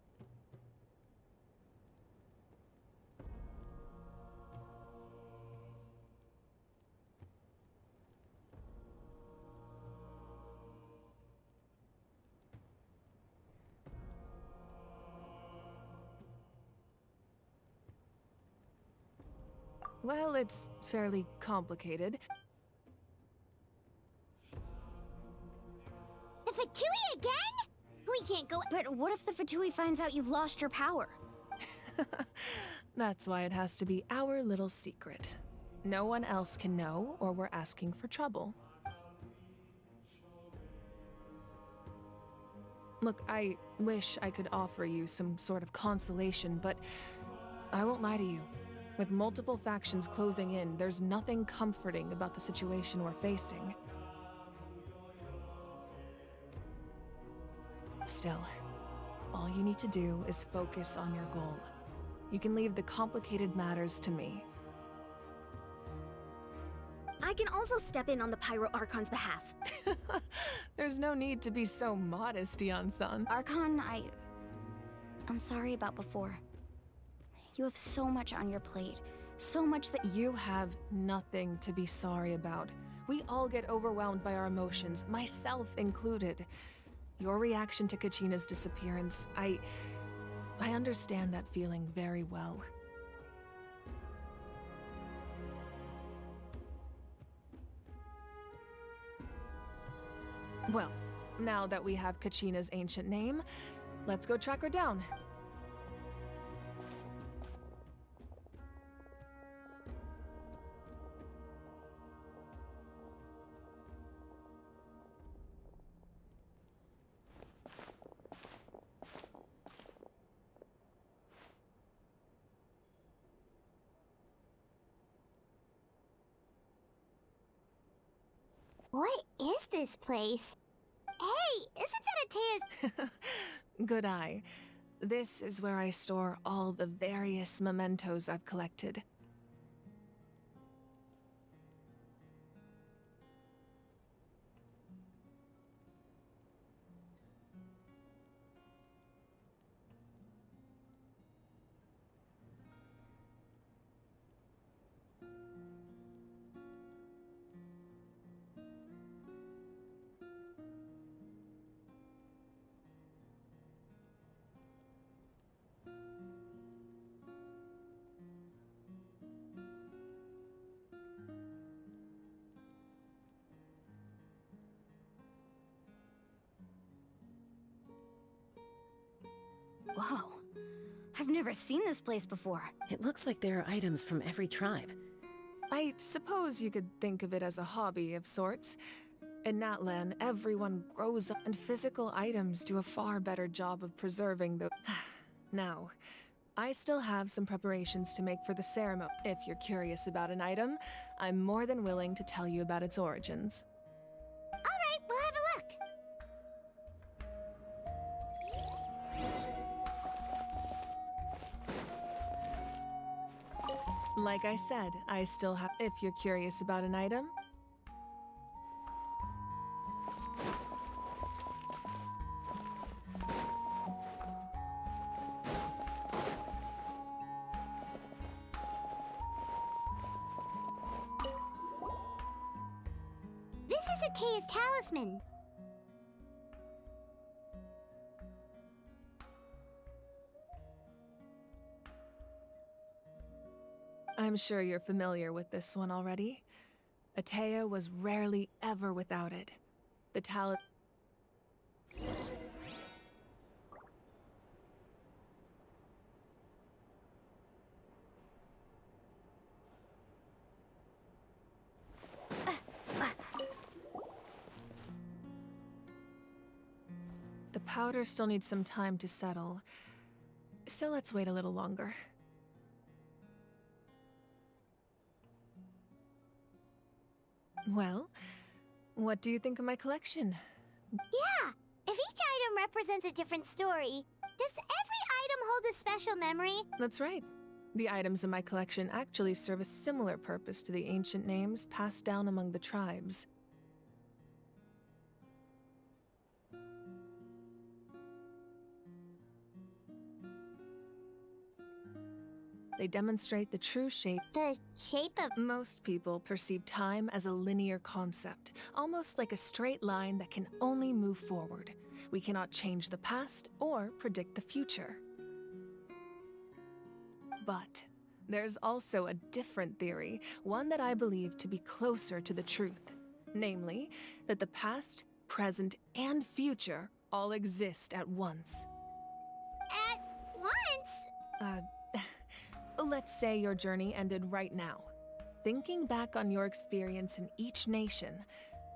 Well, it's fairly complicated. The Fatui again? We can't go. But what if the Fatui finds out you've lost your power? That's why it has to be our little secret. No one else can know, or we're asking for trouble. Look, I wish I could offer you some sort of consolation, but I won't lie to you. With multiple factions closing in, there's nothing comforting about the situation we're facing. Still, all you need to do is focus on your goal. You can leave the complicated matters to me. I can also step in on the Pyro Archon's behalf. There's no need to be so modest, Yan-san. Archon, I'm sorry about before. You have so much on your plate. So much that— You have nothing to be sorry about. We all get overwhelmed by our emotions, myself included. Your reaction to Kachina's disappearance, I understand that feeling very well. Well, now that we have Kachina's ancient name, let's go track her down. What is this place? Hey, isn't that Atea's— Good eye. This is where I store all the various mementos I've collected. Whoa. I've never seen this place before. It looks like there are items from every tribe. I suppose you could think of it as a hobby of sorts. In Natlan, everyone grows up, and physical items do a far better job of preserving the— Now, I still have some preparations to make for the ceremony. If you're curious about an item, I'm more than willing to tell you about its origins. Alright, we'll have a look. Like I said, I still have— If you're curious about an item, This is Atea's talisman. I'm sure you're familiar with this one already. Atea was rarely ever without it. The talent— The powder still needs some time to settle, so let's wait a little longer. Well, what do you think of my collection? Yeah! If each item represents a different story, does every item hold a special memory? That's right. The items in my collection actually serve a similar purpose to the ancient names passed down among the tribes. They demonstrate the true shape. The shape of... Most people perceive time as a linear concept, almost like a straight line that can only move forward. We cannot change the past or predict the future. But there's also a different theory, one that I believe to be closer to the truth. Namely, that the past, present, and future all exist at once. At once? Let's say your journey ended right now. Thinking back on your experience in each nation,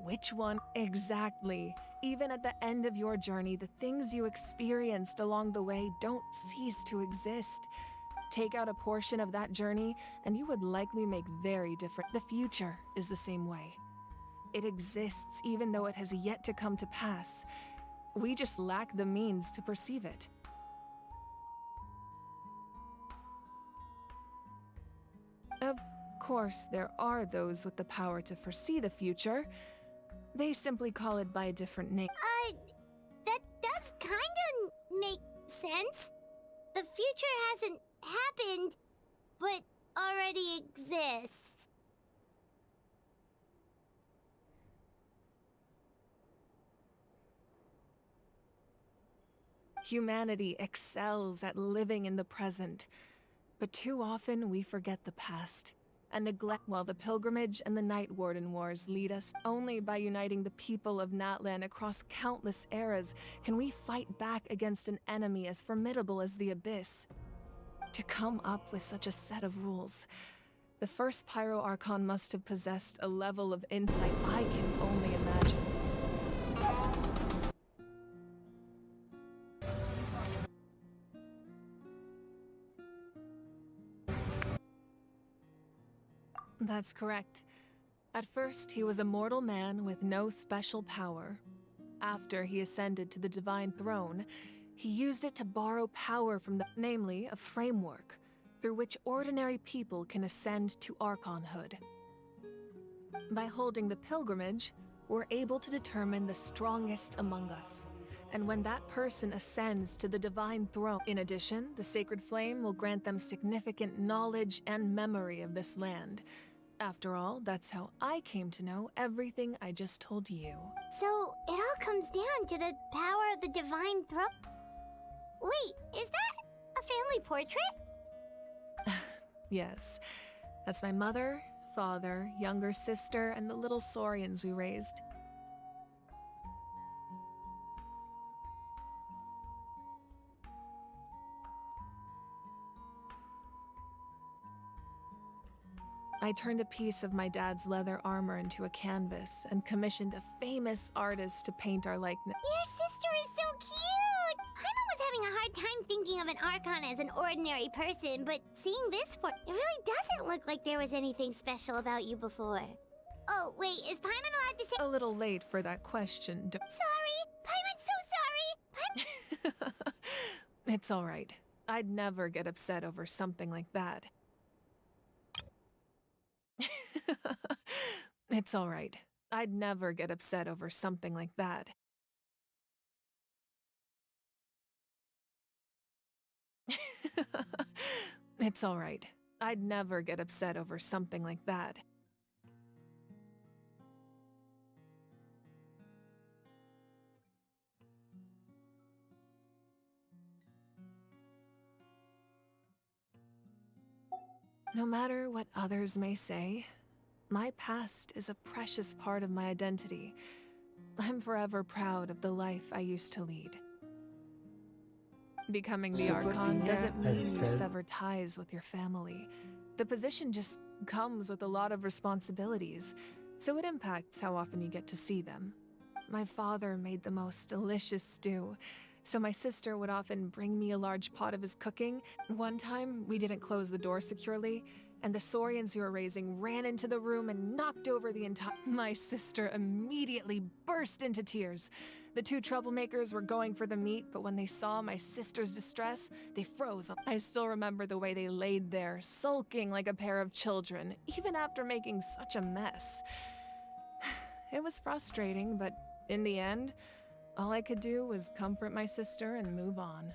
which one exactly? Even at the end of your journey, the things you experienced along the way don't cease to exist. Take out a portion of that journey, and you would likely make very different. The future is the same way. It exists even though it has yet to come to pass. We just lack the means to perceive it. Of course, there are those with the power to foresee the future. They simply call it by a different name. That does kinda make sense. The future hasn't happened, but already exists. Humanity excels at living in the present, but too often we forget the past and neglect. While the pilgrimage and the Night Warden Wars lead us, only by uniting the people of Natlan across countless eras can we fight back against an enemy as formidable as the Abyss. To come up with such a set of rules, the first Pyro Archon must have possessed a level of insight I can only imagine. That's correct. At first, he was a mortal man with no special power. After he ascended to the divine throne, he used it to borrow power from namely a framework, through which ordinary people can ascend to Archonhood. By holding the pilgrimage, we're able to determine the strongest among us. And when that person ascends to the divine throne, in addition, the sacred flame will grant them significant knowledge and memory of this land. After all, that's how I came to know everything I just told you. So, it all comes down to the power of the divine throne. Wait, is that a family portrait? Yes. That's my mother, father, younger sister, and the little Saurians we raised. I turned a piece of my dad's leather armor into a canvas and commissioned a famous artist to paint our likeness. Your sister is so cute! Paimon was having a hard time thinking of an Archon as an ordinary person, but seeing this it really doesn't look like there was anything special about you before. Oh, wait, is Paimon allowed to say— A little late for that question. Sorry! Paimon's so sorry! It's alright. I'd never get upset over something like that. It's alright. I'd never get upset over something like that. It's alright. I'd never get upset over something like that. No matter what others may say, my past is a precious part of my identity. I'm forever proud of the life I used to lead. Becoming the Archon doesn't mean you sever ties with your family. The position just comes with a lot of responsibilities, so it impacts how often you get to see them. My father made the most delicious stew, so my sister would often bring me a large pot of his cooking. One time, we didn't close the door securely, and the Saurians we were raising ran into the room and knocked over the entire— My sister immediately burst into tears. The two troublemakers were going for the meat, but when they saw my sister's distress, they froze. I still remember the way they laid there, sulking like a pair of children, even after making such a mess. It was frustrating, but in the end, all I could do was comfort my sister and move on.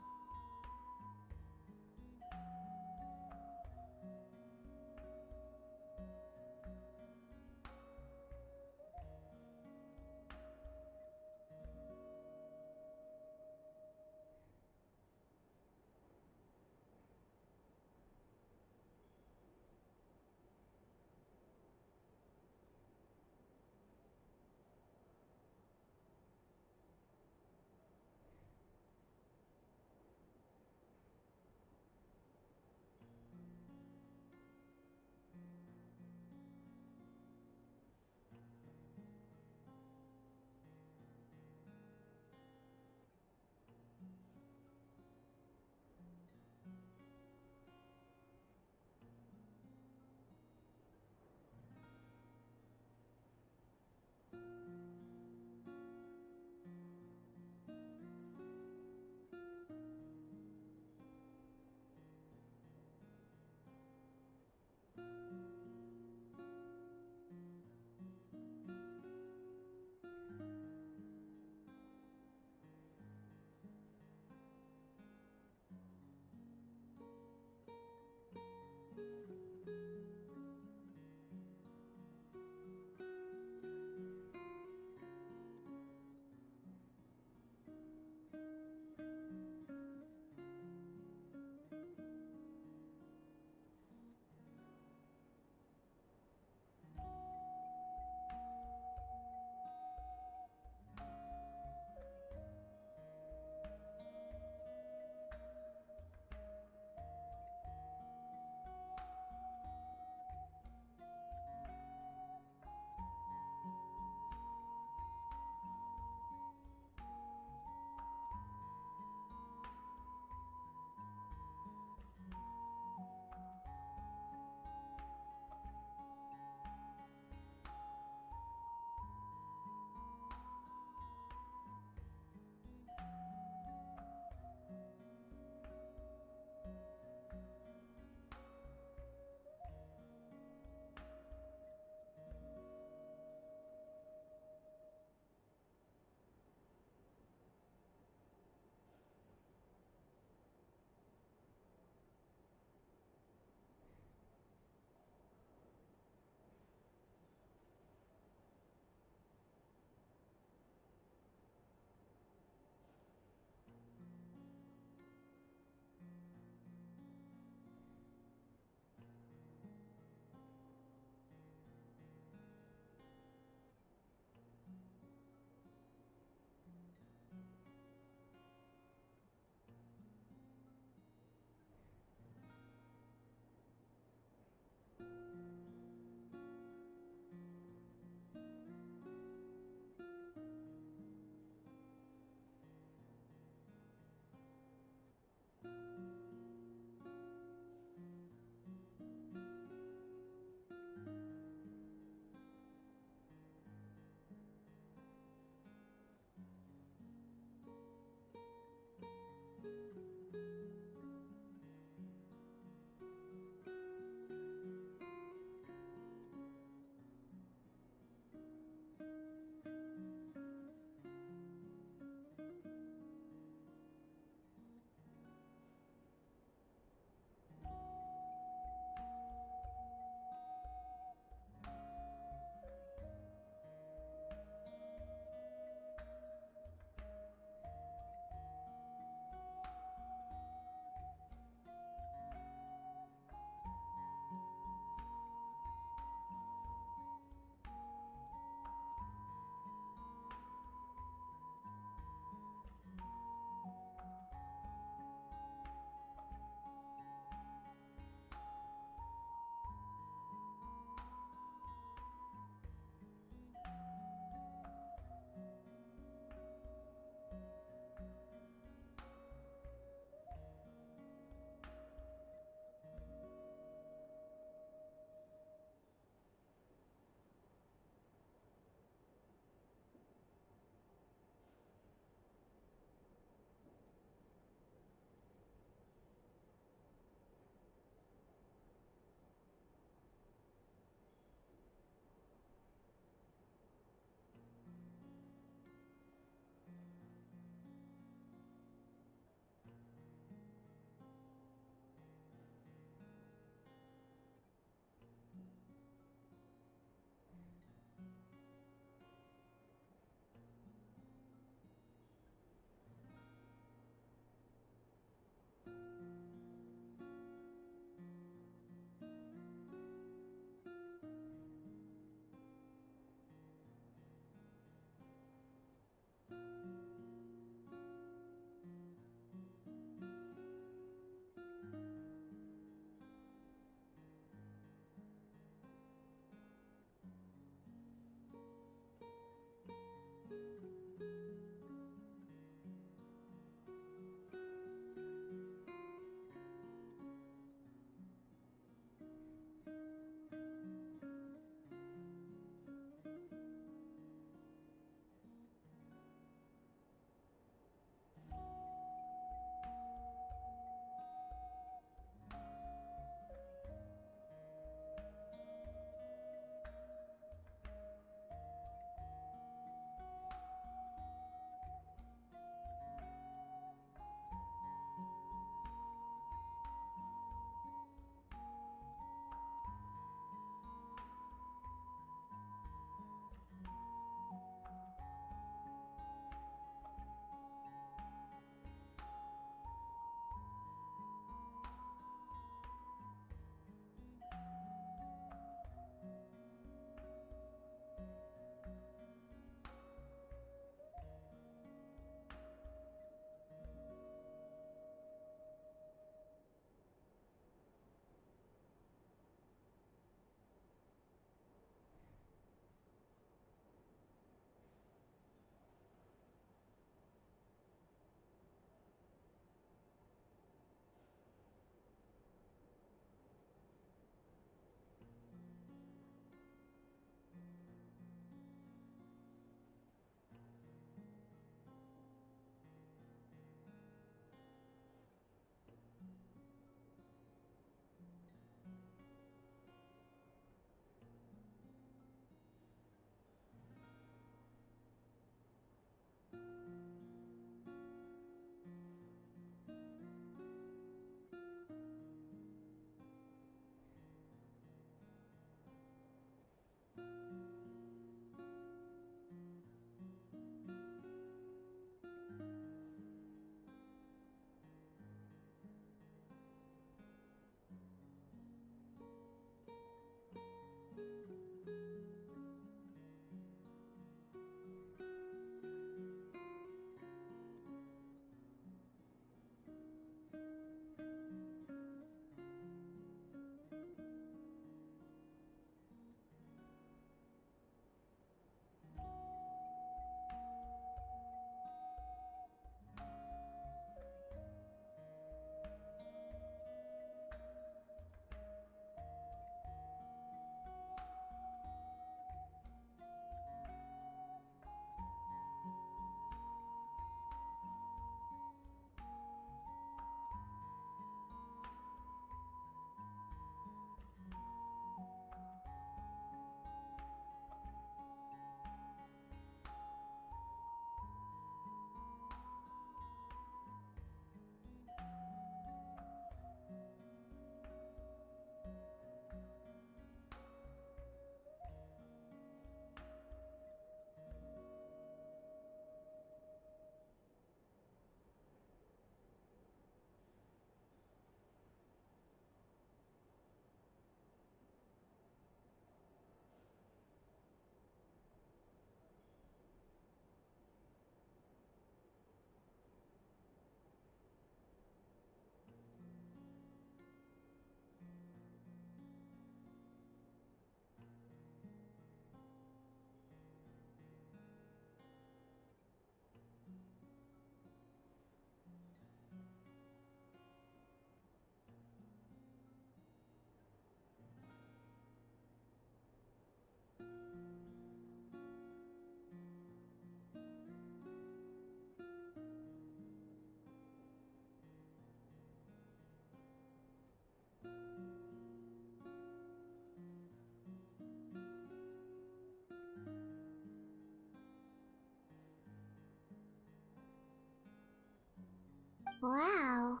Wow.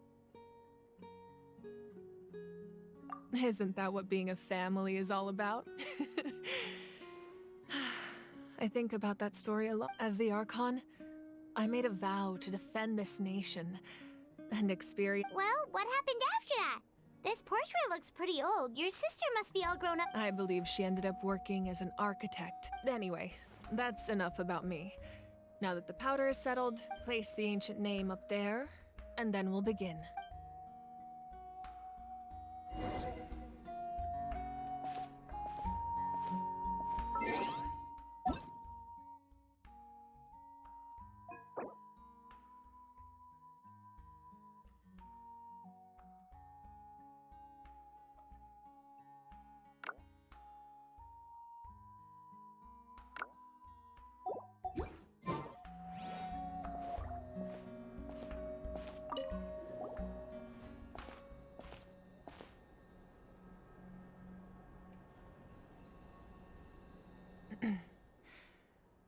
Isn't that what being a family is all about? I think about that story a lot. As the Archon, I made a vow to defend this nation and experience. Well, what happened after that? This portrait looks pretty old. Your sister must be all grown up. I believe she ended up working as an architect. Anyway, that's enough about me. Now that the powder is settled, place the ancient name up there, and then we'll begin.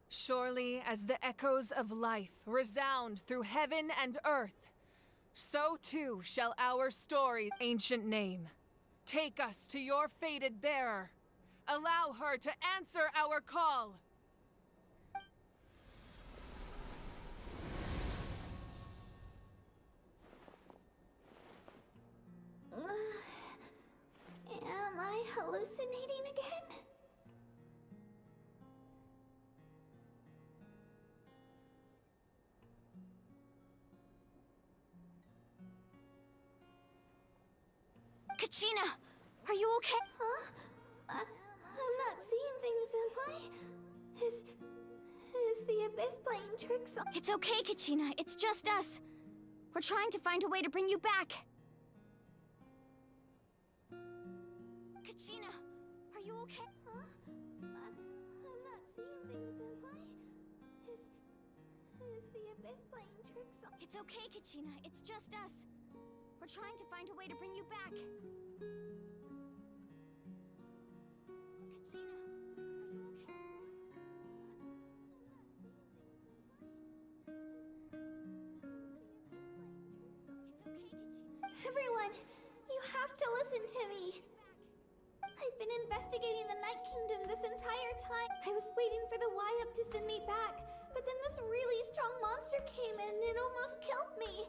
Surely as the echoes of life resound through heaven and earth, so too shall our story, ancient name. Take us to your fated bearer. Allow her to answer our call. Am I hallucinating again? Kachina, are you okay? Huh? I'm not seeing things, am I? Is the Abyss playing tricks on— It's okay, Kachina. It's just us. We're trying to find a way to bring you back. Kachina, are you okay? Huh? I'm not seeing things, am I? Is the Abyss playing tricks on— It's okay, Kachina. It's just us. We're trying to find a way to bring you back. Kachina, are you okay? Everyone, you have to listen to me. I've been investigating the Night Kingdom this entire time. I was waiting for the Y-Up to send me back, but then this really strong monster came in and it almost killed me.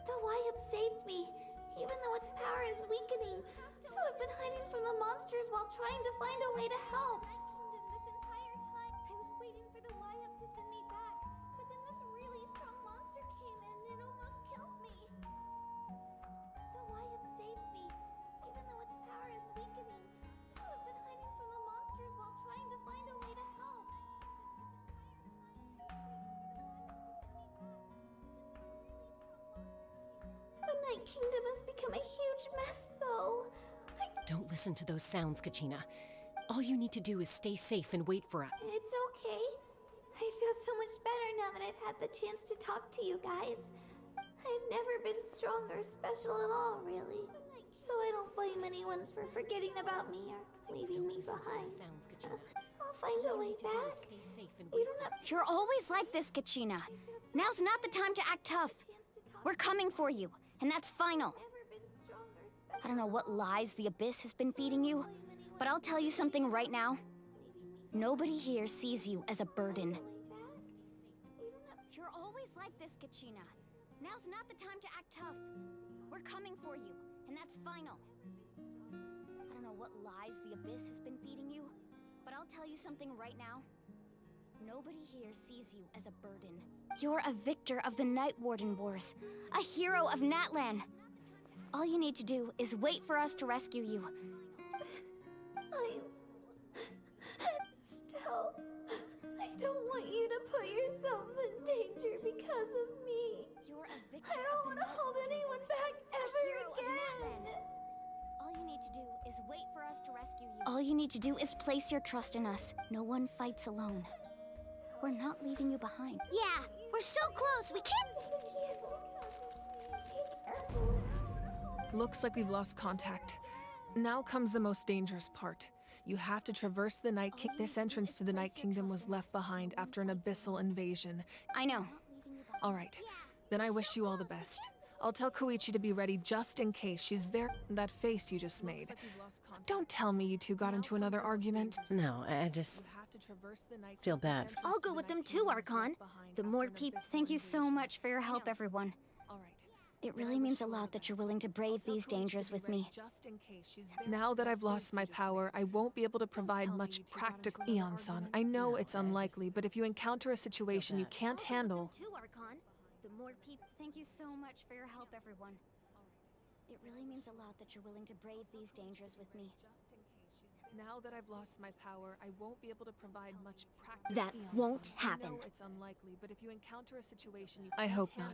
The Y-Up saved me, even though its power is weakening. So I've been hiding from the monsters while trying to find a way to help. This entire time, I was waiting for the Y-Up to send me back, but then this really strong monster came in and it almost killed me. The Y-Up saved me, even though its power is weakening. So I've been hiding from the monsters while trying to find a way to help. The Night Kingdom has become a huge mess, though. Don't listen to those sounds, Kachina. All you need to do is stay safe and wait for us. It's okay. I feel so much better now that I've had the chance to talk to you guys. I've never been strong or special at all, really. So I don't blame anyone for forgetting about me or leaving me behind. I'll find a way back. You don't have— You're always like this, Kachina. Now's not the time to act tough. We're coming for you, and that's final. I don't know what lies the Abyss has been feeding you, but I'll tell you something right now. Nobody here sees you as a burden. You're always like this, Kachina. Now's not the time to act tough. We're coming for you, and that's final. I don't know what lies the Abyss has been feeding you, but I'll tell you something right now. Nobody here sees you as a burden. You're a victor of the Night Warden Wars, a hero of Natlan. All you need to do is wait for us to rescue you. Still, I don't want you to put yourselves in danger because of me. You're a victor. I don't want to hold anyone back ever again. All you need to do is wait for us to rescue you. All you need to do is place your trust in us. No one fights alone. We're not leaving you behind. Yeah, we're so close, we can't— Looks like we've lost contact. Now comes the most dangerous part. You have to traverse the Night Kingdom. This entrance to the Night Kingdom was left behind after an abyssal invasion. I know. All right. Then I wish you all the best. I'll tell Koichi to be ready just in case. She's that face you just made. Don't tell me you two got into another argument. No, I just feel bad. I'll go with them too, Archon. The more people. Thank you so much for your help, everyone. It really means a lot that you're willing to brave these dangers with me. Now that I've lost my power, I won't be able to provide much practical. Eon-san, I know it's unlikely, but if you encounter a situation you can't handle... The more people. Thank you so much for your help, everyone. It really means a lot that you're willing to brave these dangers with me. Now that I've lost my power, I won't be able to provide much practical. That won't happen. I know it's unlikely, but if you encounter a situation you I hope not.